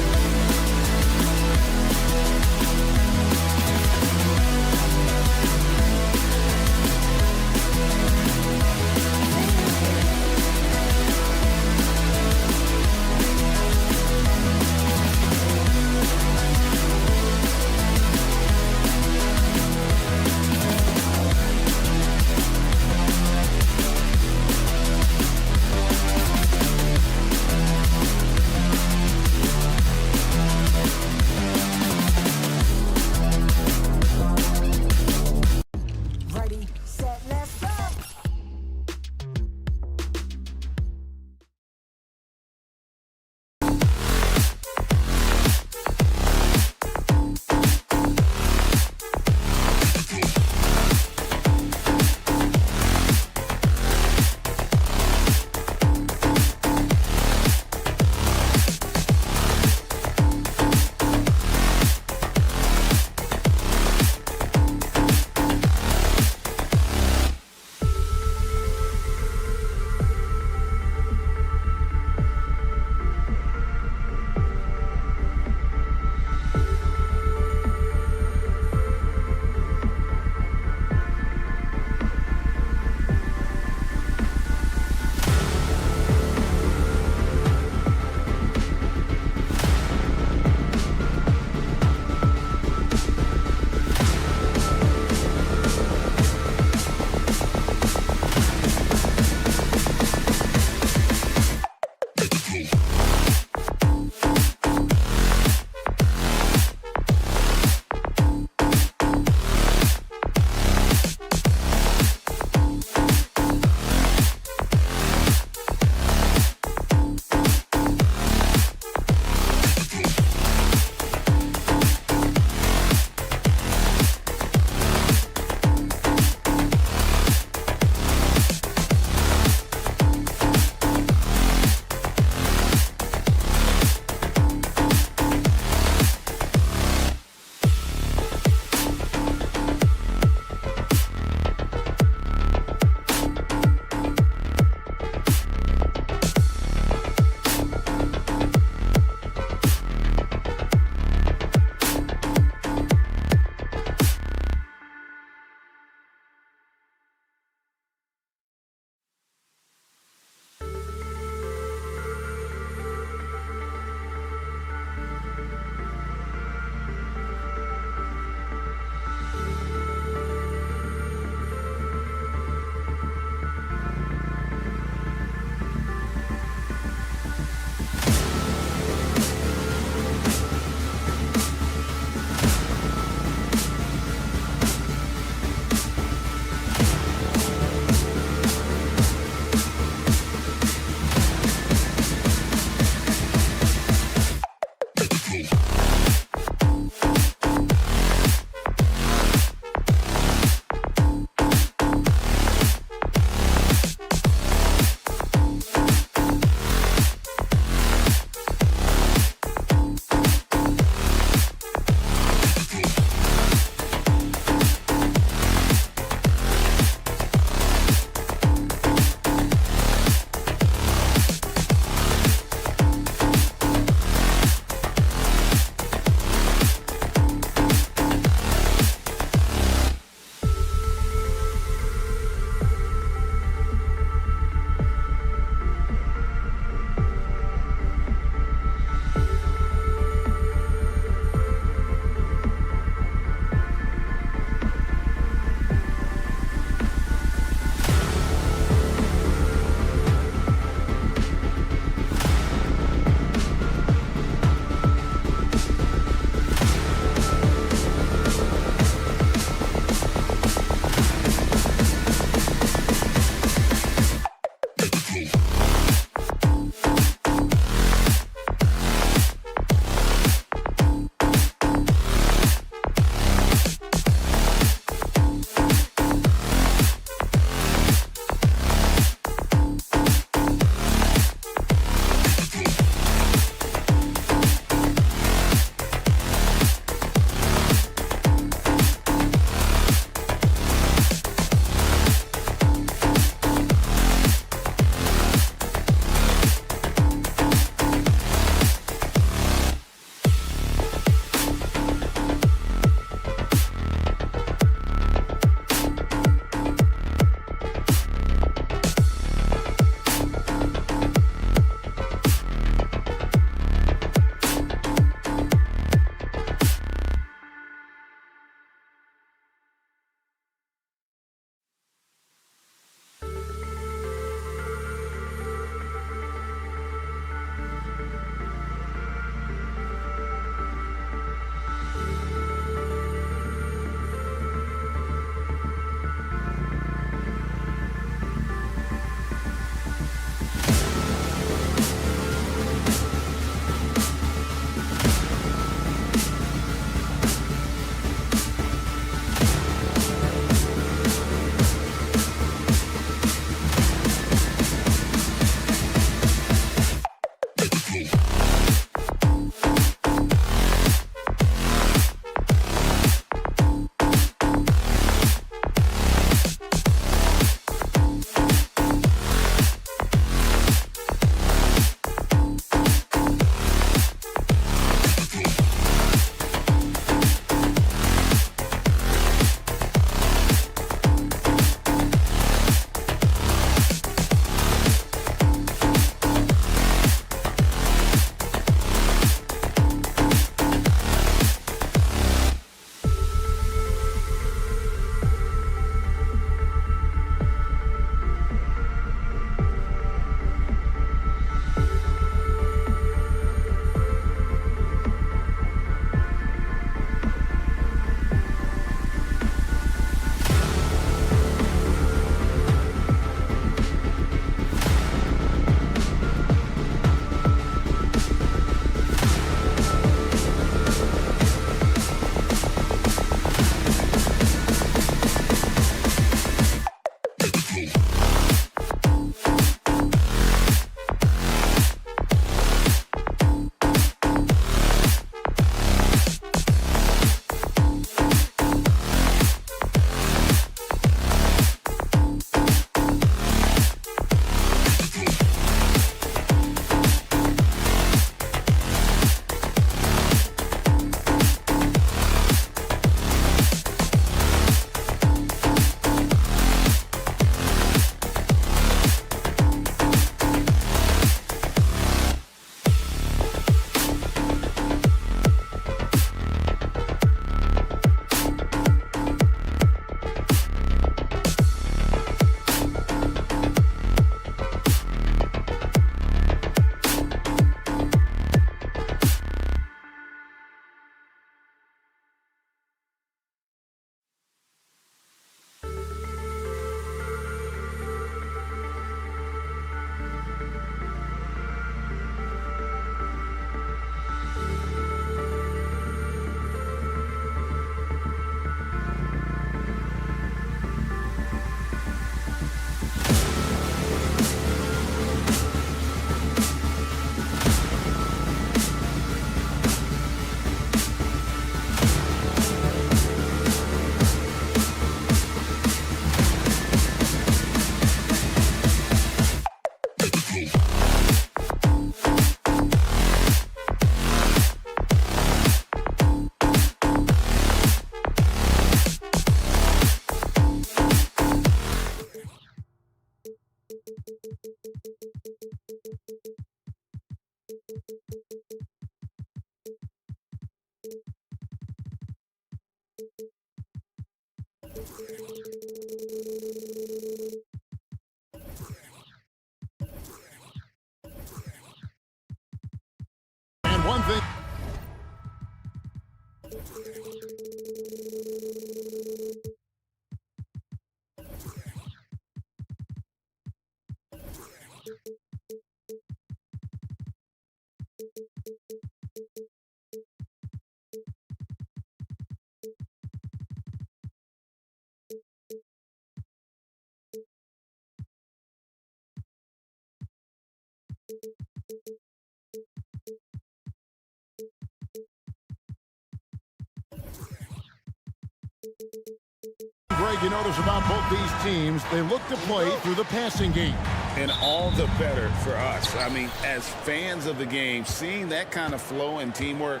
Greg, you notice about both these teams, they look to play through the passing game. And all the better for us. I mean, as fans of the game, seeing that kind of flow and teamwork,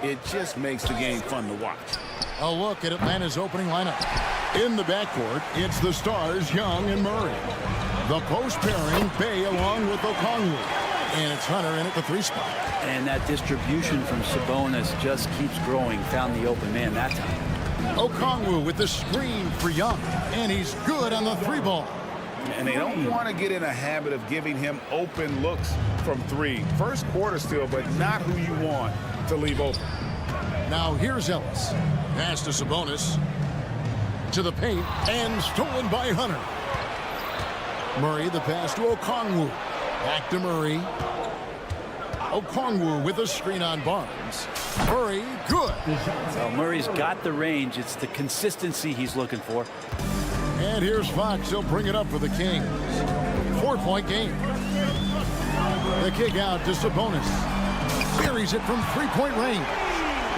it just makes the game fun to watch. A look at Atlanta's opening lineup. In the backcourt, it's the stars, Young and Murray. The post pairing, Bay along with Okongwu. And it's Hunter in at the 3 spot. And that distribution from Sabonis just keeps growing. Found the open man that time. Okongwu with the screen for Young. And he's good on the 3 ball. And they don't want to get in a habit of giving him open looks from 3. First quarter still, but not who you want to leave open. Now here's Ellis. Pass to Sabonis. To the paint. And stolen by Hunter. Murray the pass to Okongwu. Back to Murray. Okongwu with a screen on Barnes. Murray, good. Well, Murray's got the range. It's the consistency he's looking for. And here's Fox. He'll bring it up for the Kings. 4-point game. The kick out to Sabonis. Buries it from 3-point range.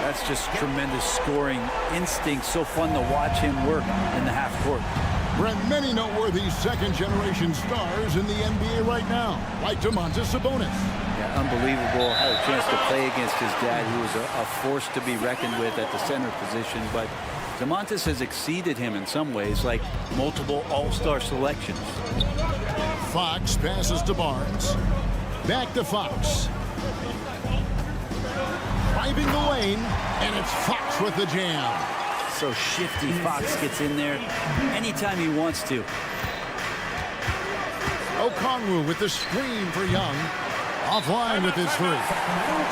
That's just tremendous scoring instinct. So fun to watch him work in the half court. Brent, many noteworthy second-generation stars in the NBA right now, like Domantas Sabonis. Yeah, unbelievable. Had a chance to play against his dad, who was a force to be reckoned with at the center position. But Domantas has exceeded him in some ways, like multiple all-star selections. Fox passes to Barnes. Back to Fox. Driving the lane, and it's Fox with the jam. So shifty. Fox gets in there anytime he wants to. Okongwu with the screen for Young. Offline with his 3.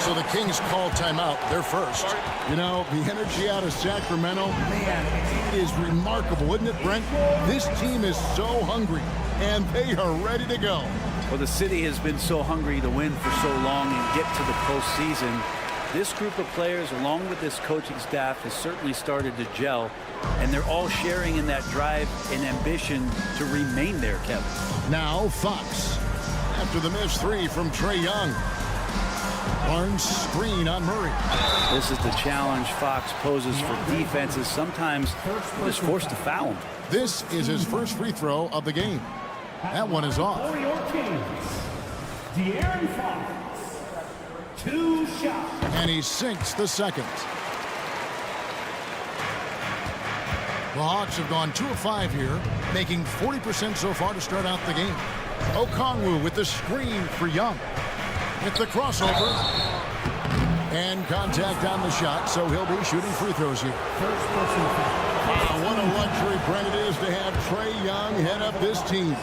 So the Kings call timeout. They're first. You know, the energy out of Sacramento, man, it is remarkable, isn't it, Brent? This team is so hungry, and they are ready to go. Well, the city has been so hungry to win for so long and get to the postseason. This group of players, along with this coaching staff, has certainly started to gel, and they're all sharing in that drive and ambition to remain there, Kevin. Now Fox, after the missed 3 from Trae Young. Barnes screen on Murray. This is the challenge Fox poses for defenses. Sometimes is forced to foul him. This is his first free throw of the game. That one is off. For your Kings, De'Aaron Fox. 2 shots. And he sinks the second. The Hawks have gone 2 of 5 here, making 40% so far to start out the game. Okongwu with the screen for Young. With the crossover. And contact on the shot, so he'll be shooting free throws here. What a luxury, Brent, it is to have Trae Young head up this team.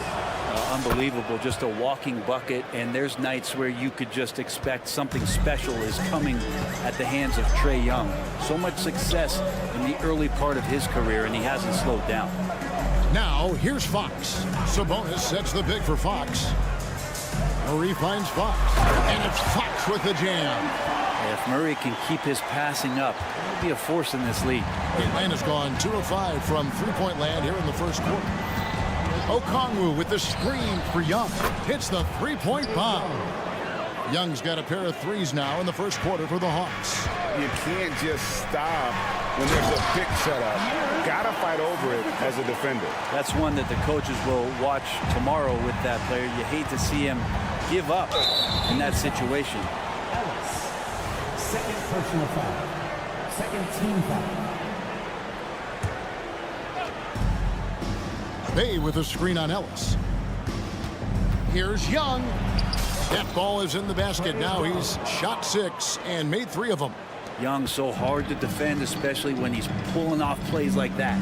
Unbelievable, just a walking bucket, and there's nights where you could just expect something special is coming at the hands of Trae Young. So much success in the early part of his career, and he hasn't slowed down. Now, here's Fox. Sabonis sets the pick for Fox. Murray finds Fox, and it's Fox with the jam. If Murray can keep his passing up, he'll be a force in this league. Atlanta's gone 2 of 5 from 3-point land here in the first quarter. Okongwu with the screen for Young. Hits the 3-point bomb. Young's got a pair of 3s now in the first quarter for the Hawks. You can't just stop when there's a pick set up. Gotta fight over it as a defender. That's one that the coaches will watch tomorrow with that player. You hate to see him give up in that situation. Second personal foul. Second team foul. Bay with a screen on Ellis. Here's Young. That ball is in the basket. Now he's shot 6 and made 3 of them. Young so hard to defend, especially when he's pulling off plays like that.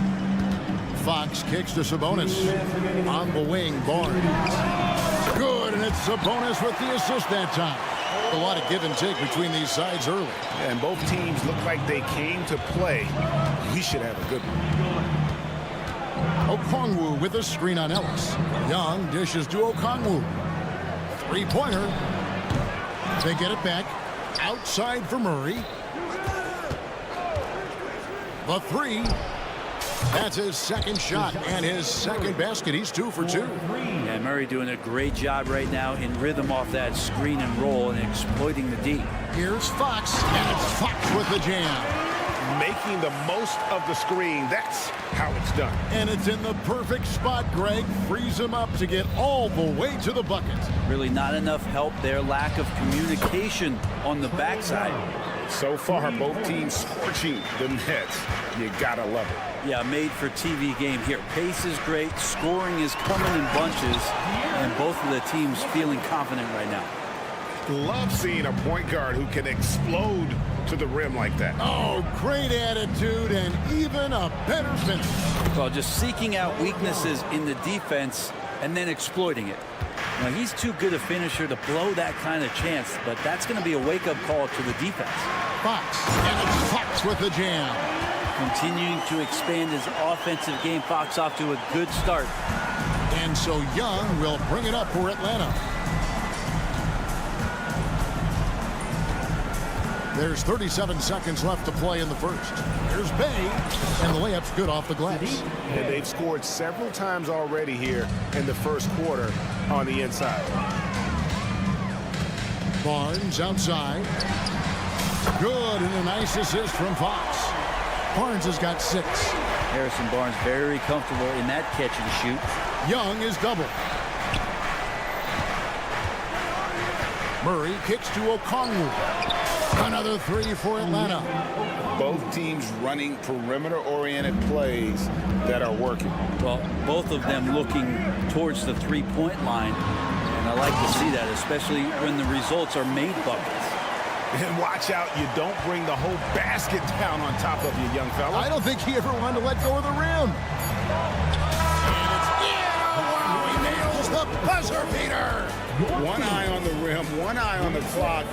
Fox kicks to Sabonis. On the wing, Barnes. Good, and it's Sabonis with the assist that time. A lot of give and take between these sides early. And both teams look like they came to play. We should have a good one. Okongwu with a screen on Ellis. Young dishes to Okongwu. Three-pointer. They get it back. Outside for Murray. The three. That's his second shot and his second basket. He's 2 for 2. Yeah, Murray doing a great job right now in rhythm off that screen and roll and exploiting the D. Here's Fox, and it's Fox with the jam. Making the most of the screen. That's how it's done. And it's in the perfect spot. Greg frees him up to get all the way to the bucket. Really not enough help there. Lack of communication on the backside. So far, both teams scorching the nets. You gotta love it. Yeah, made for TV game here. Pace is great. Scoring is coming in bunches. And both of the teams feeling confident right now. Love seeing a point guard who can explode to the rim like that. Oh, great attitude and even a better finish. Well, just seeking out weaknesses in the defense and then exploiting it. Now, he's too good a finisher to blow that kind of chance, but that's going to be a wake-up call to the defense. Fox, and it's Fox with the jam. Continuing to expand his offensive game. Fox off to a good start. And so Young will bring it up for Atlanta. There's 37 seconds left to play in the first. There's Bay, and the layup's good off the glass. And they've scored several times already here in the first quarter on the inside. Barnes outside. Good, and a nice assist from Fox. Barnes has got 6. Harrison Barnes very comfortable in that catch and shoot. Young is double. Murray kicks to Okongwu. Another 3 for Atlanta. Both teams running perimeter-oriented plays that are working. Well, both of them looking towards the three-point line. And I like to see that, especially when the results are made buckets. And watch out, you don't bring the whole basket down on top of you, young fella. I don't think he ever wanted to let go of the rim. And it's wow, he nails the buzzer beater. One eye on the rim, one eye on the clock.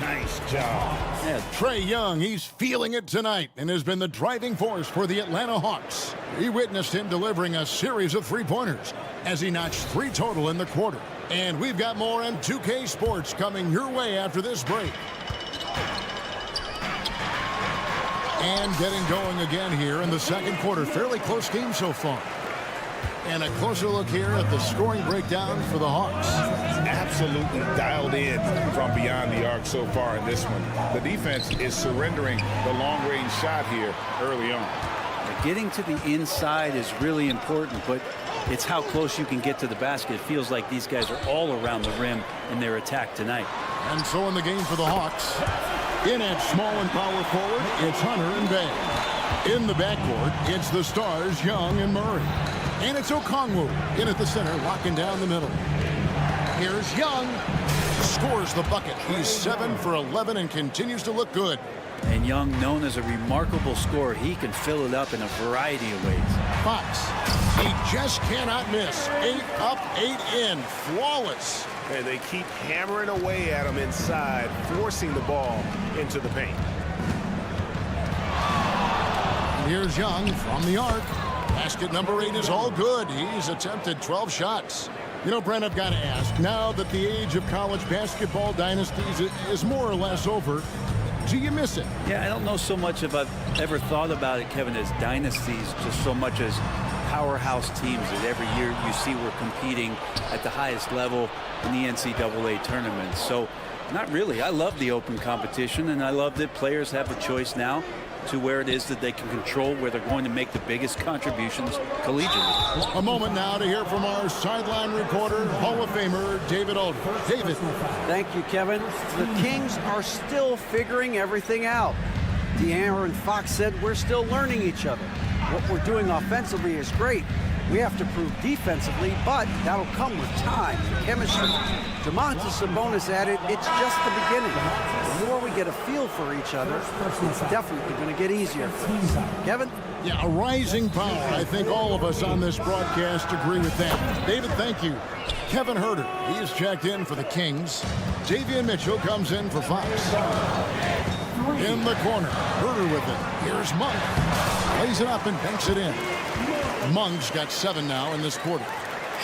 Nice job. Yeah, Trae Young, he's feeling it tonight and has been the driving force for the Atlanta Hawks. We witnessed him delivering a series of three-pointers as he notched 3 total in the quarter. And we've got more on 2K Sports coming your way after this break. And getting going again here in the second quarter. Fairly close game so far. And a closer look here at the scoring breakdown for the Hawks. Absolutely dialed in from beyond the arc so far in this one. The defense is surrendering the long-range shot here early on. Getting to the inside is really important, but it's how close you can get to the basket. It feels like these guys are all around the rim in their attack tonight. And so in the game for the Hawks, in at small and power forward, it's Hunter and Bay. In the backcourt, it's the stars, Young and Murray. And it's Okongwu in at the center, locking down the middle. Here's Young. Scores the bucket. He's 7 for 11 and continues to look good. And Young, known as a remarkable scorer, he can fill it up in a variety of ways. Fox, he just cannot miss. 8 up, 8 in. Flawless. And they keep hammering away at him inside, forcing the ball into the paint. And here's Young from the arc. Basket number 8 is all good. He's attempted 12 shots. You know, Brent, I've got to ask, now that the age of college basketball dynasties is more or less over, do you miss it? Yeah, I don't know so much if I've ever thought about it, Kevin, as dynasties, just so much as powerhouse teams that every year you see we're competing at the highest level in the NCAA tournament. So, not really. I love the open competition, and I love that players have a choice now to where it is that they can control where they're going to make the biggest contributions collegiately. A moment now to hear from our sideline reporter, Hall of Famer David Alder. David. Thank you, Kevin. The Kings are still figuring everything out. De'Aaron Fox said we're still learning each other. What we're doing offensively is great, We have to prove defensively, but that'll come with time and chemistry. Domantas Sabonis added, it's just the beginning. The more we get a feel for each other, it's definitely going to get easier. Kevin? Yeah, a rising power. I think all of us on this broadcast agree with that. David, thank you. Kevin Huerter, he is checked in for the Kings. Davion Mitchell comes in for Fox. In the corner, Huerter with it. Here's Monk. Plays it up and banks it in. Monk's got 7 now in this quarter.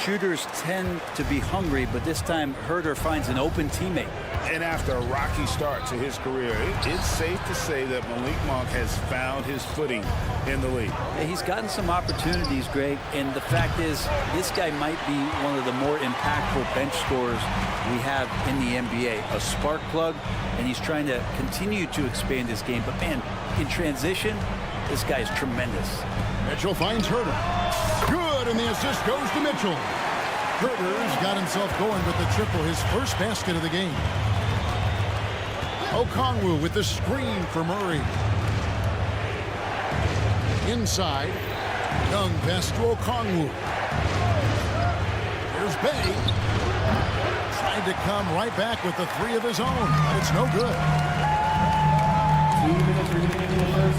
Shooters tend to be hungry, but this time Huerter finds an open teammate. And after a rocky start to his career, it's safe to say that Malik Monk has found his footing in the league. He's gotten some opportunities, Greg, and the fact is this guy might be one of the more impactful bench scorers we have in the NBA. A spark plug, and he's trying to continue to expand his game. But, man, in transition, this guy is tremendous. Mitchell finds Huerter. Good, and the assist goes to Mitchell. Huerter's got himself going with the triple, his first basket of the game. Okongwu with the screen for Murray. Inside, Young pass to Okongwu. Here's Bay. Tried to come right back with the 3 of his own, but it's no good.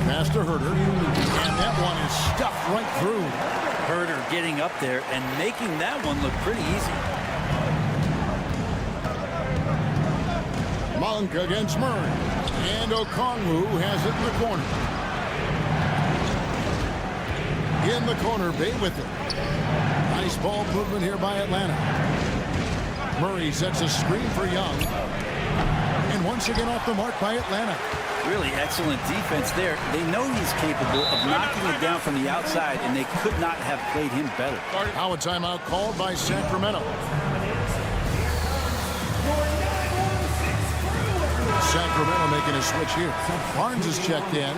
Pass to Huerter, and that one is stuffed right through. Huerter getting up there and making that one look pretty easy. Monk against Murray, and Okongwu has it in the corner. In the corner, Bay with it. Nice ball movement here by Atlanta. Murray sets a screen for Young, and once again off the mark by Atlanta. Really excellent defense there. They know he's capable of knocking it down from the outside, and they could not have played him better. Now a timeout called by Sacramento. Sacramento making a switch here. Barnes is checked in.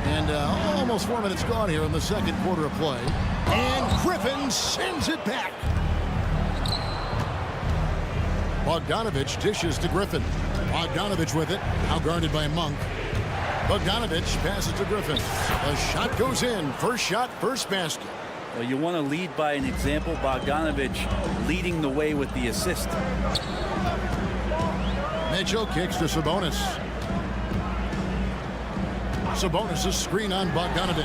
And almost 4 minutes gone here in the second quarter of play. And Griffin sends it back. Bogdanovich dishes to Griffin. Bogdanovich with it. Now guarded by Monk. Bogdanovich passes to Griffin. The shot goes in. First shot, first basket. Well, you want to lead by an example. Bogdanovich leading the way with the assist. Mitchell kicks to Sabonis. Sabonis' screen on Bogdanovich.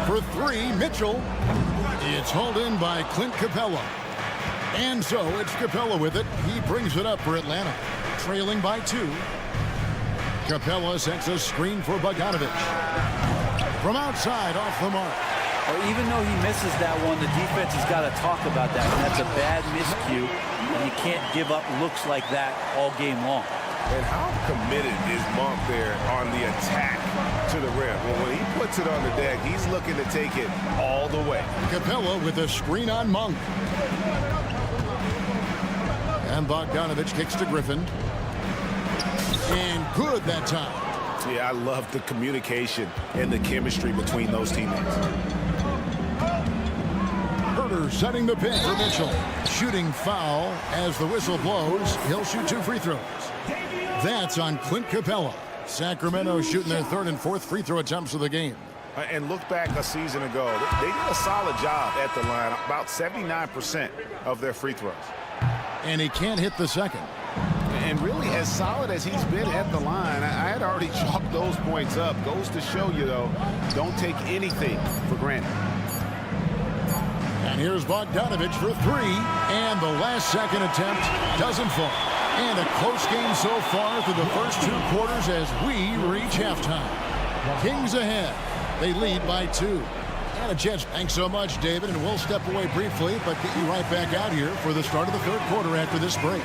For 3, Mitchell. It's hauled in by Clint Capella. And so it's Capella with it. He brings it up for Atlanta. Trailing by 2. Capella sets a screen for Bogdanovich. From outside, off the mark. Well, even though he misses that one, the defense has got to talk about that. And that's a bad miscue. And you can't give up looks like that all game long. And how committed is Monk there on the attack to the rim? Well, when he puts it on the deck, he's looking to take it all the way. Capella with a screen on Monk. And Bogdanovich kicks to Griffin. And good that time. Yeah, I love the communication and the chemistry between those teammates. Huerter setting the pin for Mitchell. Shooting foul as the whistle blows. He'll shoot 2 free throws. That's on Clint Capella. Sacramento shooting their 3rd and 4th free throw attempts of the game. And look back a season ago. They did a solid job at the line. About 79% of their free throws. And he can't hit the second. And really, as solid as he's been at the line, I had already chalked those points up. Goes to show you, though, don't take anything for granted. And here's Bogdanovich for 3. And the last second attempt doesn't fall. And a close game so far through the first 2 quarters as we reach halftime. Kings ahead. They lead by 2. And a Jets. Thanks so much, David. And we'll step away briefly, but get you right back out here for the start of the 3rd quarter after this break.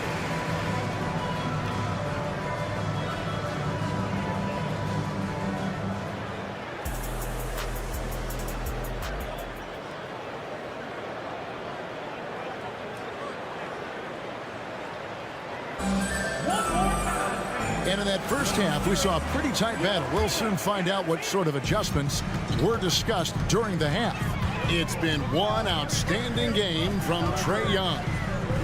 And in that first half, we saw a pretty tight battle. We'll soon find out what sort of adjustments were discussed during the half. It's been one outstanding game from Trae Young.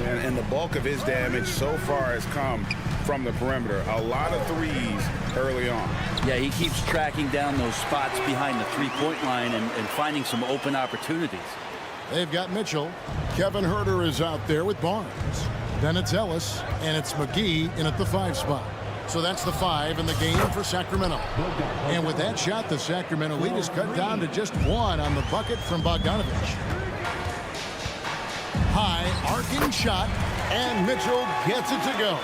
Yeah, And the bulk of his damage so far has come from the perimeter. A lot of threes early on. Yeah, he keeps tracking down those spots behind the three-point line and finding some open opportunities. They've got Mitchell. Kevin Huerter is out there with Barnes. Then it's Ellis, and it's McGee in at the 5 spot. So that's the 5 in the game for Sacramento. And with that shot, the Sacramento lead is cut down to just 1 on the bucket from Bogdanovich. High arcing shot, and Mitchell gets it to go.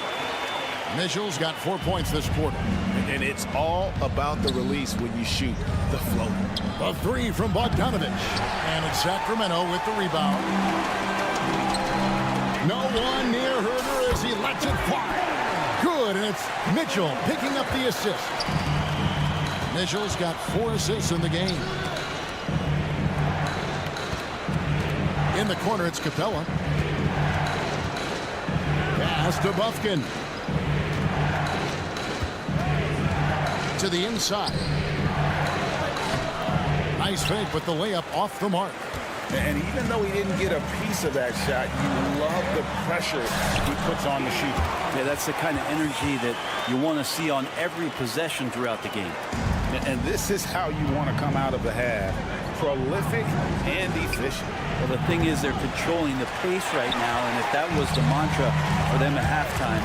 Mitchell's got 4 points this quarter. And it's all about the release when you shoot the float. A 3 from Bogdanovich. And it's Sacramento with the rebound. No one near Huerter as he lets it fly. Good, and it's Mitchell picking up the assist. Mitchell's got 4 assists in the game. In the corner, it's Capella. Pass to Bufkin. To the inside. Nice fake, but the layup off the mark. And even though he didn't get a piece of that shot, you love the pressure he puts on the shooter. Yeah, that's the kind of energy that you want to see on every possession throughout the game. And this is how you want to come out of the half. Prolific and efficient. Well, the thing is they're controlling the pace right now, and if that was the mantra for them at halftime,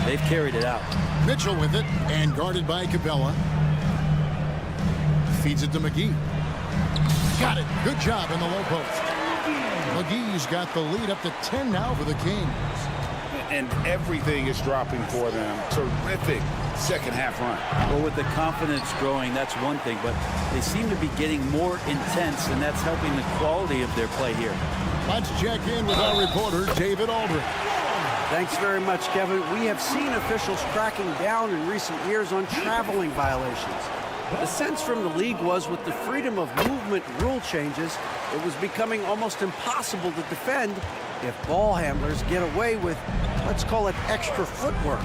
they've carried it out. Mitchell with it, and guarded by Capella. Feeds it to McGee. Got it. Good job in the low post. McGee's got the lead up to 10 now for the Kings. And everything is dropping for them. Terrific second half run. Well, with the confidence growing, that's one thing, but they seem to be getting more intense, and that's helping the quality of their play here. Let's check in with our reporter, David Aldridge. Thanks very much, Kevin. We have seen officials cracking down in recent years on traveling violations. The sense from the league was with the freedom of movement rule changes, it was becoming almost impossible to defend if ball handlers get away with, let's call it, extra footwork.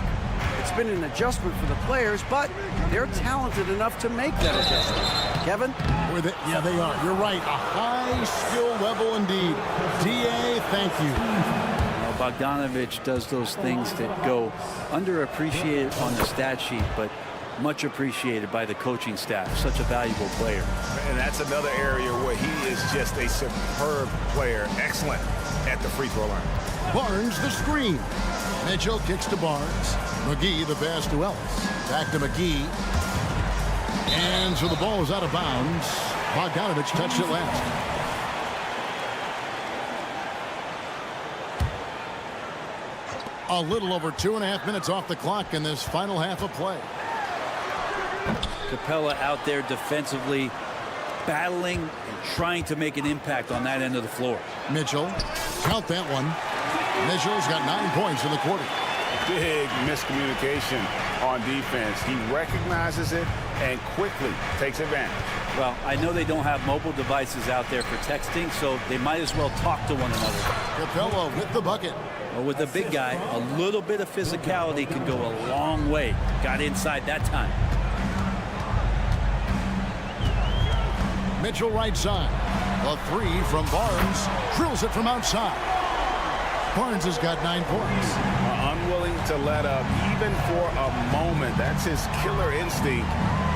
It's been an adjustment for the players, but they're talented enough to make that adjustment. Kevin? Yeah, they are. You're right. A high skill level indeed. DA, thank you. Bogdanovich does those things that go underappreciated on the stat sheet, but much appreciated by the coaching staff. Such a valuable player. And that's another area where he is just a superb player. Excellent at the free throw line. Barnes the screen. Mitchell kicks to Barnes. McGee the pass to Ellis. Back to McGee. And so the ball is out of bounds. Bogdanovich touched it last. A little over 2.5 minutes off the clock in this final half of play. Capella out there defensively, battling and trying to make an impact on that end of the floor. Mitchell, count that one. Mitchell's got 9 points in the quarter. Big miscommunication on defense. He recognizes it and quickly takes advantage. Well, I know they don't have mobile devices out there for texting, so they might as well talk to one another. Capella with the bucket. Well, with a big guy, a little bit of physicality can go a long way. Got inside that time. Mitchell right side. A 3 from Barnes. Drills it from outside. Barnes has got 9 points. Unwilling to let up even for a moment. That's his killer instinct,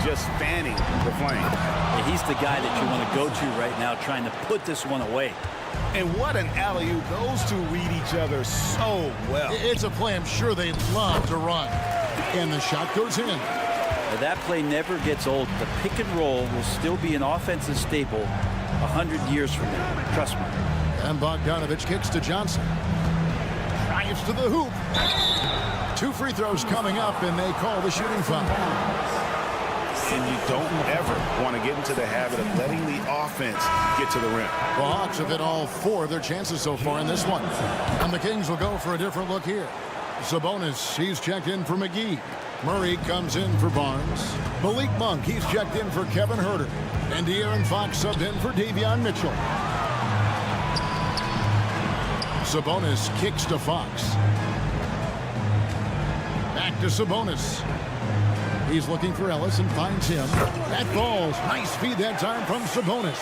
just fanning the flame. Yeah, he's the guy that you want to go to right now, trying to put this one away. And what an alley-oop. Those two read each other so well. It's a play I'm sure they'd love to run. And the shot goes in. Now, that play never gets old. The pick and roll will still be an offensive staple 100 years from now. Trust me. And Bogdanovich kicks to Johnson. Drives to the hoop. 2 free throws coming up, and they call the shooting foul. And you don't ever want to get into the habit of letting the offense get to the rim. The Hawks have hit all 4 of their chances so far in this one. And the Kings will go for a different look here. Sabonis, he's checked in for McGee. Murray comes in for Barnes. Malik Monk, he's checked in for Kevin Huerter. And De'Aaron Fox subbed in for Davion Mitchell. Sabonis kicks to Fox. Back to Sabonis. He's looking for Ellis and finds him. That falls. Nice feed that time from Sabonis.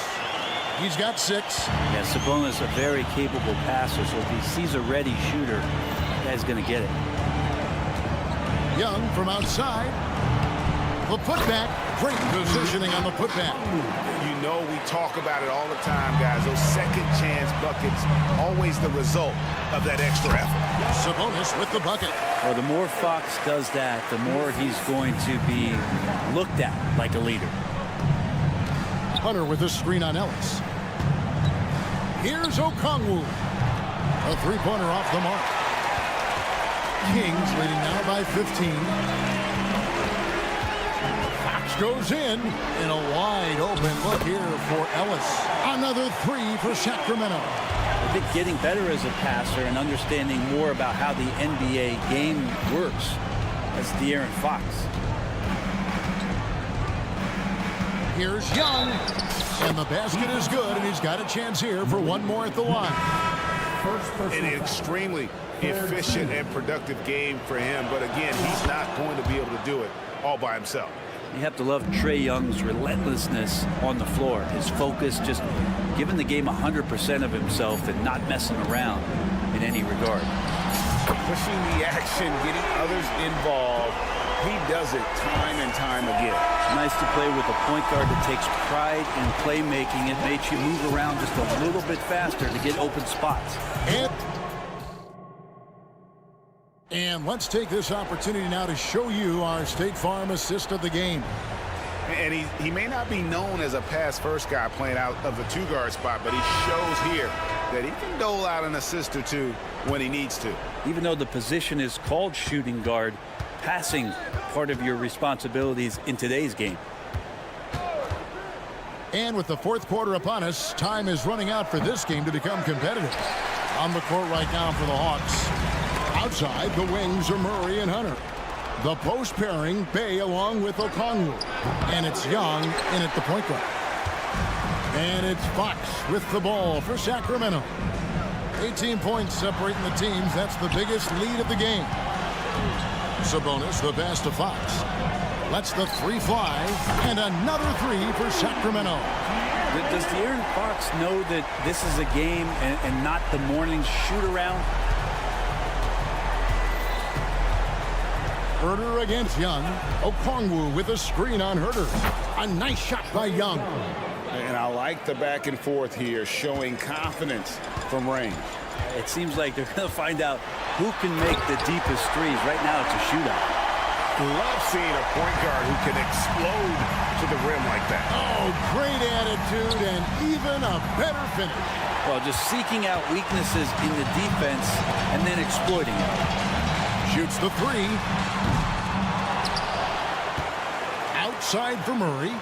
He's got 6. Yeah, Sabonis a very capable passer, so if he sees a ready shooter, that guy's going to get it. Young from outside. The putback. Great positioning on the putback. You know we talk about it all the time, guys. Those second chance buckets, always the result of that extra effort. Sabonis with the bucket. Well, the more Fox does that, the more he's going to be looked at like a leader. Hunter with a screen on Ellis. Here's Okongwu. A three-pointer off the mark. Kings leading now by 15. Fox goes in a wide open look here for Ellis. Another 3 for Sacramento. I think getting better as a passer and understanding more about how the NBA game works. That's De'Aaron Fox. Here's Young. And the basket is good, and he's got a chance here for one more at the line. An extremely efficient and productive game for him, but again, he's not going to be able to do it all by himself. You have to love Trae Young's relentlessness on the floor. His focus, just giving the game 100% of himself and not messing around in any regard. Pushing the action, getting others involved. He does it time and time again. It's nice to play with a point guard that takes pride in playmaking. It makes you move around just a little bit faster to get open spots. And let's take this opportunity now to show you our State Farm assist of the game. And he may not be known as a pass-first guy playing out of the two-guard spot, but he shows here that he can dole out an assist or two when he needs to. Even though the position is called shooting guard, passing part of your responsibilities in today's game. And with the fourth quarter upon us, time is running out for this game to become competitive. On the court right now for the Hawks. Outside, the wings are Murray and Hunter. The post pairing, Bay along with Okongwu. And it's Young in at the point guard. And it's Fox with the ball for Sacramento. 18 points separating the teams. That's the biggest lead of the game. Sabonis, the pass to Fox. Lets the 3 fly. And another 3 for Sacramento. Does De'Aaron Fox know that this is a game and not the morning shoot-around? Herter against Young. Okongwu with a screen on Herter. A nice shot by Young. And I like the back and forth here, showing confidence from range. It seems like they're going to find out who can make the deepest threes. Right now, it's a shootout. Love seeing a point guard who can explode to the rim like that. Oh, great attitude and even a better finish. Well, just seeking out weaknesses in the defense and then exploiting it. Shoots the 3. Outside for Murray.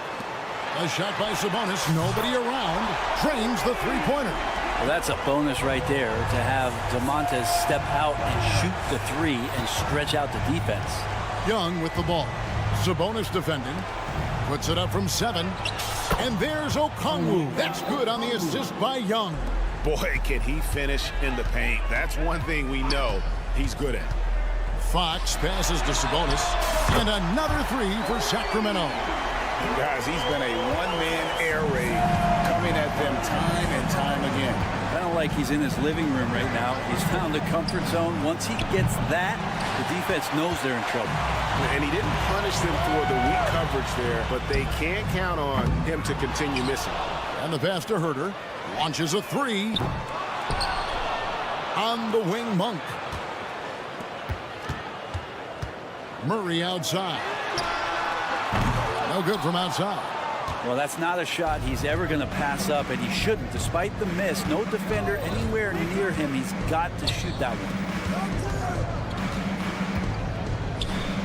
A shot by Sabonis. Nobody around. Trains the three-pointer. Well, that's a bonus right there to have Domantas step out and shoot the 3 and stretch out the defense. Young with the ball. Sabonis defending. Puts it up from 7. And there's Okongwu. That's good on the assist by Young. Boy, can he finish in the paint. That's one thing we know he's good at. Fox passes to Sabonis. And another 3 for Sacramento. Guys, he's been a one-man air raid coming at them time and time again. I don't like he's in his living room right now. He's found the comfort zone. Once he gets that, the defense knows they're in trouble. And he didn't punish them for the weak coverage there, but they can't count on him to continue missing. And the pass to Herter. Launches a 3. On the wing, Monk. Murray outside. No good from outside. Well, that's not a shot he's ever going to pass up, and he shouldn't. Despite the miss, no defender anywhere near him. He's got to shoot that one.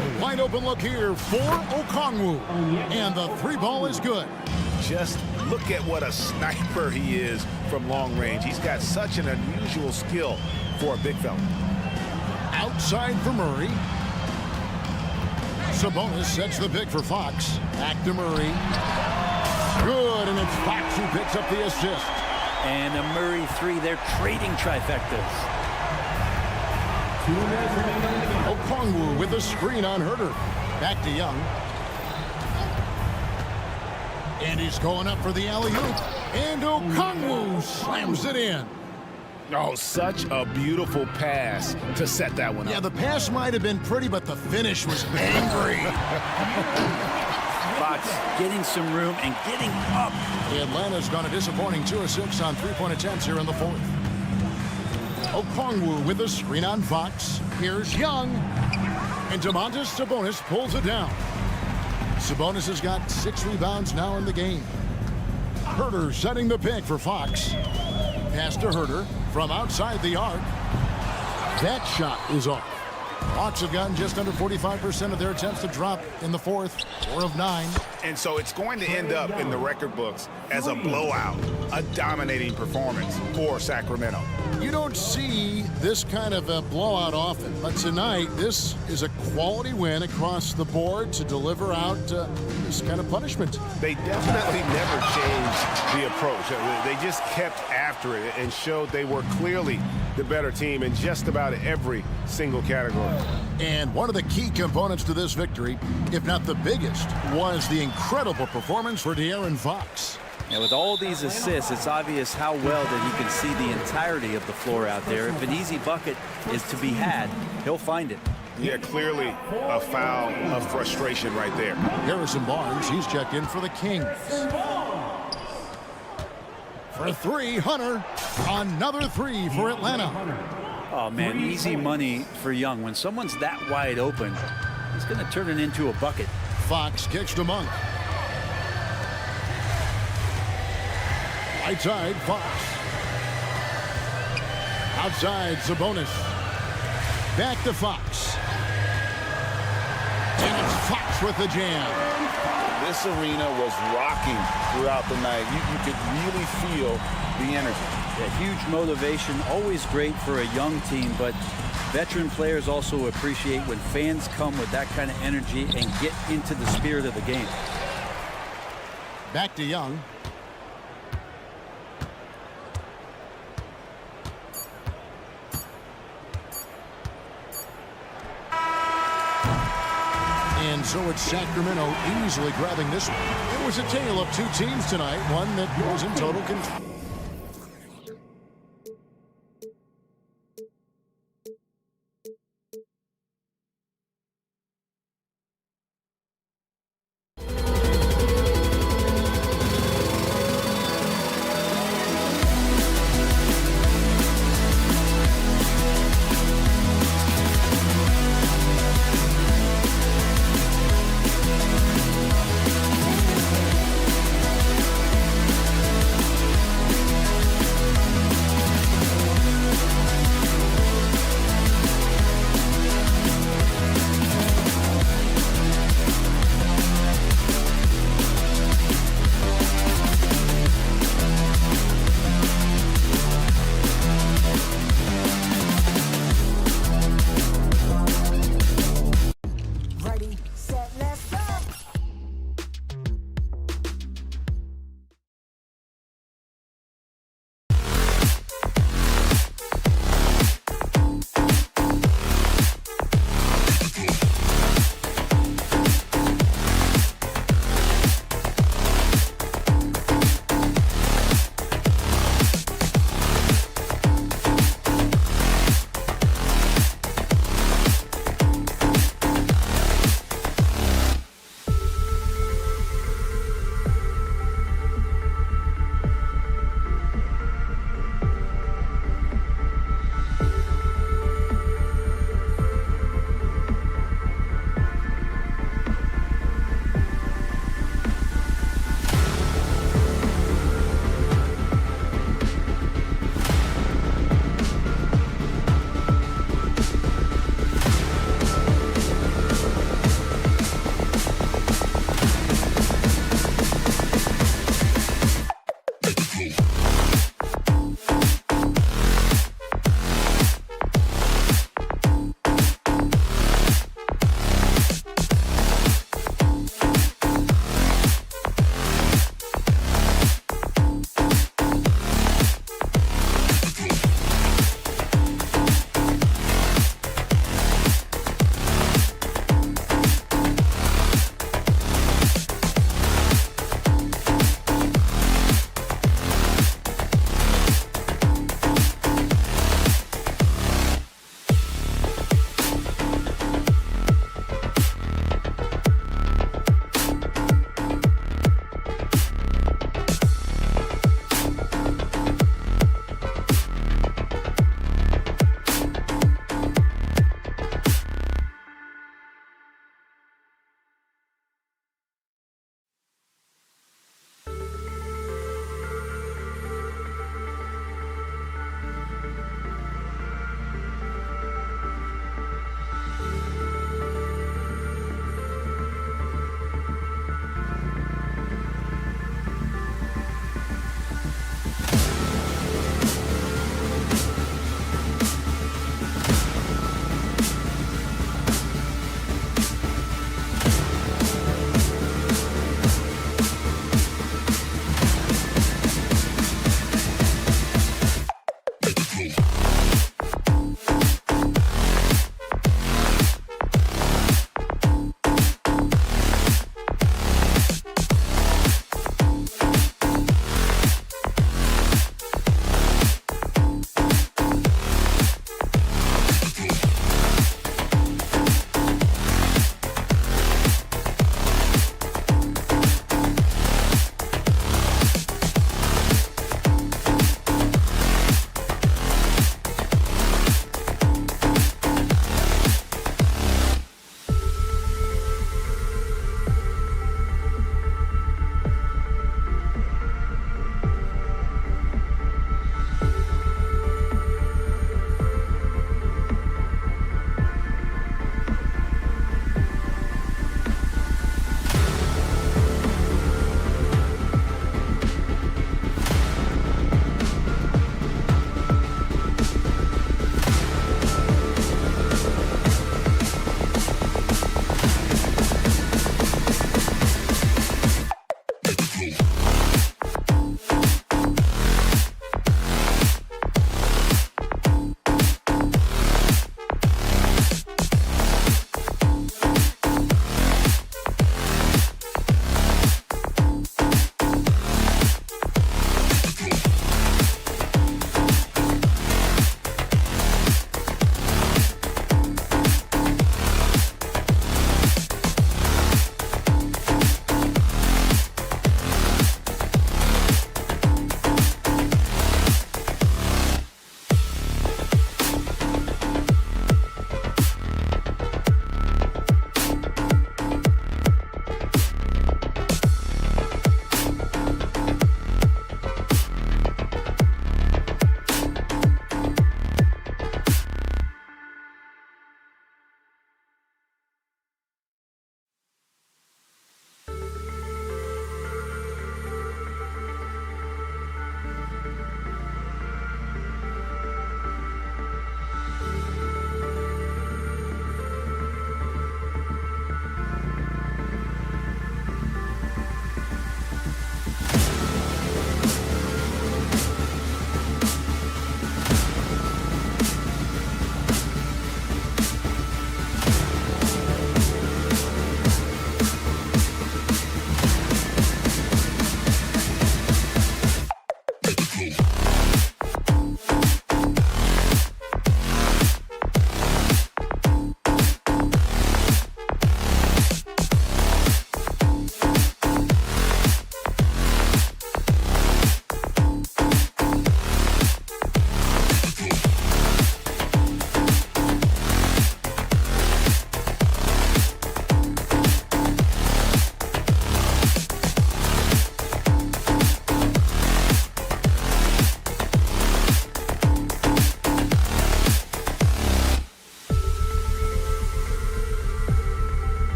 A wide open look here for Okongwu. And the 3 ball is good. Just look at what a sniper he is from long range. He's got such an unusual skill for a big fella. Outside for Murray. Sabonis sets the pick for Fox. Back to Murray. Good, and it's Fox who picks up the assist. And a Murray 3, they're trading trifectas. Okongwu with a screen on Herter. Back to Young. And he's going up for the alley-oop. And Okongwu slams it in. Oh, such a beautiful pass to set that one up. Yeah, the pass might have been pretty, but the finish was angry. Fox getting some room and getting up. Atlanta's gone a disappointing 2 of 6 on three-point attempts here in the fourth. Okongwu with a screen on Fox. Here's Young. And Domantas Sabonis pulls it down. Sabonis has got 6 rebounds now in the game. Herter setting the pick for Fox. Pass to Herter from outside the arc. That shot is off. Hawks have gotten just under 45% of their attempts to drop in the fourth, 4 of 9. And so it's going to end up in the record books as a blowout, a dominating performance for Sacramento. You don't see this kind of a blowout often, but tonight this is a quality win across the board to deliver out this kind of punishment. They definitely never changed the approach. They just kept after it and showed they were clearly the better team in just about every single category. And one of the key components to this victory, if not the biggest, was the incredible performance for De'Aaron Fox. And with all these assists, it's obvious how well that he can see the entirety of the floor out there. If an easy bucket is to be had, he'll find it. Yeah, clearly a foul of frustration right there. Harrison Barnes, he's checked in for the Kings. For 3, Hunter. Another 3 for Atlanta. Oh, man, easy money for Young. When someone's that wide open, he's going to turn it into a bucket. Fox kicks to Monk. Right side, Fox. Outside, Sabonis. Back to Fox. And it's Fox with the jam. This arena was rocking throughout the night. You could really feel the energy. Yeah, huge motivation, always great for a young team, but veteran players also appreciate when fans come with that kind of energy and get into the spirit of the game. Back to Young. And so it's Sacramento easily grabbing this one. It was a tale of 2 teams tonight, one that was in total control.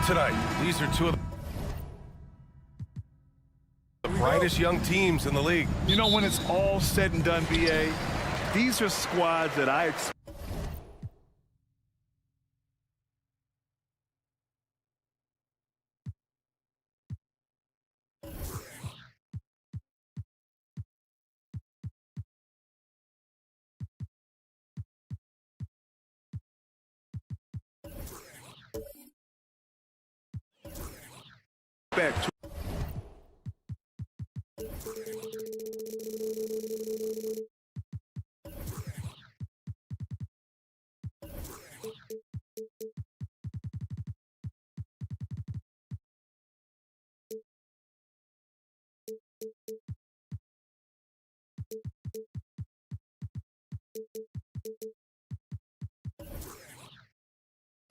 tonight. These are two of the brightest young teams in the league. You know, when it's all said and done, BA, these are squads that I expect.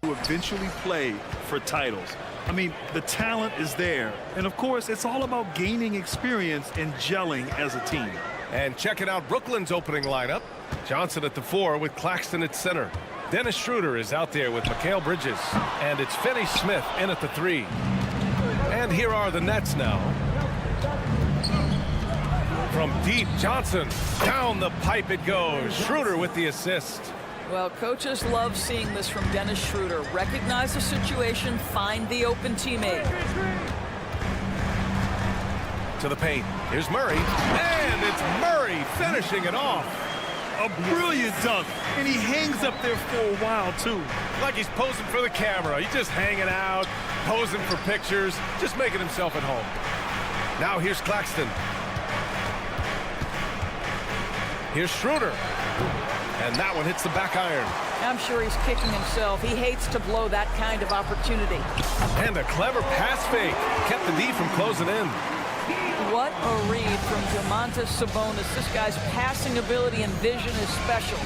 To eventually play for titles. I mean, the talent is there. And of course, it's all about gaining experience and gelling as a team. And checking out Brooklyn's opening lineup. Johnson at the 4 with Claxton at center. Dennis Schroeder is out there with Mikal Bridges. And it's Finney Smith in at the 3. And here are the Nets now. From deep, Johnson. Down the pipe it goes. Schroeder with the assist. Well, coaches love seeing this from Dennis Schroeder. Recognize the situation, find the open teammate. To the paint. Here's Murray. And it's Murray finishing it off. A brilliant dunk. And he hangs up there for a while, too. Like he's posing for the camera. He's just hanging out, posing for pictures, just making himself at home. Now here's Claxton. Here's Schroeder. And that one hits the back iron. I'm sure he's kicking himself. He hates to blow that kind of opportunity. And a clever pass fake. Kept the D from closing in. What a read from Domantas Sabonis. This guy's passing ability and vision is special.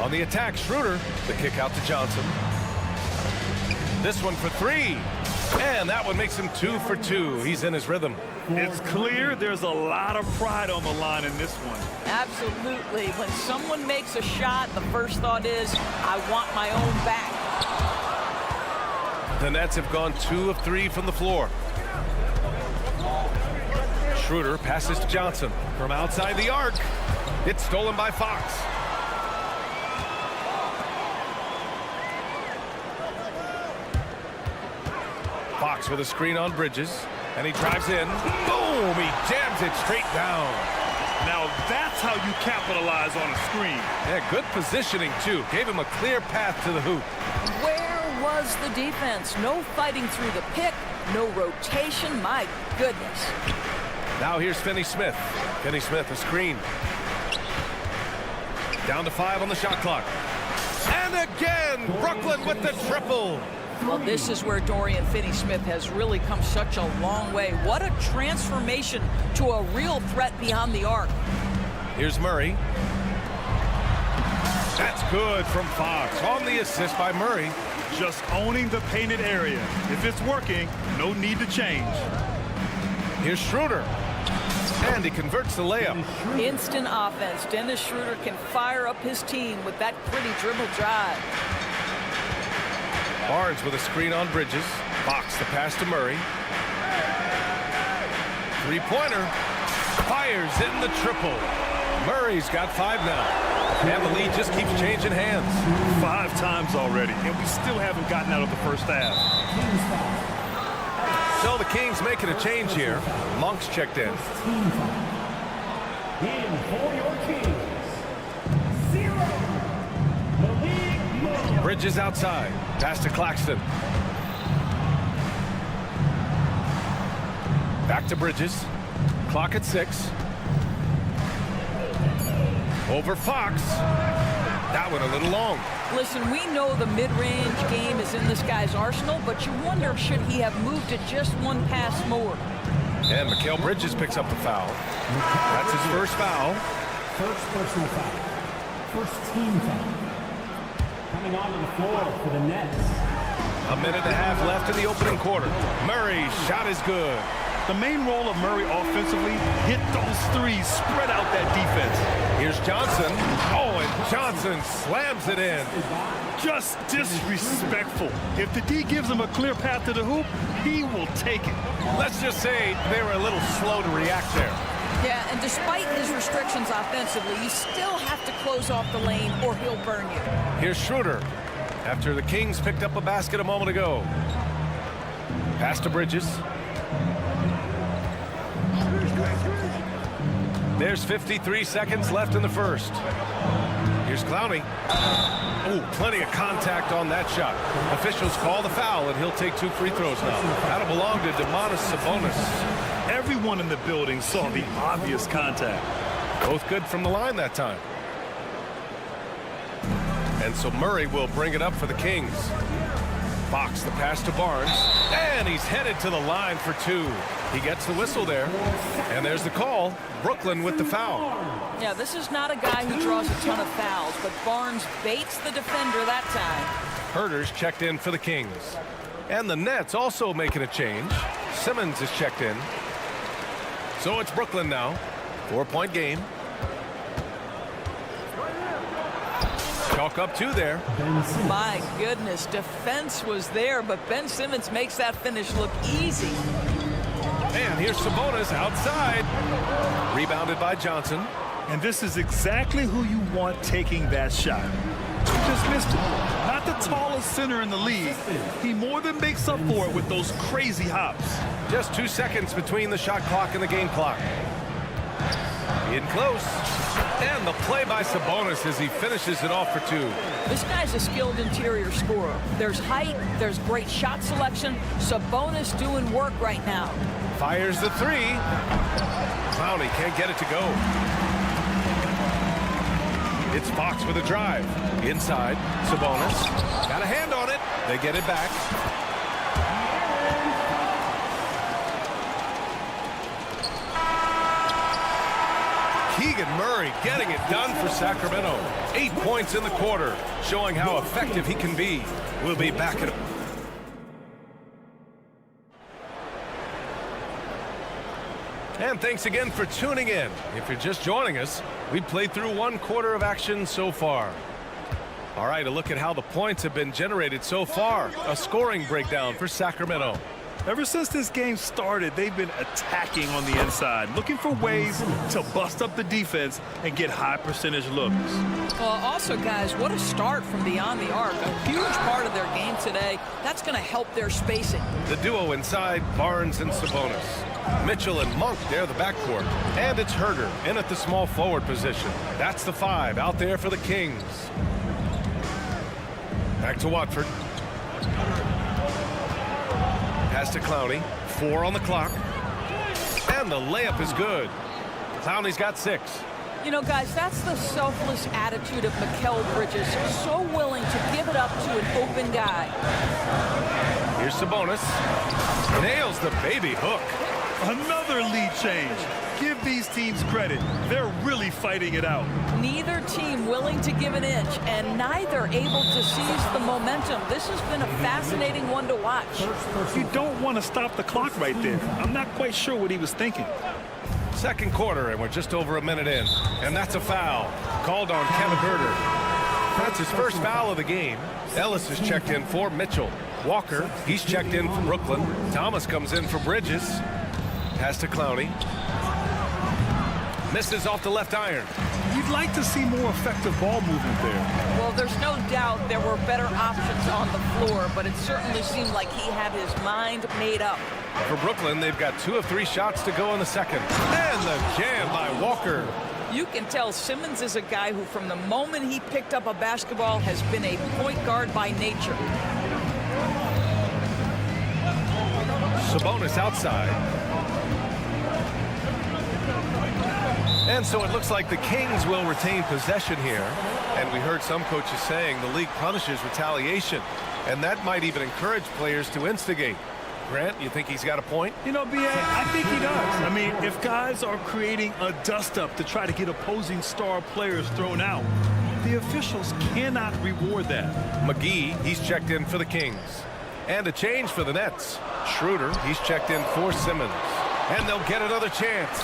On the attack, Schroeder. The kick out to Johnson. This one for 3. And that one makes him 2 for 2. He's in his rhythm. It's clear there's a lot of pride on the line in this one. Absolutely. When someone makes a shot, the first thought is, I want my own back. The Nets have gone 2 of 3 from the floor. Schroeder passes to Johnson from outside the arc. It's stolen by Fox. Fox with a screen on Bridges, and he drives in. Boom! He jams it straight down. Now that's how you capitalize on a screen. Yeah, good positioning, too. Gave him a clear path to the hoop. Where was the defense? No fighting through the pick, no rotation. My goodness. Now here's Finney Smith. Finney Smith, a screen. Down to 5 on the shot clock. And again, Brooklyn with the triple. Well, this is where Dorian Finney-Smith has really come such a long way. What a transformation to a real threat beyond the arc. Here's Murray. That's good from Fox on the assist by Murray. Just owning the painted area. If it's working, no need to change. Here's Schroeder. And he converts the layup. Instant offense. Dennis Schroeder can fire up his team with that pretty dribble drive. Barnes with a screen on Bridges. Fox the pass to Murray. Three-pointer. Fires in the triple. Murray's got 5 now. And the lead just keeps changing hands. 5 times already, and we still haven't gotten out of the first half. So the Kings making a change here. Monk's checked in. In for your Kings, 0. Bridges outside. Pass to Claxton. Back to Bridges. Clock at 6. Over Fox. That one a little long. Listen, we know the mid-range game is in this guy's arsenal, but you wonder, should he have moved it just one pass more? And Mikal Bridges picks up the foul. That's his first foul. First personal foul. First team foul. Coming onto the floor for the Nets. 1.5 minutes left in the opening quarter. Murray's shot is good. The main role of Murray offensively, hit those threes, spread out that defense. Here's Johnson. Oh, and Johnson slams it in. Just disrespectful. If the D gives him a clear path to the hoop, he will take it. Let's just say they were a little slow to react there. Yeah, and despite his restrictions offensively, you still have to close off the lane or he'll burn you. Here's Schroeder after the Kings picked up a basket a moment ago. Pass to Bridges. There's 53 seconds left in the first. Here's Clowney. Ooh, plenty of contact on that shot. Officials call the foul, and he'll take 2 free throws now. That'll belong to Domantas Sabonis. Everyone in the building saw the obvious contact. Both good from the line that time. And so Murray will bring it up for the Kings. Fox the pass to Barnes, and he's headed to the line for 2. He gets the whistle there, and there's the call. Brooklyn with the foul. Yeah, this is not a guy who draws a ton of fouls, but Barnes baits the defender that time. Herter's checked in for the Kings. And the Nets also making a change. Simmons is checked in. So it's Brooklyn now. 4-point game. Chalk up 2 there. My goodness, defense was there, but Ben Simmons makes that finish look easy. And here's Sabonis outside. Rebounded by Johnson. And this is exactly who you want taking that shot. He just missed it. Not the tallest center in the league. He more than makes up for it with those crazy hops. Just 2 seconds between the shot clock and the game clock. In close. And the play by Sabonis as he finishes it off for 2. This guy's a skilled interior scorer. There's height, there's great shot selection. Sabonis doing work right now. Fires the 3. Clowney can't get it to go. It's Fox with a drive. Inside, Sabonis. Got a hand on it. They get it back. Keegan Murray getting it done for Sacramento. 8 points in the quarter, showing how effective he can be. We'll be back at... And thanks again for tuning in. If you're just joining us, we've played through 1 quarter of action so far. All right, a look at how the points have been generated so far. A scoring breakdown for Sacramento. Ever since this game started, they've been attacking on the inside, looking for ways to bust up the defense and get high percentage looks. Well, also, guys, what a start from beyond the arc. A huge part of their game today. That's going to help their spacing. The duo inside, Barnes and Sabonis. Mitchell and Monk, they're the backcourt. And it's Herter in at the small forward position. That's the 5 out there for the Kings. Back to Watford. Pass to Clowney. 4 on the clock. And the layup is good. Clowney's got 6. You know, guys, that's the selfless attitude of Mikal Bridges. So willing to give it up to an open guy. Here's Sabonis. Nails the baby hook. Another lead change. Give these teams credit. They're really fighting it out. Neither team willing to give an inch, and neither able to seize the momentum. This has been a fascinating one to watch. You don't want to stop the clock right there. I'm not quite sure what he was thinking. Second quarter, and we're just over a minute in. And that's a foul called on Kevin Herter. That's his first foul of the game. Ellis is checked in for Mitchell. Walker, he's checked in for Brooklyn. Thomas comes in for Bridges. Pass to Clowney. Misses off the left iron. You'd like to see more effective ball movement there. Well, there's no doubt there were better options on the floor, but it certainly seemed like he had his mind made up. For Brooklyn, they've got 2 of 3 shots to go in the second. And the jam by Walker. You can tell Simmons is a guy who, from the moment he picked up a basketball, has been a point guard by nature. Sabonis outside. And so it looks like the Kings will retain possession here. And we heard some coaches saying the league punishes retaliation. And that might even encourage players to instigate. Grant, you think he's got a point? You know, B.A., I think he does. I mean, if guys are creating a dust-up to try to get opposing star players thrown out, the officials cannot reward that. McGee, he's checked in for the Kings. And a change for the Nets. Schroeder, he's checked in for Simmons. And they'll get another chance.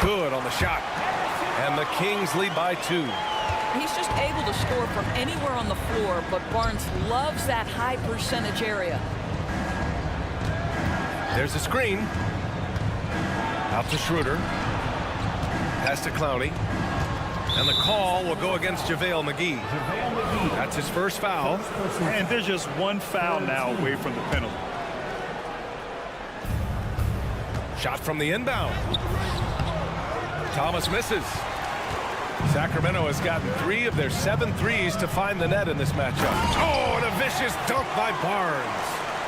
Good on the shot. And the Kings lead by 2. He's just able to score from anywhere on the floor, but Barnes loves that high percentage area. There's a screen. Out to Schroeder. Pass to Clowney. And the call will go against JaVale McGee. That's his first foul. And there's just one foul now away from the penalty. Shot from the inbound. Thomas misses. Sacramento has gotten 3 of their 7 threes to find the net in this matchup. Oh, and a vicious dunk by Barnes.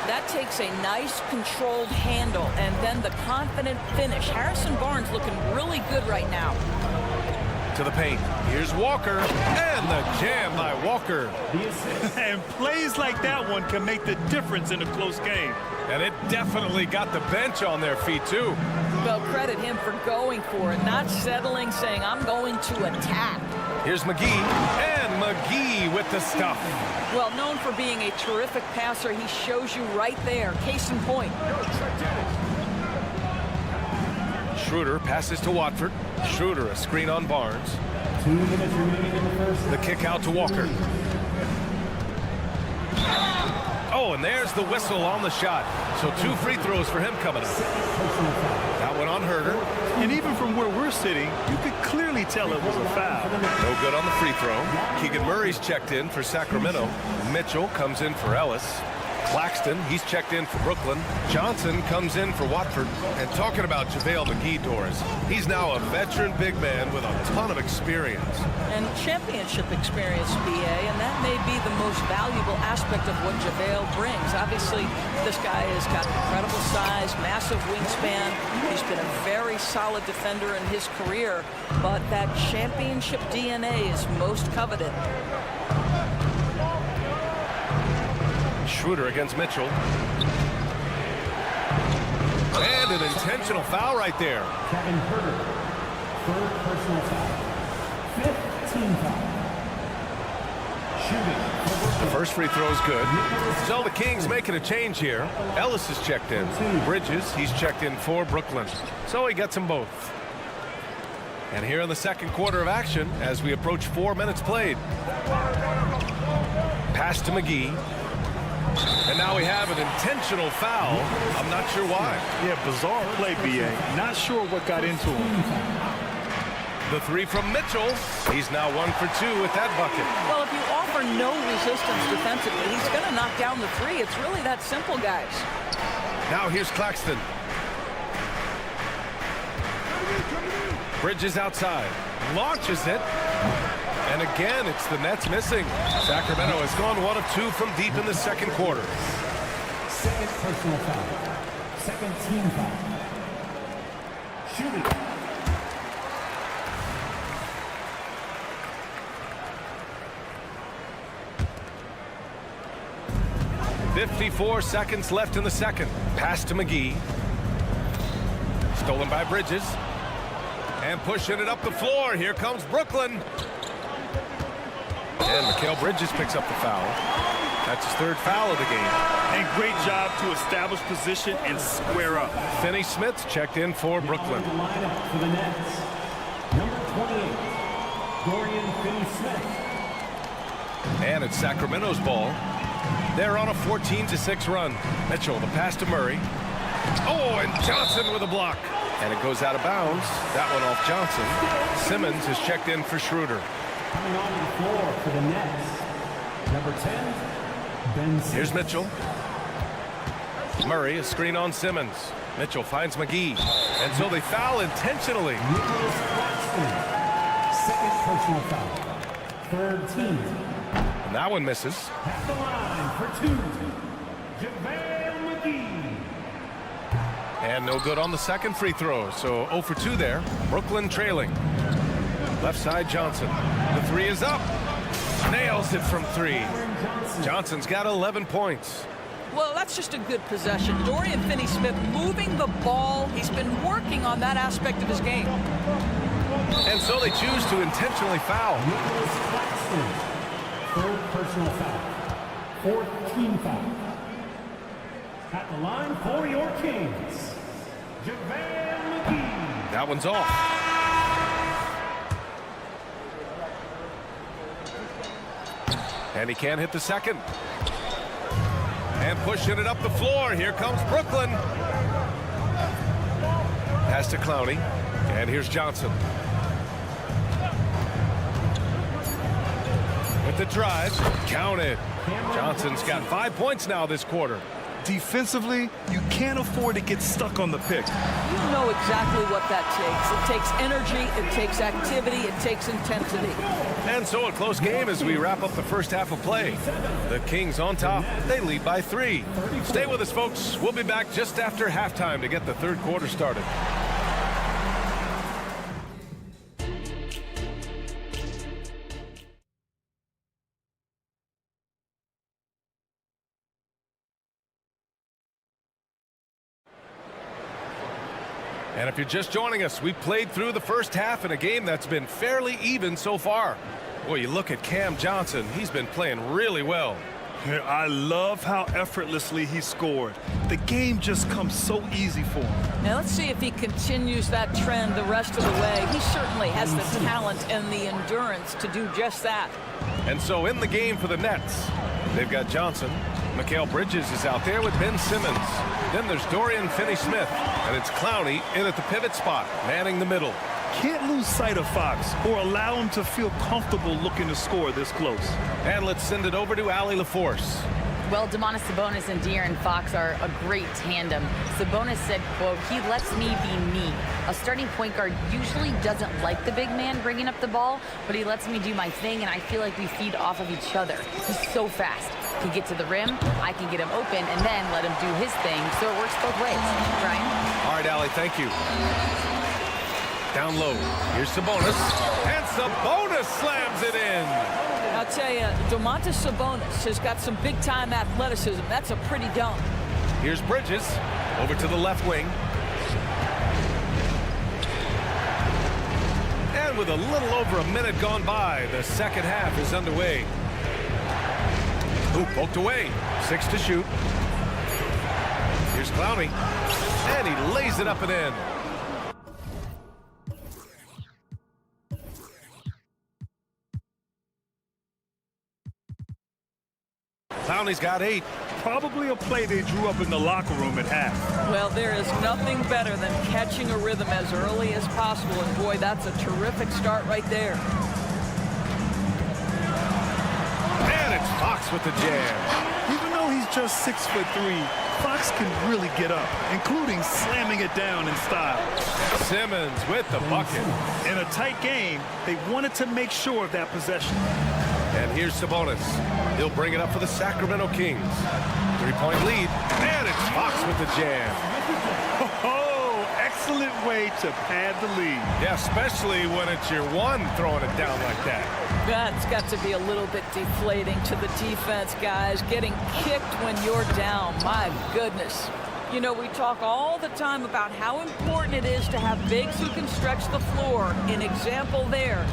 That takes a nice controlled handle and then the confident finish. Harrison Barnes looking really good right now. To the paint. Here's Walker. And the jam by Walker. And plays like that one can make the difference in a close game. And it definitely got the bench on their feet, too. Well, credit him for going for it, not settling, saying, I'm going to attack. Here's McGee. And McGee with the stuff. Well, known for being a terrific passer, he shows you right there. Case in point. Schroeder passes to Watford. Schroeder, a screen on Barnes. 2 minutes remaining in the first. The kick out to Walker. Oh, and there's the whistle on the shot. So 2 free throws for him coming up. That one on Herder. And even from where we're sitting, you could clearly tell it was a foul. No good on the free throw. Keegan Murray's checked in for Sacramento. Mitchell comes in for Ellis. Claxton, he's checked in for Brooklyn. Johnson comes in for Watford. And talking about JaVale McGee, Doris, he's now a veteran big man with a ton of experience. And championship experience, BA, and that may be the most valuable aspect of what JaVale brings. Obviously, this guy has got incredible size, massive wingspan. He's been a very solid defender in his career, but that championship DNA is most coveted. Schroeder against Mitchell. And an intentional foul right there. Kevin Herder, 3rd personal foul. 5th team foul. Shooting. The first free throw is good. So the Kings making a change here. Ellis is checked in. Bridges, he's checked in for Brooklyn. So he gets them both. And here in the second quarter of action, as we approach 4 minutes played. Pass to McGee. And now we have an intentional foul. I'm not sure why. Yeah, bizarre play, BA. Not sure what got into him. The 3 from Mitchell. He's now 1 for 2 with that bucket. Well, if you offer no resistance defensively, he's going to knock down the 3. It's really that simple, guys. Now here's Claxton. Bridges outside. Launches it. And again, it's the Nets missing. Sacramento has gone 1 of 2 from deep in the second quarter. 2nd personal foul. 2nd team foul. Shooting. .54 seconds left in the second. Pass to McGee. Stolen by Bridges. And pushing it up the floor. Here comes Brooklyn. And Mikal Bridges picks up the foul. That's his 3rd foul of the game. And great job to establish position and square up. Finney Smith's checked in for Brooklyn. The lineup for the Nets. Number 28, Dorian Finney-Smith. And it's Sacramento's ball. They're on a 14-6 run. Mitchell, the pass to Murray. Oh, and Johnson with a block. And it goes out of bounds. That one off Johnson. Simmons is checked in for Schroeder. Coming onto the floor for the Nets. Number 10, Ben Simmons. Here's Mitchell. Murray, a screen on Simmons. Mitchell finds McGee. And so they foul intentionally. Nicholas Claxton, 2nd personal foul. 3rd team. And that one misses. At the line for 2, JaVale McGee. And no good on the second free throw. So 0 for 2 there. Brooklyn trailing. Left side Johnson. The 3 is up. Nails it from 3. Johnson's got 11 points. Well, that's just a good possession. Dorian Finney-Smith moving the ball. He's been working on that aspect of his game. And so they choose to intentionally foul. Nicholas Claxton, 3rd personal foul. 4th team foul. At the line for your Kings, That one's off. And he can't hit the second. And pushing it up the floor. Here comes Brooklyn. Pass to Clowney. And here's Johnson. With the drive. Counted. Johnson's got 5 points now this quarter. Defensively, you can't afford to get stuck on the pick. You know exactly what that takes. It takes energy, it takes activity, it takes intensity. And so a close game as we wrap up the first half of play. The Kings on top. They lead by 3. Stay with us, folks. We'll be back just after halftime to get the third quarter started. And if you're just joining us, we played through the first half in a game that's been fairly even so far. Boy, you look at Cam Johnson. He's been playing really well. I love how effortlessly he scored. The game just comes so easy for him. Now let's see if he continues that trend the rest of the way. He certainly has the talent and the endurance to do just that. And so in the game for the Nets, they've got Johnson. Mikal Bridges is out there with Ben Simmons. Then there's Dorian Finney-Smith. And it's Clowney in at the pivot spot, manning the middle. Can't lose sight of Fox or allow him to feel comfortable looking to score this close. And let's send it over to Allie LaForce. Well, Domantas Sabonis and De'Aaron Fox are a great tandem. Sabonis said, quote, "He lets me be me. A starting point guard usually doesn't like the big man bringing up the ball, but he lets me do my thing, and I feel like we feed off of each other. He's so fast. He can get to the rim, I can get him open, and then let him do his thing, so it works both ways." Brian? All right, Allie, thank you. Down low. Here's Sabonis. And Sabonis slams it in. I'll tell you, Domantas Sabonis has got some big-time athleticism. That's a pretty dunk. Here's Bridges. Over to the left wing. And with a little over a minute gone by, the second half is underway. Ooh, poked away. 6 to shoot. Here's Clowney. And he lays it up and in. Clowney's got 8. Probably a play they drew up in the locker room at half. Well, there is nothing better than catching a rhythm as early as possible, and boy, that's a terrific start right there. And it's Fox with the jam. Even though he's just 6'3", Fox can really get up, including slamming it down in style. Simmons with the bucket. In a tight game, they wanted to make sure of that possession. And here's Sabonis. He'll bring it up for the Sacramento Kings. 3-point lead. And it's Fox with the jam. Oh, excellent way to pad the lead. Yeah, especially when it's your one throwing it down like that. That's got to be a little bit deflating to the defense, guys. Getting kicked when you're down. My goodness. You know, we talk all the time about how important it is to have bigs who can stretch the floor. An example there.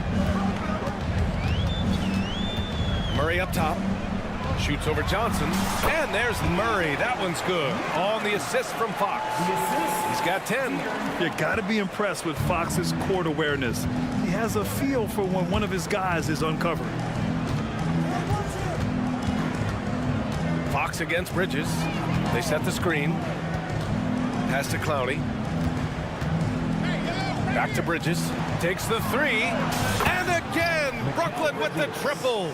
Murray up top. Shoots over Johnson. And there's Murray. That one's good. On the assist from Fox. He's got 10. You got to be impressed with Fox's court awareness. He has a feel for when one of his guys is uncovered. Fox against Bridges. They set the screen. Pass to Clowney. Back to Bridges. Takes the 3. And again, Brooklyn with the triple.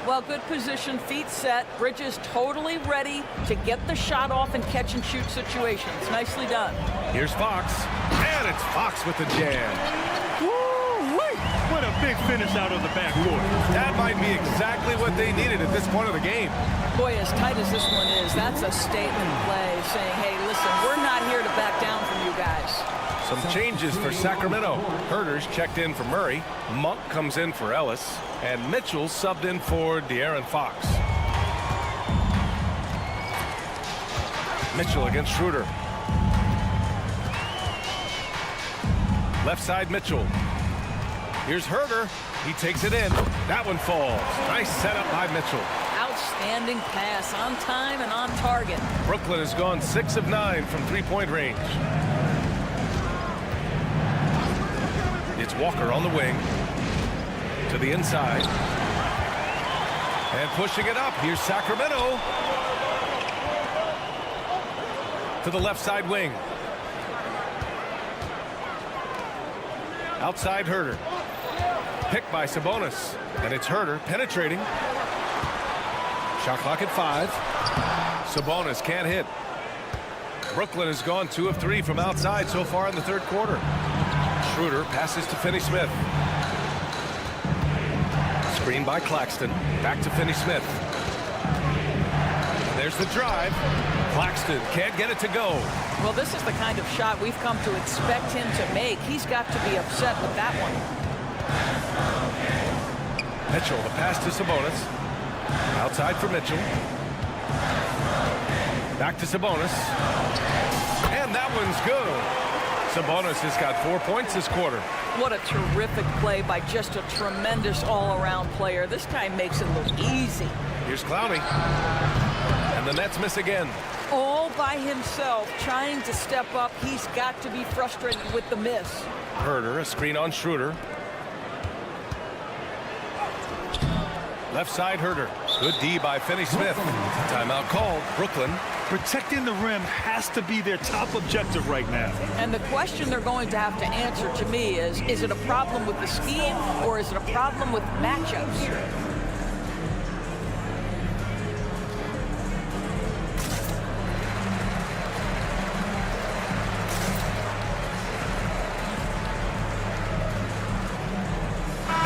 Well, good position, feet set. Bridges totally ready to get the shot off in catch-and-shoot situations. Nicely done. Here's Fox. And it's Fox with the jam. Woo-wee! What a big finish out of the backcourt. That might be exactly what they needed at this point of the game. Boy, as tight as this one is, that's a statement play saying, hey, listen, we're not here to back down from you guys. Some changes for Sacramento. Herder's checked in for Murray. Monk comes in for Ellis. And Mitchell subbed in for De'Aaron Fox. Mitchell against Schroeder. Left side Mitchell. Here's Herder. He takes it in. That one falls. Nice setup by Mitchell. Outstanding pass, on time and on target. Brooklyn has gone 6 of 9 from 3-point range. It's Walker on the wing. To the inside. And pushing it up. Here's Sacramento. To the left side wing. Outside Herder. Picked by Sabonis. And it's Herder penetrating. Shot clock at 5. Sabonis can't hit. Brooklyn has gone 2 of 3 from outside so far in the third quarter. Schroeder passes to Finney-Smith. Screen by Claxton. Back to Finney-Smith. There's the drive. Claxton can't get it to go. Well, this is the kind of shot we've come to expect him to make. He's got to be upset with that one. Mitchell, the pass to Sabonis. Outside for Mitchell. Back to Sabonis. And that one's good. Sabonis has got 4 points this quarter. What a terrific play by just a tremendous all-around player. This guy makes it look easy. Here's Clowney. And the Nets miss again. All by himself, trying to step up. He's got to be frustrated with the miss. Herder, a screen on Schroeder. Left side Herder. Good D by Finney-Smith. Timeout called. Brooklyn. Protecting the rim has to be their top objective right now. And the question they're going to have to answer to me is it a problem with the scheme or is it a problem with matchups?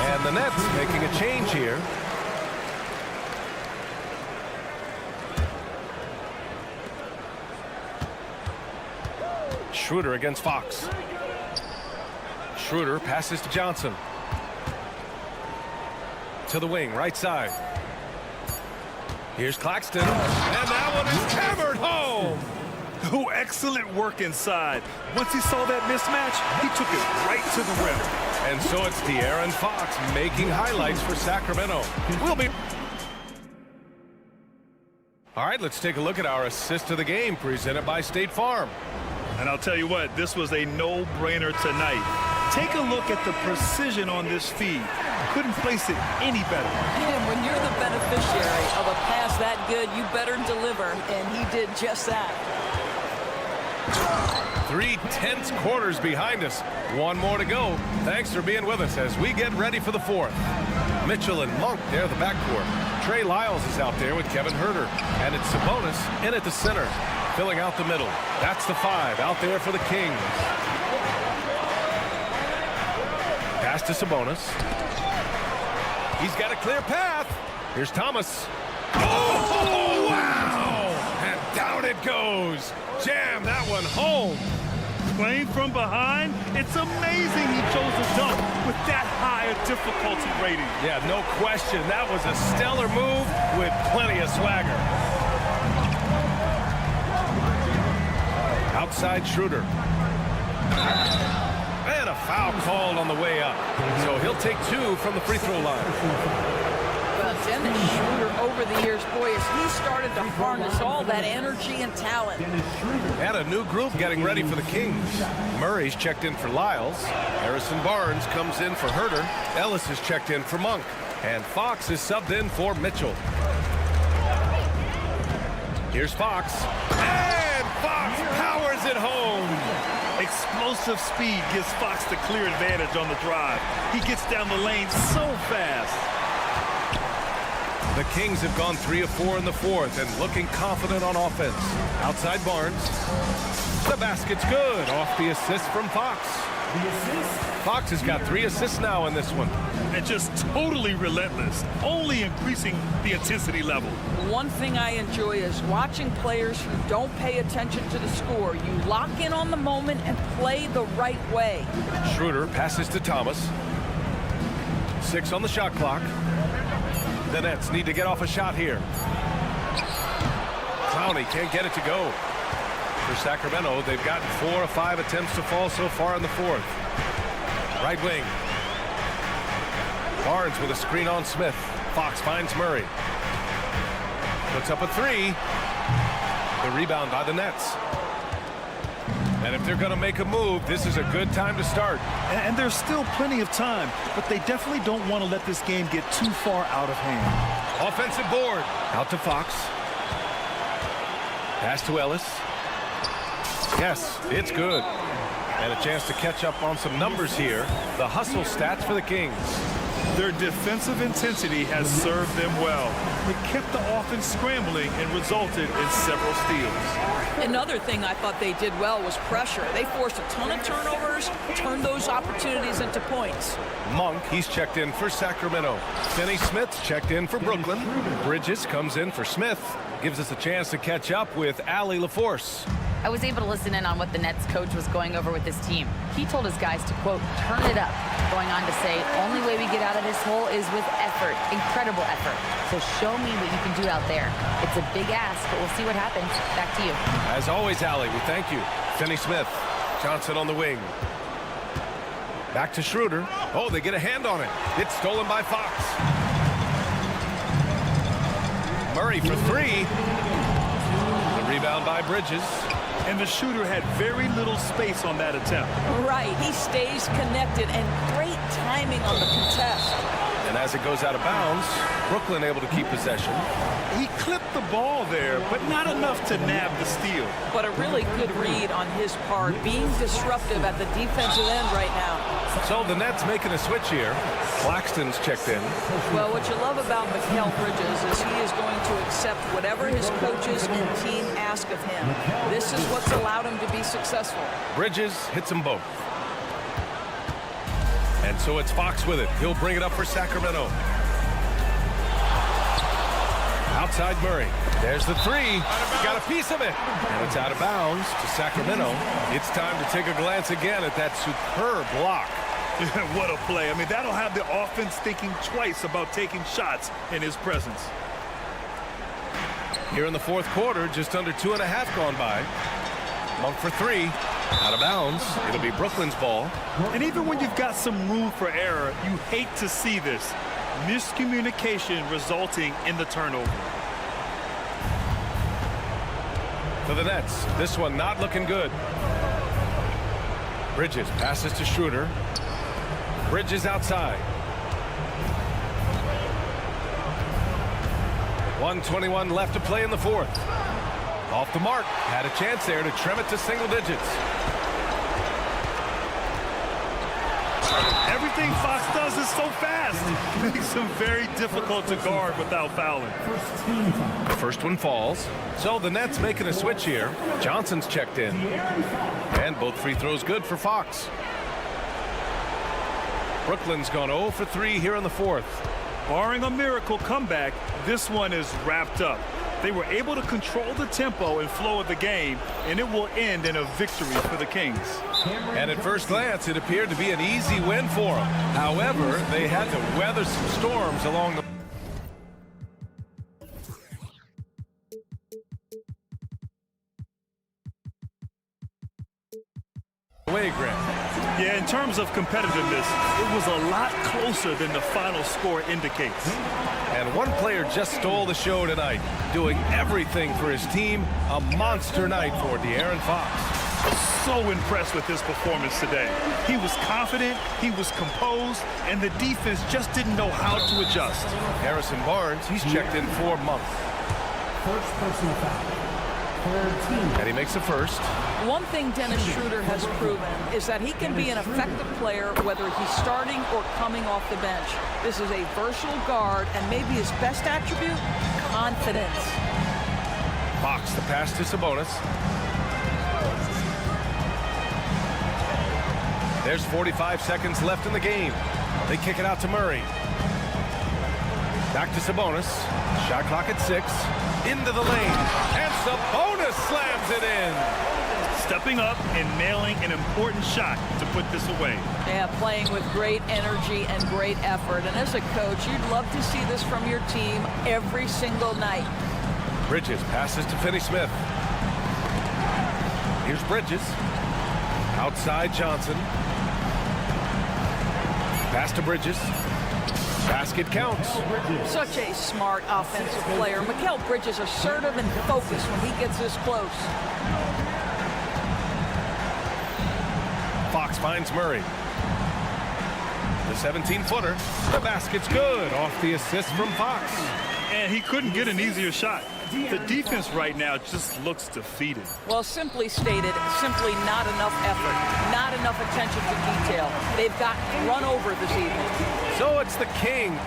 And the Nets making a change here. Schroeder against Fox. Schroeder passes to Johnson. To the wing, right side. Here's Claxton. And that one is hammered home. Oh, excellent work inside. Once he saw that mismatch, he took it right to the rim. And so it's De'Aaron Fox making highlights for Sacramento. We'll be... All right, let's take a look at our assist of the game presented by State Farm. And I'll tell you what, this was a no-brainer tonight. Take a look at the precision on this feed. Couldn't place it any better. And when you're the beneficiary of a pass that good, you better deliver, and he did just that. 3 tense quarters behind us. One more to go. Thanks for being with us as we get ready for the fourth. Mitchell and Monk there, the backcourt. Trey Lyles is out there with Kevin Herder. And it's Sabonis in at the center, filling out the middle. That's the 5 out there for the Kings. Pass to Sabonis. He's got a clear path. Here's Thomas. Oh, wow! And down it goes. Jam that one home. Playing from behind, it's amazing he chose a dunk with that higher difficulty rating. Yeah, no question. That was a stellar move with plenty of swagger. Outside Schroeder. And a foul called on the way up. So he'll take 2 from the free throw line. Well, Dennis Schroeder over the years, boy, as he started to harness all that energy and talent. And a new group getting ready for the Kings. Murray's checked in for Lyles. Harrison Barnes comes in for Herder. Ellis is checked in for Monk. And Fox is subbed in for Mitchell. Here's Fox. And Fox powers it home. Explosive speed gives Fox the clear advantage on the drive. He gets down the lane so fast. The Kings have gone 3 of 4 in the fourth and looking confident on offense. Outside Barnes. The basket's good off the assist from Fox. Fox has got 3 assists now in this one. And just totally relentless, only increasing the intensity level. One thing I enjoy is watching players who don't pay attention to the score. You lock in on the moment and play the right way. Schroeder passes to Thomas. 6 on the shot clock. The Nets need to get off a shot here. Clowney can't get it to go. For Sacramento, they've gotten 4 of 5 attempts to fall so far in the fourth. Right wing. Barnes with a screen on Smith. Fox finds Murray. Puts up a 3. The rebound by the Nets. And if they're going to make a move, this is a good time to start. And there's still plenty of time, but they definitely don't want to let this game get too far out of hand. Offensive board. Out to Fox. Pass to Ellis. Yes, it's good. And a chance to catch up on some numbers here. The hustle stats for the Kings. Their defensive intensity has served them well. It kept the offense scrambling and resulted in several steals. Another thing I thought they did well was pressure. They forced a ton of turnovers, turned those opportunities into points. Monk, he's checked in for Sacramento. Finney Smith's checked in for Brooklyn. Bridges comes in for Smith. Gives us a chance to catch up with Allie LaForce. I was able to listen in on what the Nets coach was going over with this team. He told his guys to, quote, turn it up, going on to say, only way we get out of this hole is with effort, incredible effort. So show me what you can do out there. It's a big ask, but we'll see what happens. Back to you. As always, Allie, we thank you. Finney Smith, Johnson on the wing. Back to Schroeder. Oh, they get a hand on it. It's stolen by Fox. Murray for three. The rebound by Bridges. And the shooter had very little space on that attempt. Right, he stays connected, and great timing on the contest. And as it goes out of bounds, Brooklyn able to keep possession. He clipped the ball there, but not enough to nab the steal. But a really good read on his part, being disruptive at the defensive end right now. So the Nets making a switch here. Claxton's checked in. Well, what you love about Mikal Bridges is he is going to accept whatever his coaches and team ask of him. This is what's allowed him to be successful. Bridges hits them both. And so it's Fox with it. He'll bring it up for Sacramento. Outside Murray. There's the three. Got a piece of it. And it's out of bounds to Sacramento. It's time to take a glance again at that superb block. What a play. I mean, that'll have the offense thinking twice about taking shots in his presence. Here in the fourth quarter, just under 2.5 gone by. Monk for three. Out of bounds. It'll be Brooklyn's ball. And even when you've got some room for error, you hate to see this. Miscommunication resulting in the turnover. For the Nets, this one not looking good. Bridges passes to Schroeder. Bridges outside. 1:21 left to play in the fourth. Off the mark. Had a chance there to trim it to single digits. Everything Fox does is so fast. Makes him very difficult to guard without fouling. The first one falls. So the Nets making a switch here. Johnson's checked in. And both free throws good for Fox. Brooklyn's gone 0 for 3 here in the fourth. Barring a miracle comeback, this one is wrapped up. They were able to control the tempo and flow of the game, and it will end in a victory for the Kings. And at first glance, it appeared to be an easy win for them. However, they had to weather some storms along the way, Grant. Yeah, in terms of competitiveness, it was a lot closer than the final score indicates. And one player just stole the show tonight, doing everything for his team. A monster night for De'Aaron Fox. So impressed with his performance today. He was confident, he was composed, and the defense just didn't know how to adjust. Harrison Barnes, he's checked in for Monk. First personal foul. Third team. And he makes the first. One thing Dennis Schroeder has proven is that he can be an effective player whether he's starting or coming off the bench. This is a versatile guard, and maybe his best attribute, confidence. Fox, the pass to Sabonis. There's 45 seconds left in the game. They kick it out to Murray. Back to Sabonis. Shot clock at 6. Into the lane. And Sabonis slams it in. Stepping up and nailing an important shot to put this away. Yeah, playing with great energy and great effort. And as a coach, you'd love to see this from your team every single night. Bridges passes to Finney Smith. Here's Bridges. Outside Johnson. Pass to Bridges. Basket counts. Such a smart offensive player. Mikal Bridges assertive and focused when he gets this close. Fox finds Murray. The 17-footer. The basket's good off the assist from Fox. And he couldn't get an easier shot. The defense right now just looks defeated. Well, simply stated, simply not enough effort, not enough attention to detail. They've gotten run over this evening. So it's the King